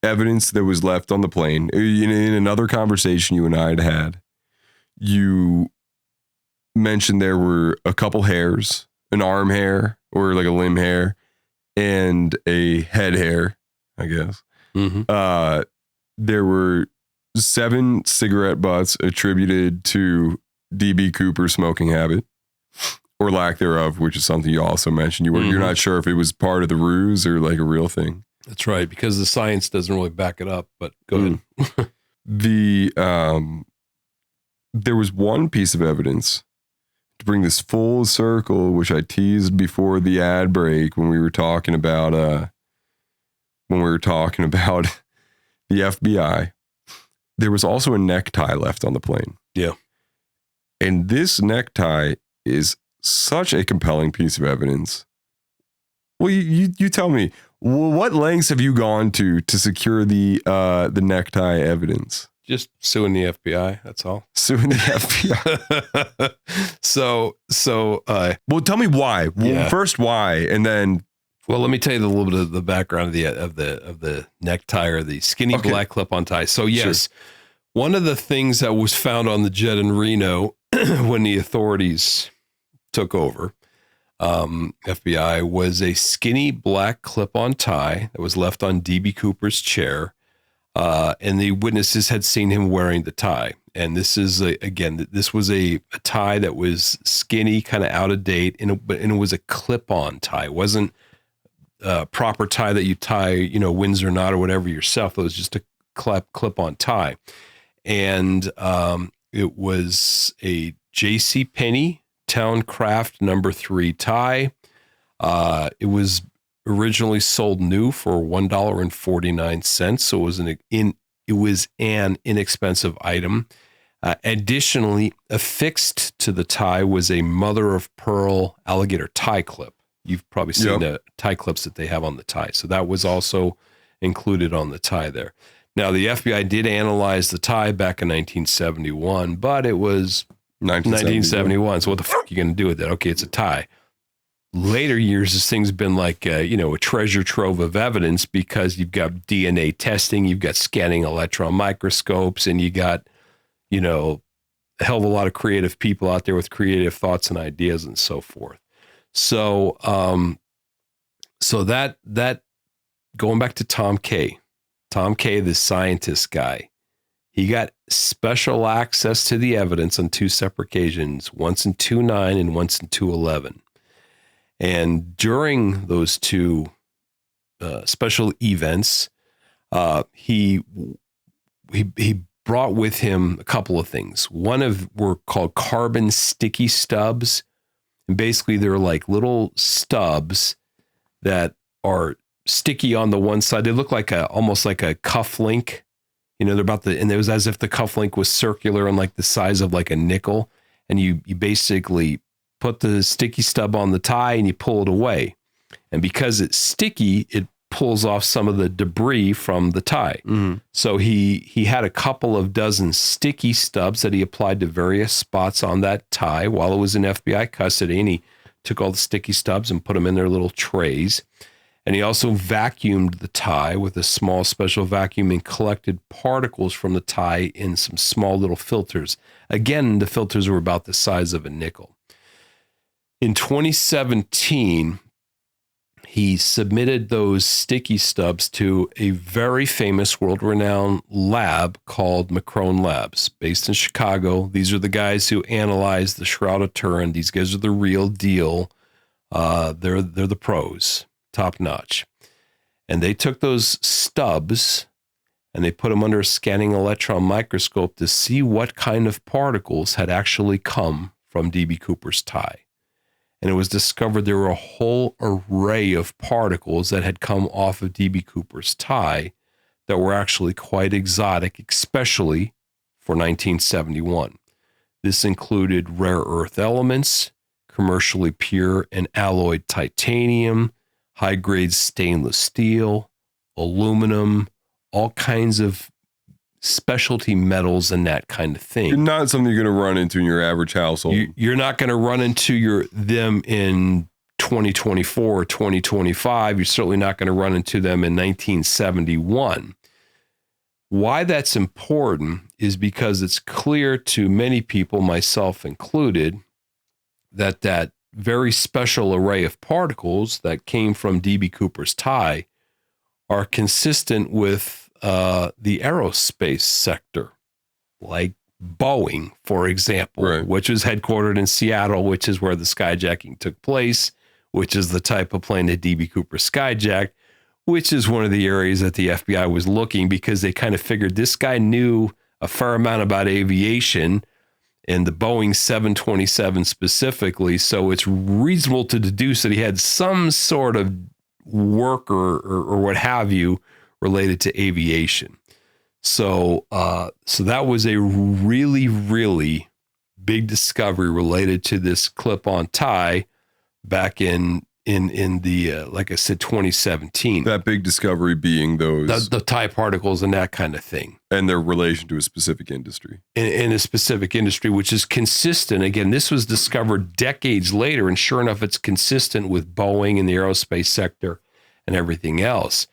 evidence that was left on the plane. In another conversation you and I had, you mentioned there were a couple hairs, an arm hair or like a limb hair and a head hair, I guess. Mm-hmm. There were 7 cigarette butts attributed to DB Cooper's smoking habit or lack thereof, which is something you also mentioned. You're not sure if it was part of the ruse or like a real thing. That's right, because the science doesn't really back it up, but go ahead. There was one piece of evidence to bring this full circle, which I teased before the ad break when we were talking about the FBI. There was also a necktie left on the plane. Yeah. And this necktie is such a compelling piece of evidence. Well, you tell me, what lengths have you gone to secure the necktie evidence? Just suing the FBI. That's all. Suing the FBI. Well, tell me why. Yeah. Well, first, why, and then. Well, let me tell you a little bit of the background of the necktie or the skinny black clip-on tie. So yes, one of the things that was found on the jet in Reno when the authorities took over, FBI, was a skinny black clip-on tie that was left on DB Cooper's chair. And the witnesses had seen him wearing the tie. And this is, this was a tie that was skinny, kind of out of date, and it was a clip-on tie. It wasn't a proper tie that you tie, Windsor knot or whatever yourself. It was just a clip-on tie. And it was a JCPenney Towncraft No. 3 tie. It was originally sold new for $1.49, so it was an inexpensive item. Additionally, affixed to the tie was a mother of pearl alligator tie clip. You've probably seen the tie clips that they have on the tie, so that was also included on the tie there. Now, the FBI did analyze the tie back in 1971, but it was 1971. So what the fuck are you going to do with that? Okay, it's a tie. Later years, this thing's been like, a treasure trove of evidence because you've got DNA testing, you've got scanning electron microscopes, and you got, a hell of a lot of creative people out there with creative thoughts and ideas and so forth. So, that going back to Tom Kay, the scientist guy, he got special access to the evidence on 2 separate occasions, once in 2009 and once in 2011. And during those 2 special events, he brought with him a couple of things. Were called carbon sticky stubs. And basically they're like little stubs that are sticky on the one side. They look like almost like a cuff link. They're and it was as if the cuff link was circular and like the size of like a nickel. And you basically put the sticky stub on the tie and you pull it away. And because it's sticky, it pulls off some of the debris from the tie. Mm-hmm. So he had a couple of dozen sticky stubs that he applied to various spots on that tie while it was in FBI custody. And he took all the sticky stubs and put them in their little trays. And he also vacuumed the tie with a small special vacuum and collected particles from the tie in some small little filters. Again, the filters were about the size of a nickel. In 2017, he submitted those sticky stubs to a very famous world-renowned lab called McCrone Labs, based in Chicago. These are the guys who analyzed the Shroud of Turin. These guys are the real deal. They're the pros, top notch. And they took those stubs and they put them under a scanning electron microscope to see what kind of particles had actually come from D.B. Cooper's tie. And it was discovered there were a whole array of particles that had come off of D.B. Cooper's tie that were actually quite exotic, especially for 1971. This included rare earth elements, commercially pure and alloyed titanium, high-grade stainless steel, aluminum, all kinds of specialty metals and that kind of thing. You're not something you're going to run into in your average household. You're not going to run into them in 2024 or 2025. You're certainly not going to run into them in 1971. Why that's important is because it's clear to many people, myself included, that that very special array of particles that came from D.B. Cooper's tie are consistent with the aerospace sector, like Boeing, for example, right, which was headquartered in Seattle, which is where the skyjacking took place, which is the type of plane that D.B. Cooper skyjacked, which is one of the areas that the FBI was looking because they kind of figured this guy knew a fair amount about aviation and the Boeing 727 specifically. So it's reasonable to deduce that he had some sort of work or what have you related to aviation. So that was a really, really big discovery related to this clip-on tie back in the like I said, 2017. That big discovery being those the tie particles and that kind of thing, and their relation to a specific industry. In a specific industry, which is consistent. Again, this was discovered decades later, and sure enough, it's consistent with Boeing and the aerospace sector and everything else.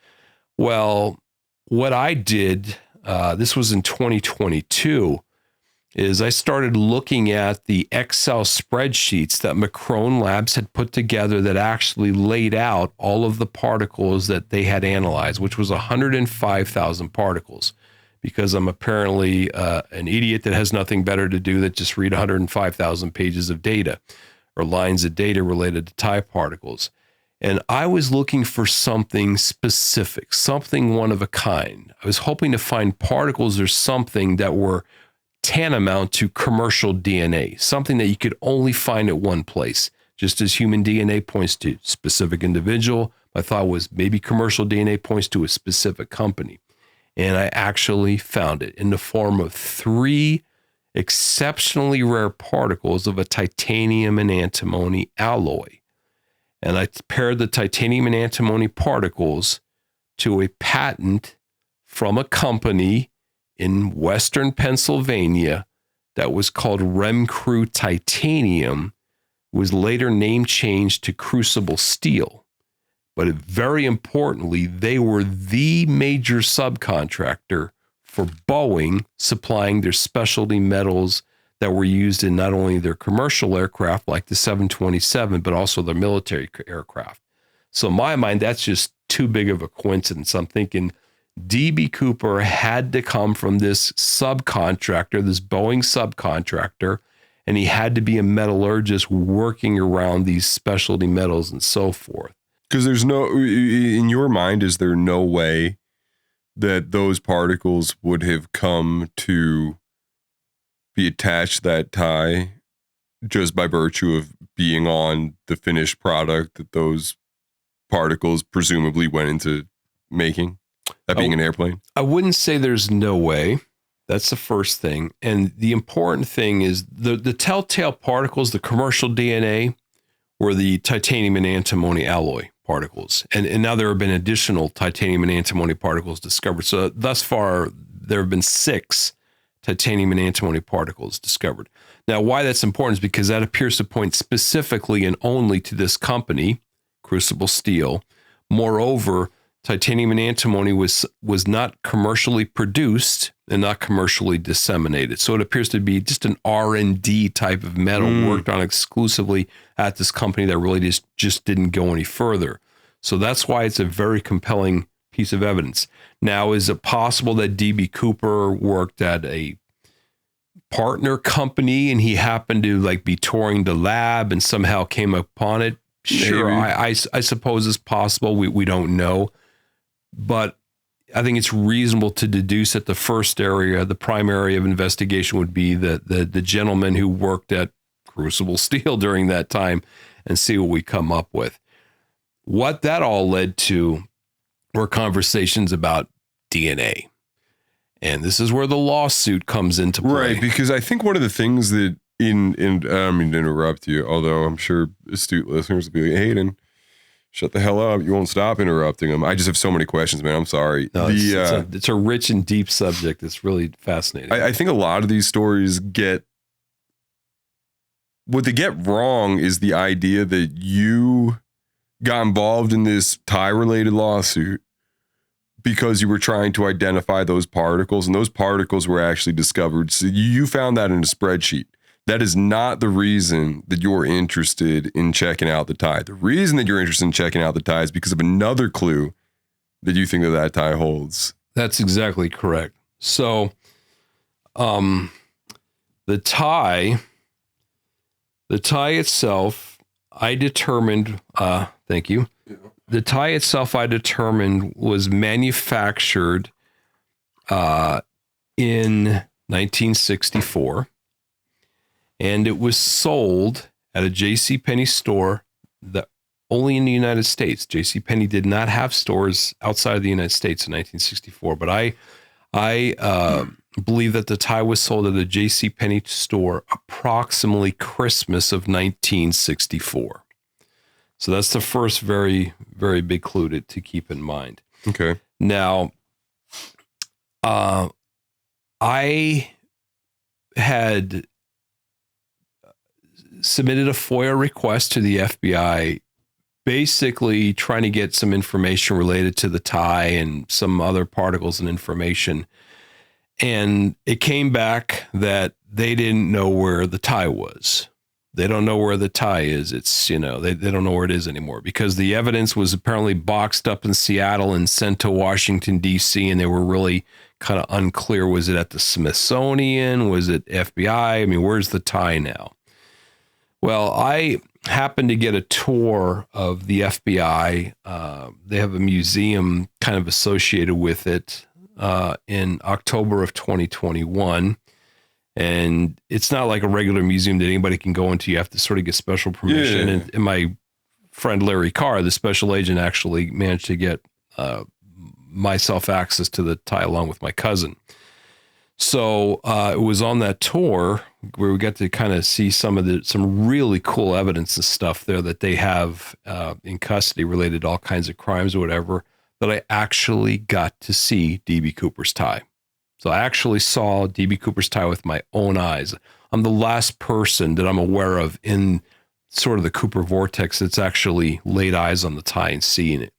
Well, what I did, this was in 2022, is I started looking at the Excel spreadsheets that Macron Labs had put together that actually laid out all of the particles that they had analyzed, which was 105,000 particles, because I'm apparently an idiot that has nothing better to do than just read 105,000 pages of data or lines of data related to tie particles. And I was looking for something specific, something one of a kind. I was hoping to find particles or something that were tantamount to commercial DNA, something that you could only find at one place. Just as human DNA points to a specific individual, my thought was maybe commercial DNA points to a specific company. And I actually found it in the form of 3 exceptionally rare particles of a titanium and antimony alloy. And I paired the titanium and antimony particles to a patent from a company in Western Pennsylvania that was called Remcrew Titanium, was later name changed to Crucible Steel. But very importantly, they were the major subcontractor for Boeing supplying their specialty metals that were used in not only their commercial aircraft like the 727, but also their military aircraft. So in my mind, that's just too big of a coincidence. I'm thinking D.B. Cooper had to come from this subcontractor, this Boeing subcontractor, and he had to be a metallurgist working around these specialty metals and so forth. Because there's no, in your mind, is there no way that those particles would have come to be attached to that tie just by virtue of being on the finished product that those particles presumably went into making, that being an airplane? I wouldn't say there's no way. That's the first thing. And the important thing is the telltale particles, the commercial DNA, were the titanium and antimony alloy particles. And now there have been additional titanium and antimony particles discovered. So thus far, there have been 6 titanium and antimony particles discovered. Now, why that's important is because that appears to point specifically and only to this company, Crucible Steel. Moreover, titanium and antimony was not commercially produced and not commercially disseminated. So it appears to be just an R&D type of metal worked on exclusively at this company that really just didn't go any further. So that's why it's a very compelling piece of evidence. Now, is it possible that D.B. Cooper worked at a partner company and he happened to be touring the lab and somehow came upon it? Sure, I suppose it's possible. We don't know. But I think it's reasonable to deduce that the first area, the prime area of investigation would be the gentleman who worked at Crucible Steel during that time and see what we come up with. What that all led to were conversations about DNA. And this is where the lawsuit comes into play. Right, because I think one of the things that I don't mean to interrupt you, although I'm sure astute listeners will be like, Hayden, shut the hell up. You won't stop interrupting them. I just have so many questions, man. I'm sorry. No, it's a rich and deep subject. It's really fascinating. I think a lot of these stories what they get wrong is the idea that you got involved in this tie-related lawsuit because you were trying to identify those particles, and those particles were actually discovered. So you found that in a spreadsheet. That is not the reason that you're interested in checking out the tie. The reason that you're interested in checking out the tie is because of another clue that you think that tie holds. That's exactly correct. So, the tie itself, I determined, thank you. The tie itself, I determined, was manufactured in 1964, and it was sold at a JCPenney store only in the United States. JCPenney did not have stores outside of the United States in 1964, but I believe that the tie was sold at a JCPenney store approximately Christmas of 1964. So that's the first very, very big clue to keep in mind. Okay. Now, I had submitted a FOIA request to the FBI, basically trying to get some information related to the tie and some other particles and information. And it came back that they didn't know where the tie was. They don't know where the tie is. It's, they don't know where it is anymore because the evidence was apparently boxed up in Seattle and sent to Washington, D.C., and they were really kind of unclear. Was it at the Smithsonian? Was it FBI? I mean, where's the tie now? Well, I happened to get a tour of the FBI. They have a museum kind of associated with it in October of 2021. And it's not like a regular museum that anybody can go into. You have to sort of get special permission. Yeah. And my friend Larry Carr, the special agent, actually managed to get myself access to the tie along with my cousin. So it was on that tour where we got to kind of see some really cool evidence and stuff there that they have in custody related to all kinds of crimes or whatever, that I actually got to see D.B. Cooper's tie. So I actually saw D.B. Cooper's tie with my own eyes. I'm the last person that I'm aware of in sort of the Cooper vortex that's actually laid eyes on the tie and seen it.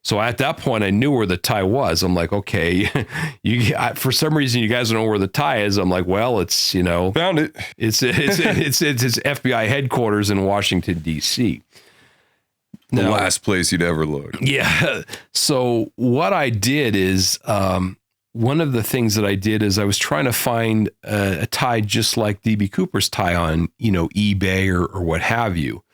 So at that point, I knew where the tie was. I'm like, okay, for some reason, you guys don't know where the tie is. I'm like, well, it's, found it. It's FBI headquarters in Washington, D.C. The last place you'd ever look. Yeah. So what I did is, one of the things that I did is I was trying to find a tie just like D.B. Cooper's tie on, eBay or what have you.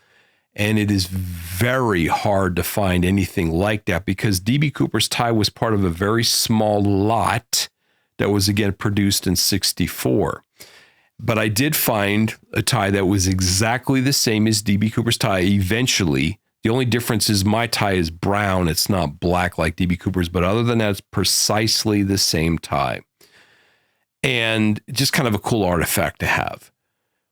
And it is very hard to find anything like that because D.B. Cooper's tie was part of a very small lot that was, again, produced in 64. But I did find a tie that was exactly the same as D.B. Cooper's tie eventually. The only difference is my tie is brown. It's not black like D.B. Cooper's, but other than that, it's precisely the same tie. And just kind of a cool artifact to have.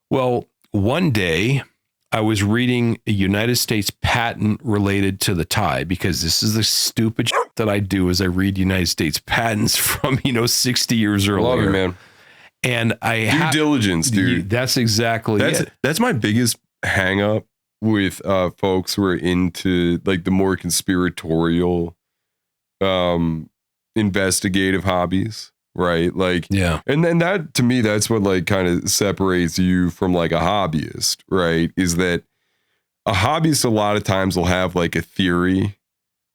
Well, one day I was reading a United States patent related to the tie because this is the stupid shit that I do is I read United States patents from, 60 years earlier. Love it, man. And due diligence, dude. That's exactly it. That's my biggest hang up with folks who are into like the more conspiratorial investigative hobbies, right? Like, yeah. And then that, to me, that's what like kind of separates you from like a hobbyist, right? Is that a hobbyist a lot of times will have like a theory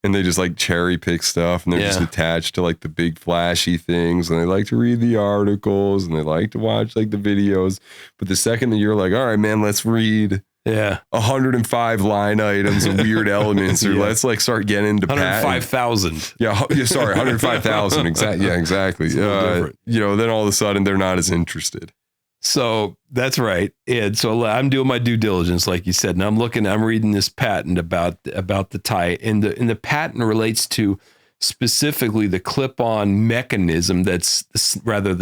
and they just like cherry pick stuff and they're just attached to like the big flashy things and they like to read the articles and they like to watch like the videos. But the second that you're like, all right, man, let's read Yeah. 105 line items of weird elements, or let's like start getting into 105,000. Yeah, sorry, 105,000. Exactly. Yeah, exactly. Then all of a sudden they're not as interested. So that's right. And so I'm doing my due diligence, like you said, and I'm reading this patent about the tie, and the patent relates to specifically the clip-on mechanism the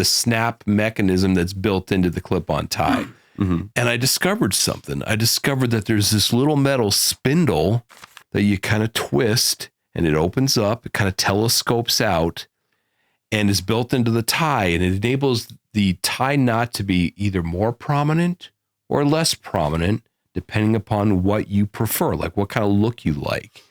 snap mechanism that's built into the clip-on tie. Mm-hmm. And I discovered something. I discovered that there's this little metal spindle that you kind of twist and it opens up, it kind of telescopes out and is built into the tie, and it enables the tie knot to be either more prominent or less prominent, depending upon what you prefer, like what kind of look you like.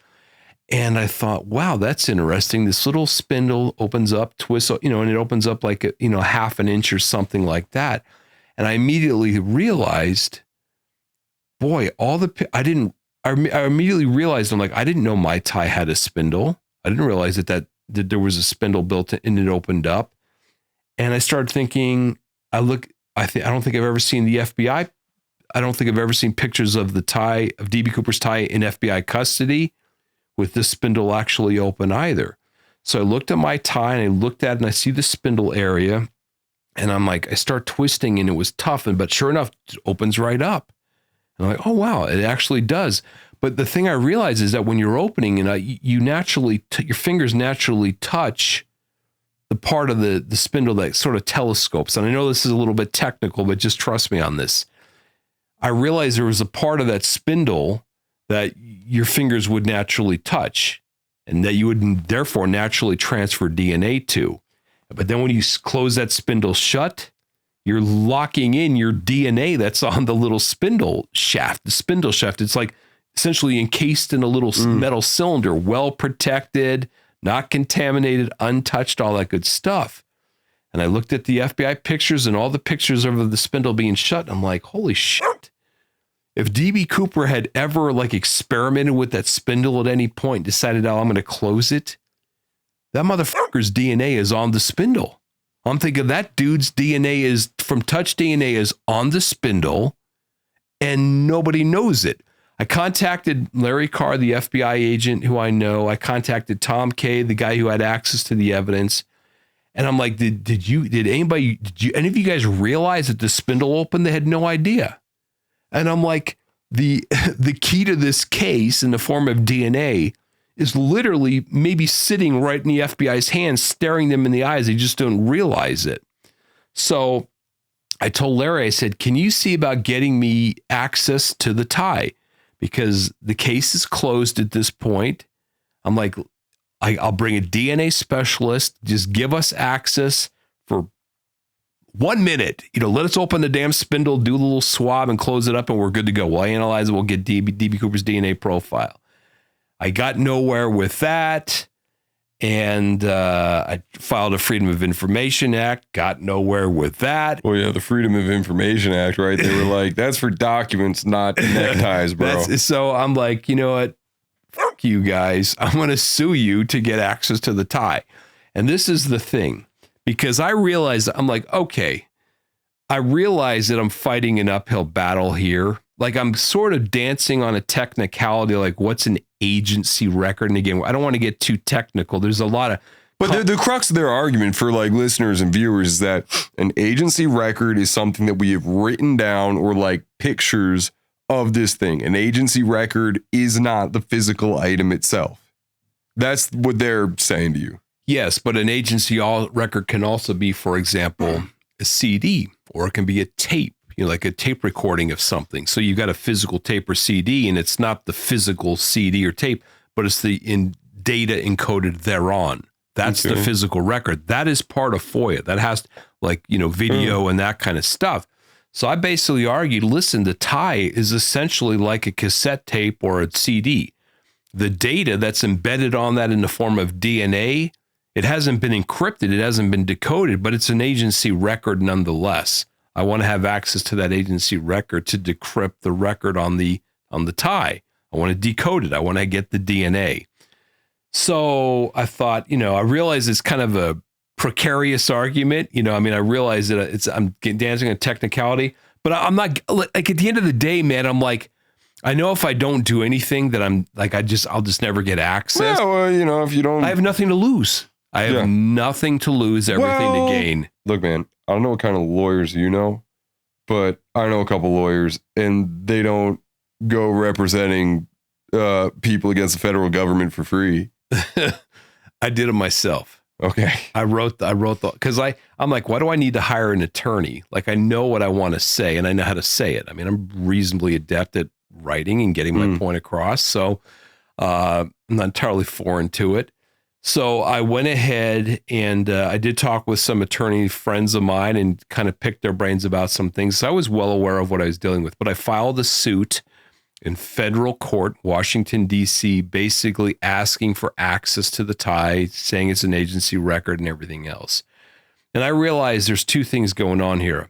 And I thought, wow, that's interesting. This little spindle opens up, twists, and it opens up like half an inch or something like that. And I immediately realized, boy, I immediately realized, I'm like, I didn't know my tie had a spindle. I didn't realize that there was a spindle built in and it opened up. And I started thinking, I don't think I've ever seen the FBI. I don't think I've ever seen pictures of the tie, of DB Cooper's tie in FBI custody with the spindle actually open either. So I looked at my tie and I looked at it and I see the spindle area. And I'm like, I start twisting and it was tough, but sure enough, it opens right up. And I'm like, oh, wow, it actually does. But the thing I realized is that when you're opening and your fingers naturally touch the part of the spindle that sort of telescopes. And I know this is a little bit technical, but just trust me on this. I realized there was a part of that spindle that your fingers would naturally touch and that you would therefore naturally transfer DNA to. But then when you close that spindle shut, you're locking in your DNA that's on the little spindle shaft. The spindle shaft, it's like essentially encased in a little metal cylinder, well protected, not contaminated, untouched, all that good stuff. And I looked at the FBI pictures and all the pictures of the spindle being shut. I'm like, holy shit. If DB Cooper had ever experimented with that spindle at any point, decided, I'm going to close it, that motherfucker's DNA is on the spindle. I'm thinking that dude's DNA is from touch DNA is on the spindle and nobody knows it. I contacted Larry Carr, the FBI agent who I know. I contacted Tom Kay, the guy who had access to the evidence. And I'm like, did any of you guys realize that the spindle opened? They had no idea. And I'm like, the key to this case in the form of DNA is literally maybe sitting right in the FBI's hands, staring them in the eyes. They just don't realize it. So I told Larry, I said, can you see about getting me access to the tie? Because the case is closed at this point. I'm like, I'll bring a DNA specialist. Just give us access for 1 minute. Let us open the damn spindle, do a little swab and close it up and we're good to go. We'll analyze it. We'll get DB Cooper's DNA profile. I got nowhere with that. And I filed a Freedom of Information Act, got nowhere with that. Well, yeah, the Freedom of Information Act, right? They were like, that's for documents, not neckties, bro. So I'm like, you know what? Fuck you guys. I'm going to sue you to get access to the tie. And this is the thing, because I realized, I'm like, okay, I realize that I'm fighting an uphill battle here. Like I'm sort of dancing on a technicality, like what's an agency record? And again, I don't want to get too technical. There's a lot of... But the crux of their argument for listeners and viewers is that an agency record is something that we have written down or pictures of this thing. An agency record is not the physical item itself. That's what they're saying to you. Yes, but an agency record can also be, for example, a CD, or it can be a tape. Like a tape recording of something. So you got a physical tape or CD, and it's not the physical CD or tape, but it's the data encoded thereon. That's the physical record. That is part of FOIA. That has video and that kind of stuff. So I basically argued, listen, the tie is essentially like a cassette tape or a CD. The data that's embedded on that in the form of DNA, it hasn't been encrypted. It hasn't been decoded, but it's an agency record nonetheless. I want to have access to that agency record to decrypt the record on the tie. I want to decode it. I want to get the DNA. So I thought, I realize it's kind of a precarious argument. I realize that I'm dancing on technicality, but I'm not at the end of the day, man, I'm like, I know if I don't do anything that I'm like, I'll just never get access. Yeah, well, you know, if you don't, I have nothing to lose. I have nothing to lose, everything to gain. Look, man, I don't know what kind of lawyers you know, but I know a couple lawyers, and they don't go representing people against the federal government for free. I did it myself. Okay. I wrote because I'm like, why do I need to hire an attorney? Like, I know what I want to say and I know how to say it. I mean, I'm reasonably adept at writing and getting my point across. So I'm not entirely foreign to it. So I went ahead and I did talk with some attorney friends of mine and kind of picked their brains about some things. So I was well aware of what I was dealing with, but I filed a suit in federal court, Washington, D.C., basically asking for access to the tie, saying it's an agency record and everything else. And I realized there's two things going on here.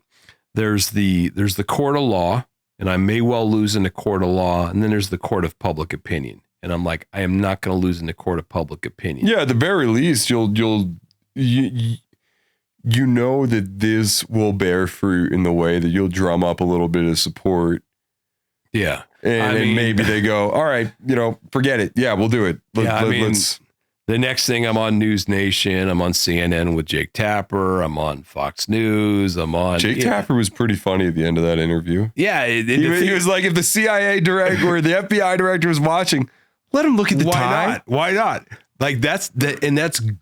There's the court of law, and I may well lose in the court of law, and then there's the court of public opinion. And I'm like, I am not going to lose in the court of public opinion. Yeah, at the very least, you know that this will bear fruit in the way that you'll drum up a little bit of support. Yeah. And maybe they go, all right, you know, forget it. Yeah, we'll do it. Let's. The next thing, I'm on News Nation. I'm on CNN with Jake Tapper. I'm on Fox News. I'm on. Jake Tapper was pretty funny at the end of that interview. Yeah. He was like, if the CIA director or the FBI director was watching, let him look at the tie. Why not? Like that's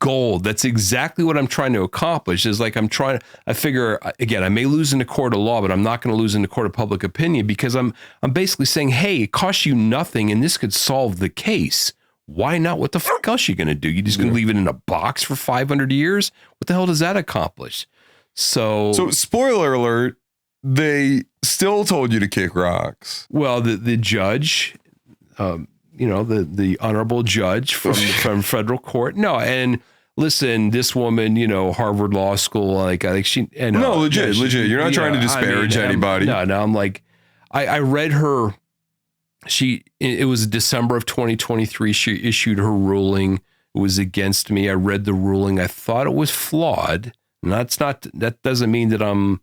gold. That's exactly what I'm trying to accomplish is like, I figure again, I may lose in the court of law, but I'm not going to lose in the court of public opinion because I'm basically saying, hey, it costs you nothing and this could solve the case. Why not? What the fuck else are you going to do? You just going to leave it in a box for 500 years? What the hell does that accomplish? So spoiler alert, they still told you to kick rocks. Well, the judge, the honorable judge from federal court. No, and listen, this woman, Harvard Law School, like I think she. And, no, legit. You're not trying to disparage anybody. No, I'm like, I read her. It was December of 2023. She issued her ruling. It was against me. I read the ruling. I thought it was flawed. And that doesn't mean that I'm.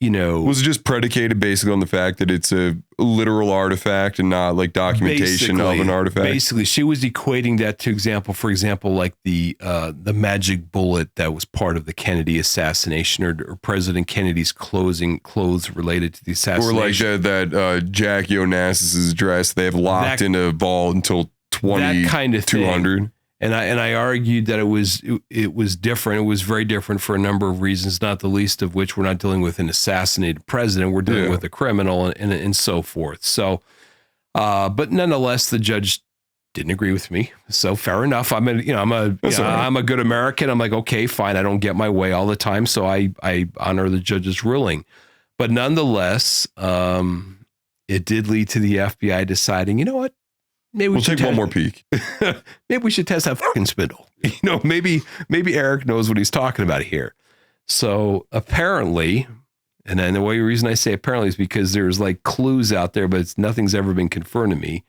Was it just predicated basically on the fact that it's a literal artifact and not like documentation of an artifact? Basically, she was equating that to for example, like the magic bullet that was part of the Kennedy assassination or President Kennedy's clothes related to the assassination. Or like that Jackie Onassis's dress they have locked in a vault until 20, that kind of 200. And I argued that it was different. It was very different for a number of reasons, not the least of which we're not dealing with an assassinated president. We're dealing with a criminal and so forth. So, but nonetheless, the judge didn't agree with me. So fair enough. I'm a good American. I'm like, okay, fine. I don't get my way all the time. So I honor the judge's ruling. But nonetheless, it did lead to the FBI deciding, you know what? Maybe we'll take one more peek. Maybe we should test that fucking spindle. Maybe Eric knows what he's talking about here. So apparently, and then the reason I say apparently is because there's like clues out there, but nothing's ever been confirmed to me.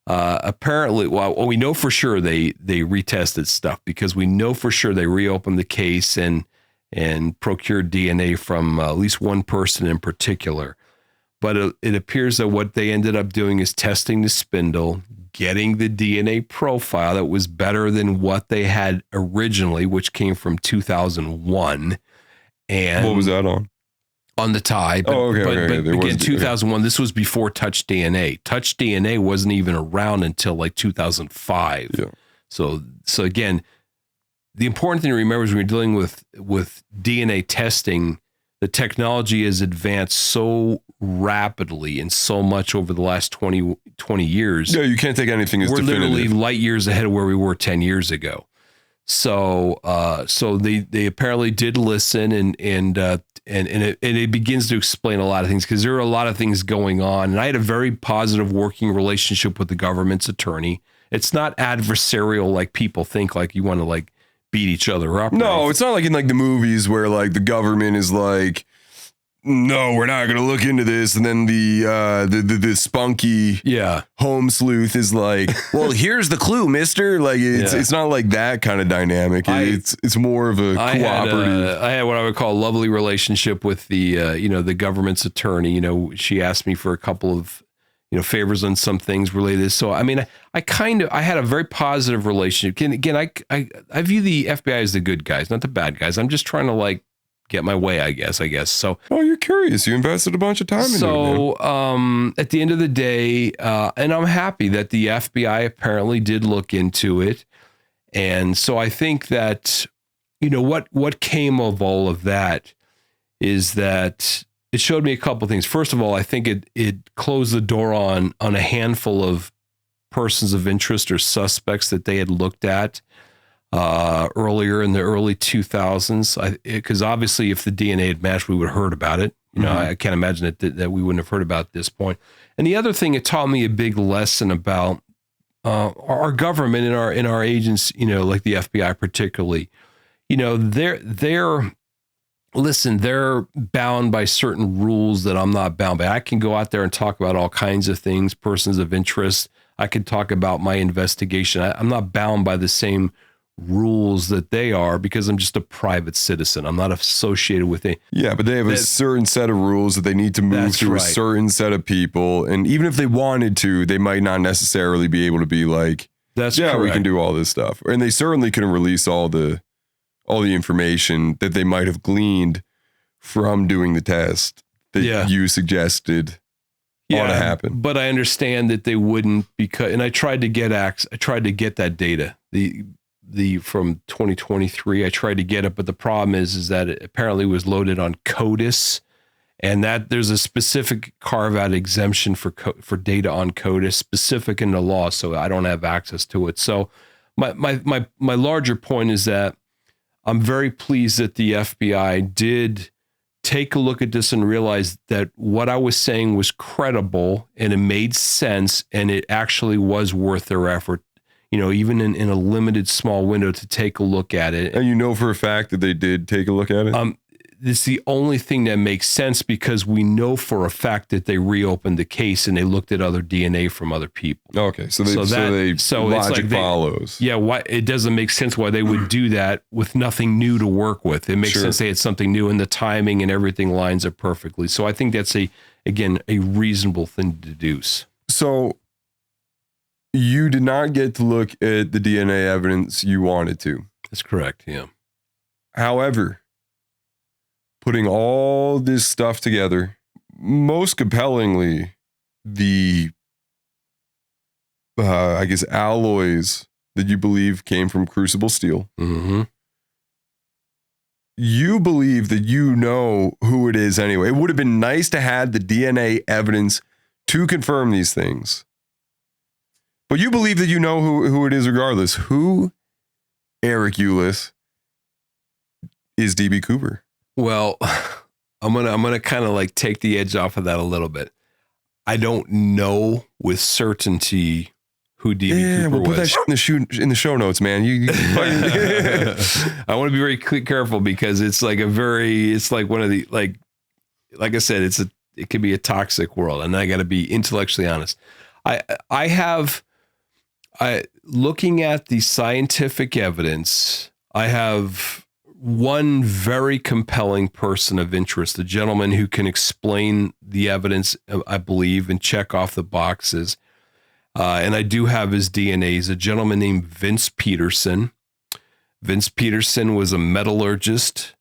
Apparently, well, we know for sure they retested stuff because we know for sure they reopened the case and procured DNA from at least one person in particular. But it appears that what they ended up doing is testing the spindle, getting the DNA profile that was better than what they had originally, which came from 2001. And what was that on? On the tie. But, but again, 2001, this was before Touch DNA. Touch DNA wasn't even around until like 2005. Yeah. So again, the important thing to remember is when you're dealing with DNA testing, the technology has advanced so rapidly and so much over the last 20 years. Yeah, you can't take anything as definitive. We're literally light years ahead of where we were 10 years ago. So they apparently did listen and it begins to explain a lot of things because there are a lot of things going on. And I had a very positive working relationship with the government's attorney. It's not adversarial like people think, like you want to like beat each other up. No, it's not like in like the movies where like the government is like, no, we're not going to look into this. And then the spunky home sleuth is like, well, here's the clue, mister. Like it's not like that kind of dynamic. It's more of a cooperative. I had what I would call a lovely relationship with the government's attorney. She asked me for a couple of, favors on some things related. So, I mean, I had a very positive relationship. Again, I view the FBI as the good guys, not the bad guys. I'm just trying to like get my way, I guess. So, oh, you're curious. You invested a bunch of time into it. So, at the end of the day, and I'm happy that the FBI apparently did look into it. And so I think that, what came of all of that is that it showed me a couple of things. First of all, I think it closed the door on a handful of persons of interest or suspects that they had looked at earlier in the early 2000s. Because obviously, if the DNA had matched, we would have heard about it. I can't imagine that we wouldn't have heard about it at this point. And the other thing, it taught me a big lesson about our government and our agents. Like the FBI particularly. They're bound by certain rules that I'm not bound by. I can go out there and talk about all kinds of things, persons of interest. I can talk about my investigation. I'm not bound by the same rules that they are because I'm just a private citizen. I'm not associated with it. Yeah, but they have a certain set of rules that they need to move through a certain set of people. And even if they wanted to, they might not necessarily be able to be like, correct. We can do all this stuff. And they certainly couldn't release all the information that they might have gleaned from doing the test that you suggested ought to happen. But I understand that they wouldn't and I tried to get that data. The from 2023, I tried to get it, but the problem is that it apparently was loaded on CODIS, and that there's a specific carve-out exemption for data on CODIS, specific in the law, so I don't have access to it. So my larger point is that I'm very pleased that the FBI did take a look at this and realize that what I was saying was credible and it made sense and it actually was worth their effort, even in a limited small window to take a look at it. And for a fact that they did take a look at it? It's the only thing that makes sense because we know for a fact that they reopened the case and they looked at other DNA from other people. Okay, so logic follows. Why it doesn't make sense why they would do that with nothing new to work with. It makes sense they had something new and the timing and everything lines up perfectly. So I think that's a reasonable thing to deduce. So you did not get to look at the DNA evidence you wanted to. That's correct, yeah. However, putting all this stuff together, most compellingly, the, alloys that you believe came from crucible steel. Mm-hmm. You believe that you know who it is anyway. It would have been nice to have the DNA evidence to confirm these things. But you believe that you know who it is regardless. Who, Eric Ulis, is DB Cooper? Well, I'm gonna kind of like take the edge off of that a little bit. I don't know with certainty who DB Cooper we'll put was. that in the show notes, man. I want to be very careful because it's like one of the like I said, it could be a toxic world, and I got to be intellectually honest. Looking at the scientific evidence, I have one very compelling person of interest, a gentleman who can explain the evidence, I believe, and check off the boxes. And I do have his DNA. He's a gentleman named Vince Peterson. Vince Peterson was a metallurgist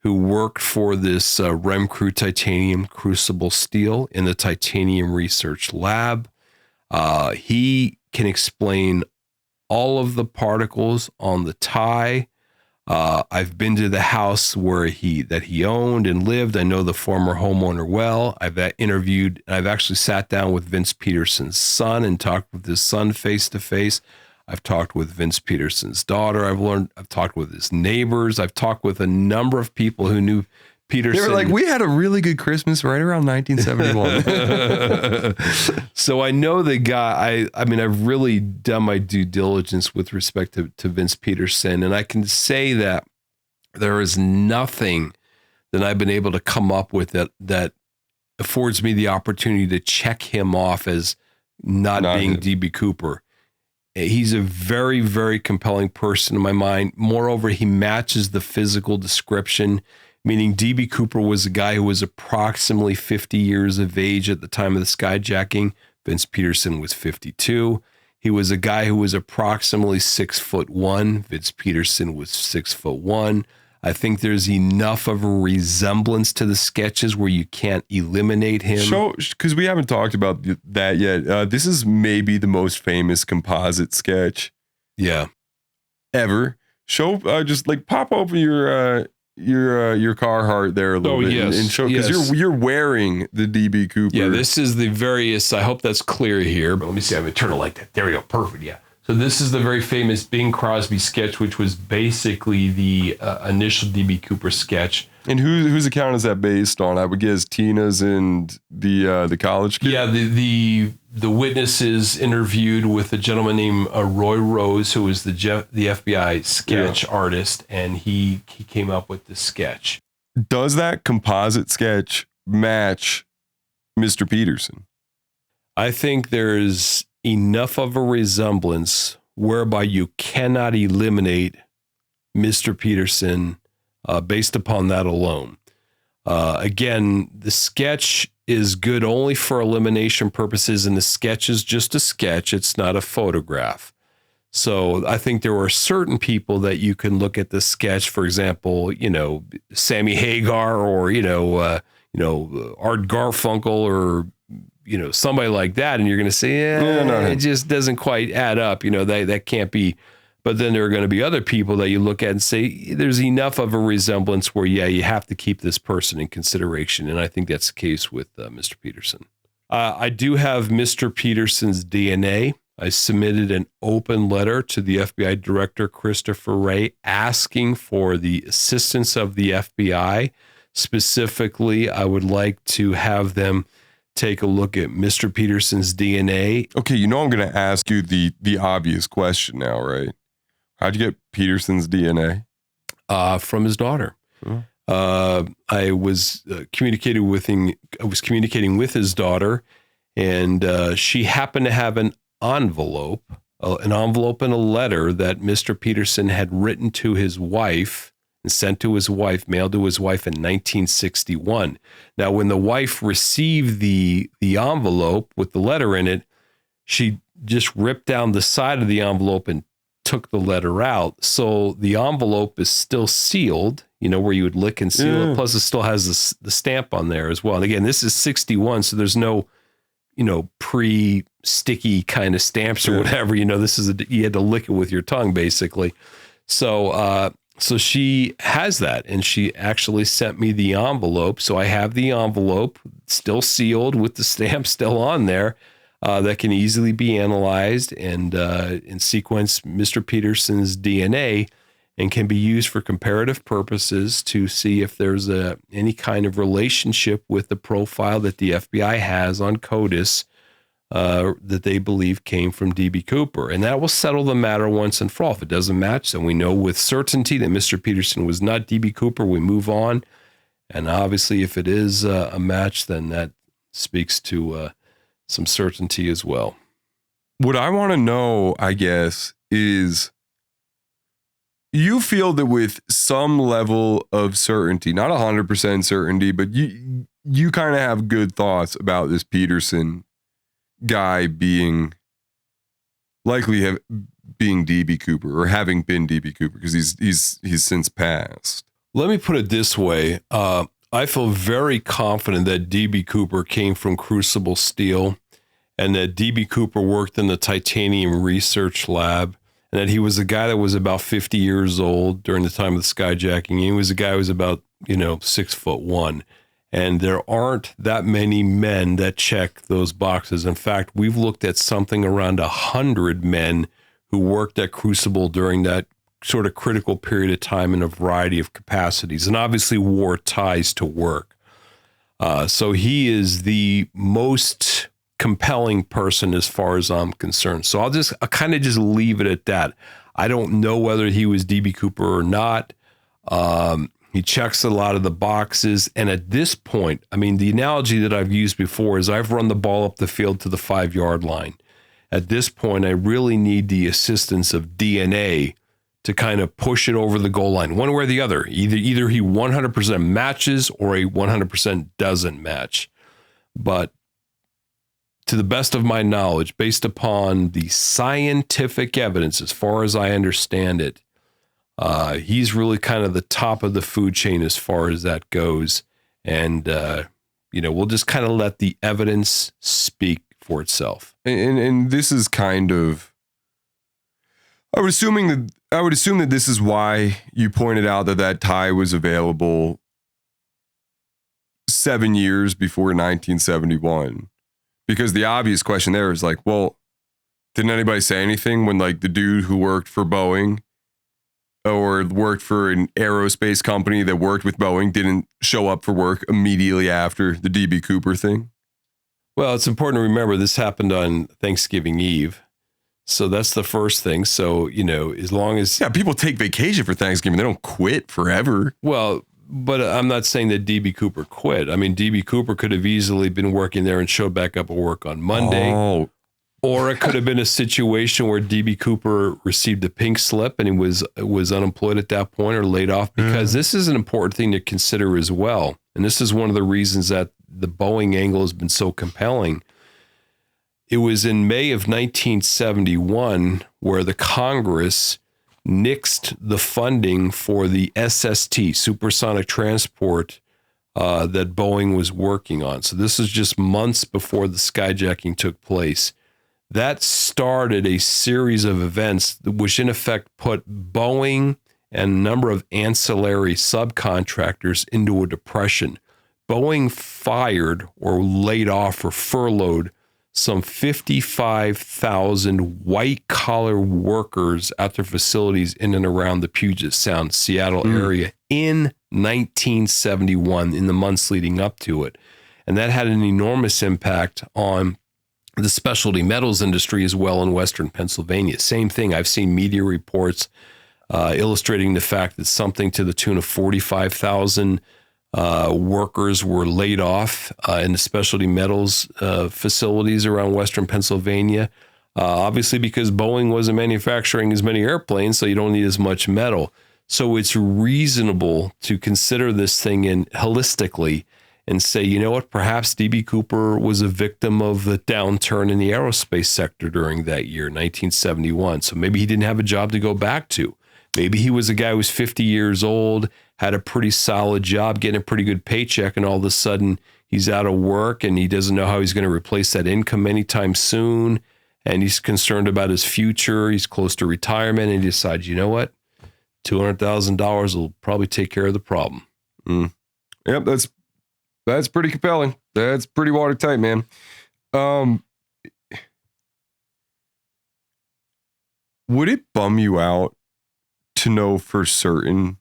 who worked for this Remcrew titanium crucible steel in the titanium research lab. He can explain all of the particles on the tie. I've been to the house where he owned and lived. I know the former homeowner well. I've actually sat down with Vince Peterson's son and talked with his son face to face. I've talked with Vince Peterson's daughter. I've talked with his neighbors. I've talked with a number of people who knew Peterson. They were like, we had a really good Christmas right around 1971. So I know the guy. I mean, I've really done my due diligence with respect to Vince Peterson. And I can say that there is nothing that I've been able to come up with that affords me the opportunity to check him off as not being DB Cooper. He's a very, very compelling person in my mind. Moreover, he matches the physical description, meaning DB Cooper was a guy who was approximately 50 years of age at the time of the skyjacking. Vince Peterson was 52. He was a guy who was approximately 6'1". Vince Peterson was 6'1". I think there's enough of a resemblance to the sketches where you can't eliminate him. Because we haven't talked about that yet. This is maybe the most famous composite sketch. Yeah. Ever. Just like pop open your Carhartt there a little bit and show, because you're wearing the DB Cooper. Yeah, this is the various, I hope that's clear here, but let me see, I'm going to turn it like that. There we go, perfect, yeah. So this is the very famous Bing Crosby sketch, which was basically the initial DB Cooper sketch. And whose account is that based on? I would guess Tina's and the college kid. Yeah, the witnesses interviewed with a gentleman named Roy Rose, who was the FBI sketch artist, and he came up with the sketch. Does that composite sketch match Mr. Peterson? I think there's enough of a resemblance whereby you cannot eliminate Mr. Peterson based upon that alone. Again, the sketch is good only for elimination purposes, and the sketch is just a sketch. It's not a photograph. So I think there are certain people that you can look at the sketch, for example, Sammy Hagar or, Art Garfunkel or, somebody like that. And you're going to say, it just doesn't quite add up. That can't be. But then there are going to be other people that you look at and say, there's enough of a resemblance where, you have to keep this person in consideration. And I think that's the case with Mr. Peterson. I do have Mr. Peterson's DNA. I submitted an open letter to the FBI Director, Christopher Wray, asking for the assistance of the FBI. Specifically, I would like to have them take a look at Mr. Peterson's DNA. Okay, I'm going to ask you the obvious question now, right? How'd you get Peterson's DNA? From his daughter. I was communicating with his daughter, and she happened to have an envelope and a letter that Mr. Peterson had written to his wife and sent to his wife, mailed to his wife in 1961. Now, when the wife received the envelope with the letter in it, she just ripped down the side of the envelope and took the letter out. So the envelope is still sealed, where you would lick and seal it. Plus it still has the stamp on there as well. And again, this is 61, so there's no, pre-sticky kind of stamps or whatever. This is you had to lick it with your tongue, basically. So she has that, and she actually sent me the envelope. So I have the envelope still sealed with the stamp still on there. That can easily be analyzed and sequence Mr. Peterson's DNA and can be used for comparative purposes to see if there's any kind of relationship with the profile that the FBI has on CODIS that they believe came from DB Cooper. And that will settle the matter once and for all. If it doesn't match, then we know with certainty that Mr. Peterson was not DB Cooper. We move on. And obviously, if it is a match, then that speaks to some certainty as well. What I want to know, I guess, is you feel that with some level of certainty, not 100% certainty, but you kind of have good thoughts about this Peterson guy being DB Cooper or having been DB Cooper, because he's since passed. Let me put it this way. I feel very confident that DB Cooper came from Crucible Steel and that DB Cooper worked in the titanium research lab and that he was a guy that was about 50 years old during the time of the skyjacking. He was a guy who was about, 6'1". And there aren't that many men that check those boxes. In fact, we've looked at something around 100 men who worked at Crucible during that sort of critical period of time in a variety of capacities, and obviously wore ties to work. So he is the most compelling person as far as I'm concerned. So I'll kind of just leave it at that. I don't know whether he was DB Cooper or not. He checks a lot of the boxes. And at this point, the analogy that I've used before is I've run the ball up the field to the 5-yard line. At this point, I really need the assistance of DNA to kind of push it over the goal line, one way or the other. Either he 100% matches or he 100% doesn't match. But to the best of my knowledge, based upon the scientific evidence, as far as I understand it, he's really kind of the top of the food chain as far as that goes. And, we'll just kind of let the evidence speak for itself. And this is kind of, I would assume that this is why you pointed out that tie was available 7 years before 1971. Because the obvious question there is like, well, didn't anybody say anything when like the dude who worked for Boeing or worked for an aerospace company that worked with Boeing didn't show up for work immediately after the DB Cooper thing? Well, it's important to remember this happened on Thanksgiving Eve. So that's the first thing. So, as long as... Yeah, people take vacation for Thanksgiving. They don't quit forever. Well, but I'm not saying that DB Cooper quit. I mean, DB Cooper could have easily been working there and showed back up at work on Monday. Oh. Or it could have been a situation where DB Cooper received a pink slip and he was unemployed at that point or laid off, because this is an important thing to consider as well. And this is one of the reasons that the Boeing angle has been so compelling. It was in May of 1971 where the Congress nixed the funding for the SST, supersonic transport, that Boeing was working on. So this is just months before the skyjacking took place. That started a series of events which in effect put Boeing and a number of ancillary subcontractors into a depression. Boeing fired or laid off or furloughed some 55,000 white-collar workers at their facilities in and around the Puget Sound, Seattle area in 1971, in the months leading up to it. And that had an enormous impact on the specialty metals industry as well in Western Pennsylvania. Same thing. I've seen media reports illustrating the fact that something to the tune of 45,000 workers were laid off in the specialty metals facilities around Western Pennsylvania, obviously because Boeing wasn't manufacturing as many airplanes, so you don't need as much metal. So it's reasonable to consider this thing in holistically and say, you know what, perhaps DB Cooper was a victim of the downturn in the aerospace sector during that year, 1971. So maybe he didn't have a job to go back to. Maybe he was a guy who was 50 years old, had a pretty solid job, getting a pretty good paycheck, and all of a sudden he's out of work and he doesn't know how he's going to replace that income anytime soon. And he's concerned about his future. He's close to retirement and he decides, you know what, $200,000 will probably take care of the problem. Yep, that's pretty compelling. That's pretty watertight, man. Would it bum you out to know for certain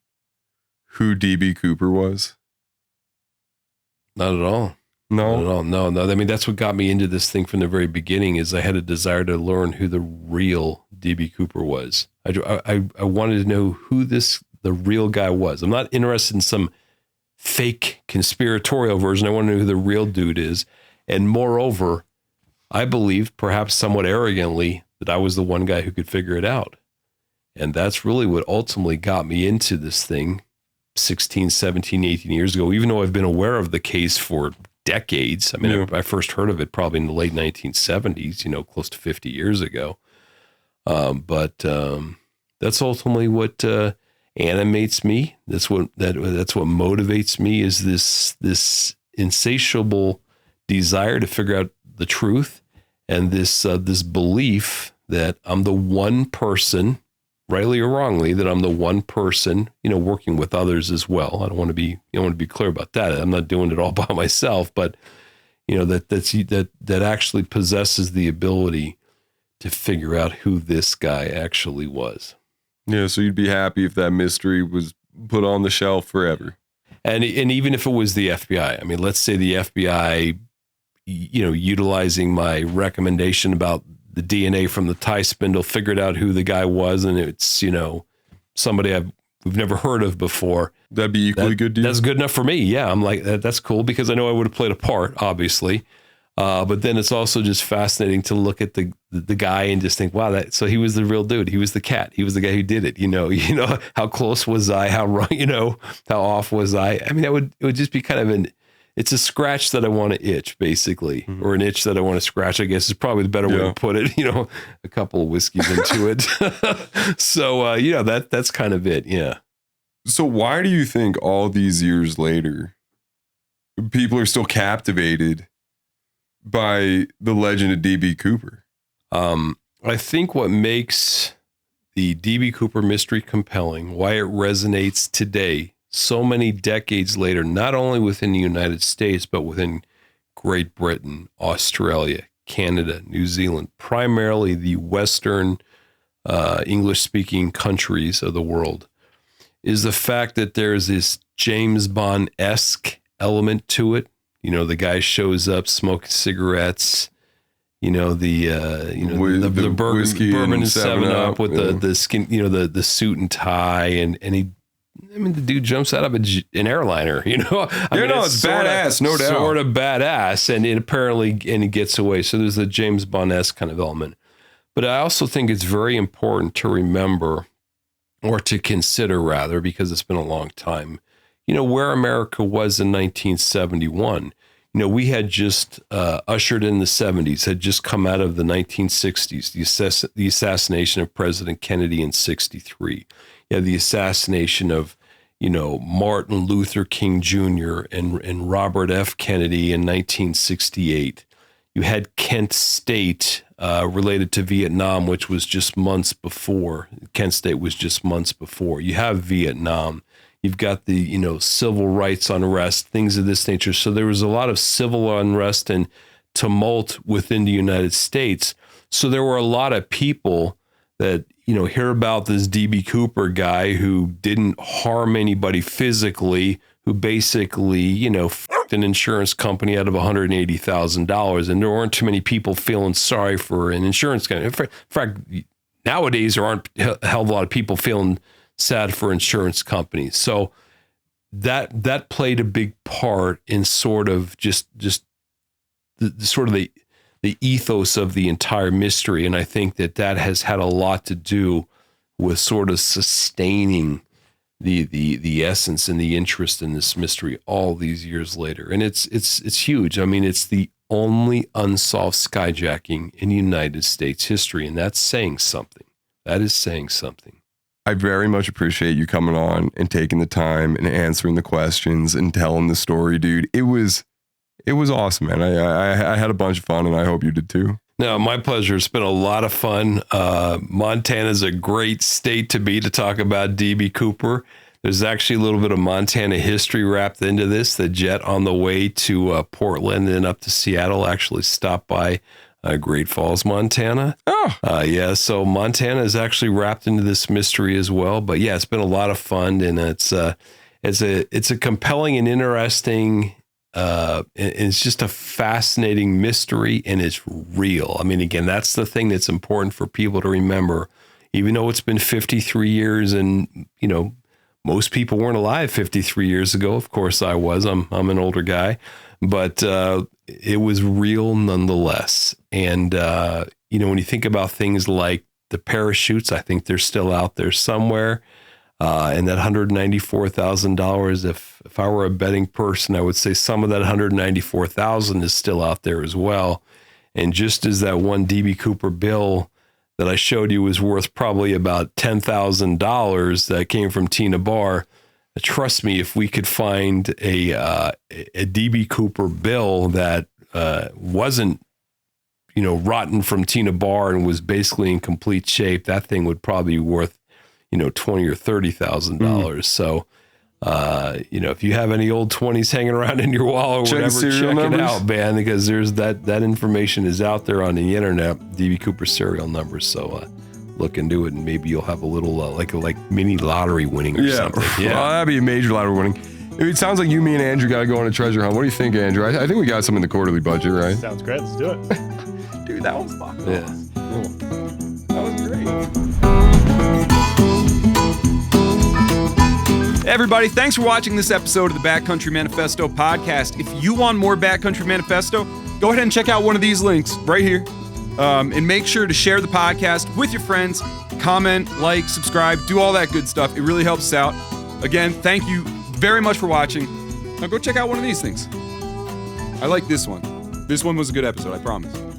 who DB Cooper was? Not at all. No? Not at all. No. I mean, that's what got me into this thing from the very beginning, is I had a desire to learn who the real DB Cooper was. I wanted to know who the real guy was. I'm not interested in some fake conspiratorial version. I want to know who the real dude is. And moreover, I believed, perhaps somewhat arrogantly, that I was the one guy who could figure it out. And that's really what ultimately got me into this thing 16, 17, 18 years ago, even though I've been aware of the case for decades. I mean, I first heard of it probably in the late 1970s, close to 50 years ago. But that's ultimately what animates me. That's what motivates me, is this insatiable desire to figure out the truth, and this belief that I'm the one person, rightly or wrongly, that I'm the one person, working with others as well. I want to be clear about that. I'm not doing it all by myself, but that actually possesses the ability to figure out who this guy actually was. Yeah, so you'd be happy if that mystery was put on the shelf forever. And even if it was the FBI, I mean, let's say the FBI, utilizing my recommendation about the DNA from the tie spindle, figured out who the guy was, and it's, somebody we've never heard of before. That'd be equally good, dude. That's good enough for me. Yeah, I'm like, that's cool, because I know I would have played a part, obviously. But then it's also just fascinating to look at the guy and just think, wow, so he was the real dude. He was the cat. He was the guy who did it. How close was I? How wrong? How off was I? I mean, it would just be kind of it's a scratch that I want to itch, basically, or an itch that I want to scratch, I guess is probably the better way to put it. A couple of whiskeys into it. So, that's kind of it. Yeah. So why do you think all these years later, people are still captivated by the legend of D.B. Cooper? I think what makes the D.B. Cooper mystery compelling, why it resonates today, so many decades later, not only within the United States, but within Great Britain, Australia, Canada, New Zealand, primarily the Western English-speaking countries of the world, is the fact that there's this James Bond-esque element to it. The guy shows up smoking cigarettes, the bourbon and 7-Up with the skin, the suit and tie, and he, the dude jumps out of an airliner, it's badass, no doubt. Sort of badass, and he gets away. So there's the James Bond-esque kind of element. But I also think it's very important to remember, or to consider rather, because it's been a long time, where America was in 1971. We had just ushered in the 70s, had just come out of the 1960s, the assassination of President Kennedy in 63. You had the assassination of, Martin Luther King Jr. and Robert F. Kennedy in 1968. You had Kent State related to Vietnam, which was just months before. Kent State was just months before. You have Vietnam. You've got the, civil rights unrest, things of this nature. So there was a lot of civil unrest and tumult within the United States. So there were a lot of people that, hear about this D.B. Cooper guy who didn't harm anybody physically, who basically, fucked an insurance company out of $180,000. And there weren't too many people feeling sorry for an insurance company. In fact, nowadays there aren't a hell of a lot of people feeling sad for insurance companies. So that played a big part in sort of just the ethos of the entire mystery. And I think that has had a lot to do with sort of sustaining the essence and the interest in this mystery all these years later. And it's huge. I mean, it's the only unsolved skyjacking in United States history. And that's saying something. That is saying something. I very much appreciate you coming on and taking the time and answering the questions and telling the story, dude. It was awesome, man. I had a bunch of fun, and I hope you did too. No, my pleasure. It's been a lot of fun. Montana's a great state to talk about D.B. Cooper. There's actually a little bit of Montana history wrapped into this. The jet on the way to Portland and up to Seattle actually stopped by Great Falls, Montana. Oh. Yeah, so Montana is actually wrapped into this mystery as well. But yeah, it's been a lot of fun, and it's a compelling and interesting. It's just a fascinating mystery, and it's real. I mean, again, that's the thing that's important for people to remember. Even though it's been 53 years, and most people weren't alive 53 years ago. Of course, I was. I'm an older guy, but it was real nonetheless. And when you think about things like the parachutes, I think they're still out there somewhere. And that $194,000, if I were a betting person, I would say some of that $194,000 is still out there as well. And just as that one D.B. Cooper bill that I showed you was worth probably about $10,000 that came from Tena Bar, trust me, if we could find a D.B. Cooper bill that wasn't, rotten from Tena Bar and was basically in complete shape, that thing would probably be worth $20,000 or $30,000. So, if you have any old 20s hanging around in your wall or whatever, check it out, man, because there's that information is out there on the internet, D.B. Cooper serial numbers. So, look into it, and maybe you'll have a little like mini lottery winning or something. Yeah, well, that'd be a major lottery winning. It sounds like you, me, and Andrew got to go on a treasure hunt. What do you think, Andrew? I think we got some in the quarterly budget, right? Sounds great. Let's do it. Dude, that was fun. Yeah. Cool. That was great. Everybody, thanks for watching this episode of the Backcountry Manifesto podcast. If you want more Backcountry Manifesto, go ahead and check out one of these links right here. And make sure to share the podcast with your friends, comment, like, subscribe, do all that good stuff. It really helps us out. Again, thank you very much for watching. Now go check out one of these things. I like this one. This one was a good episode, I promise.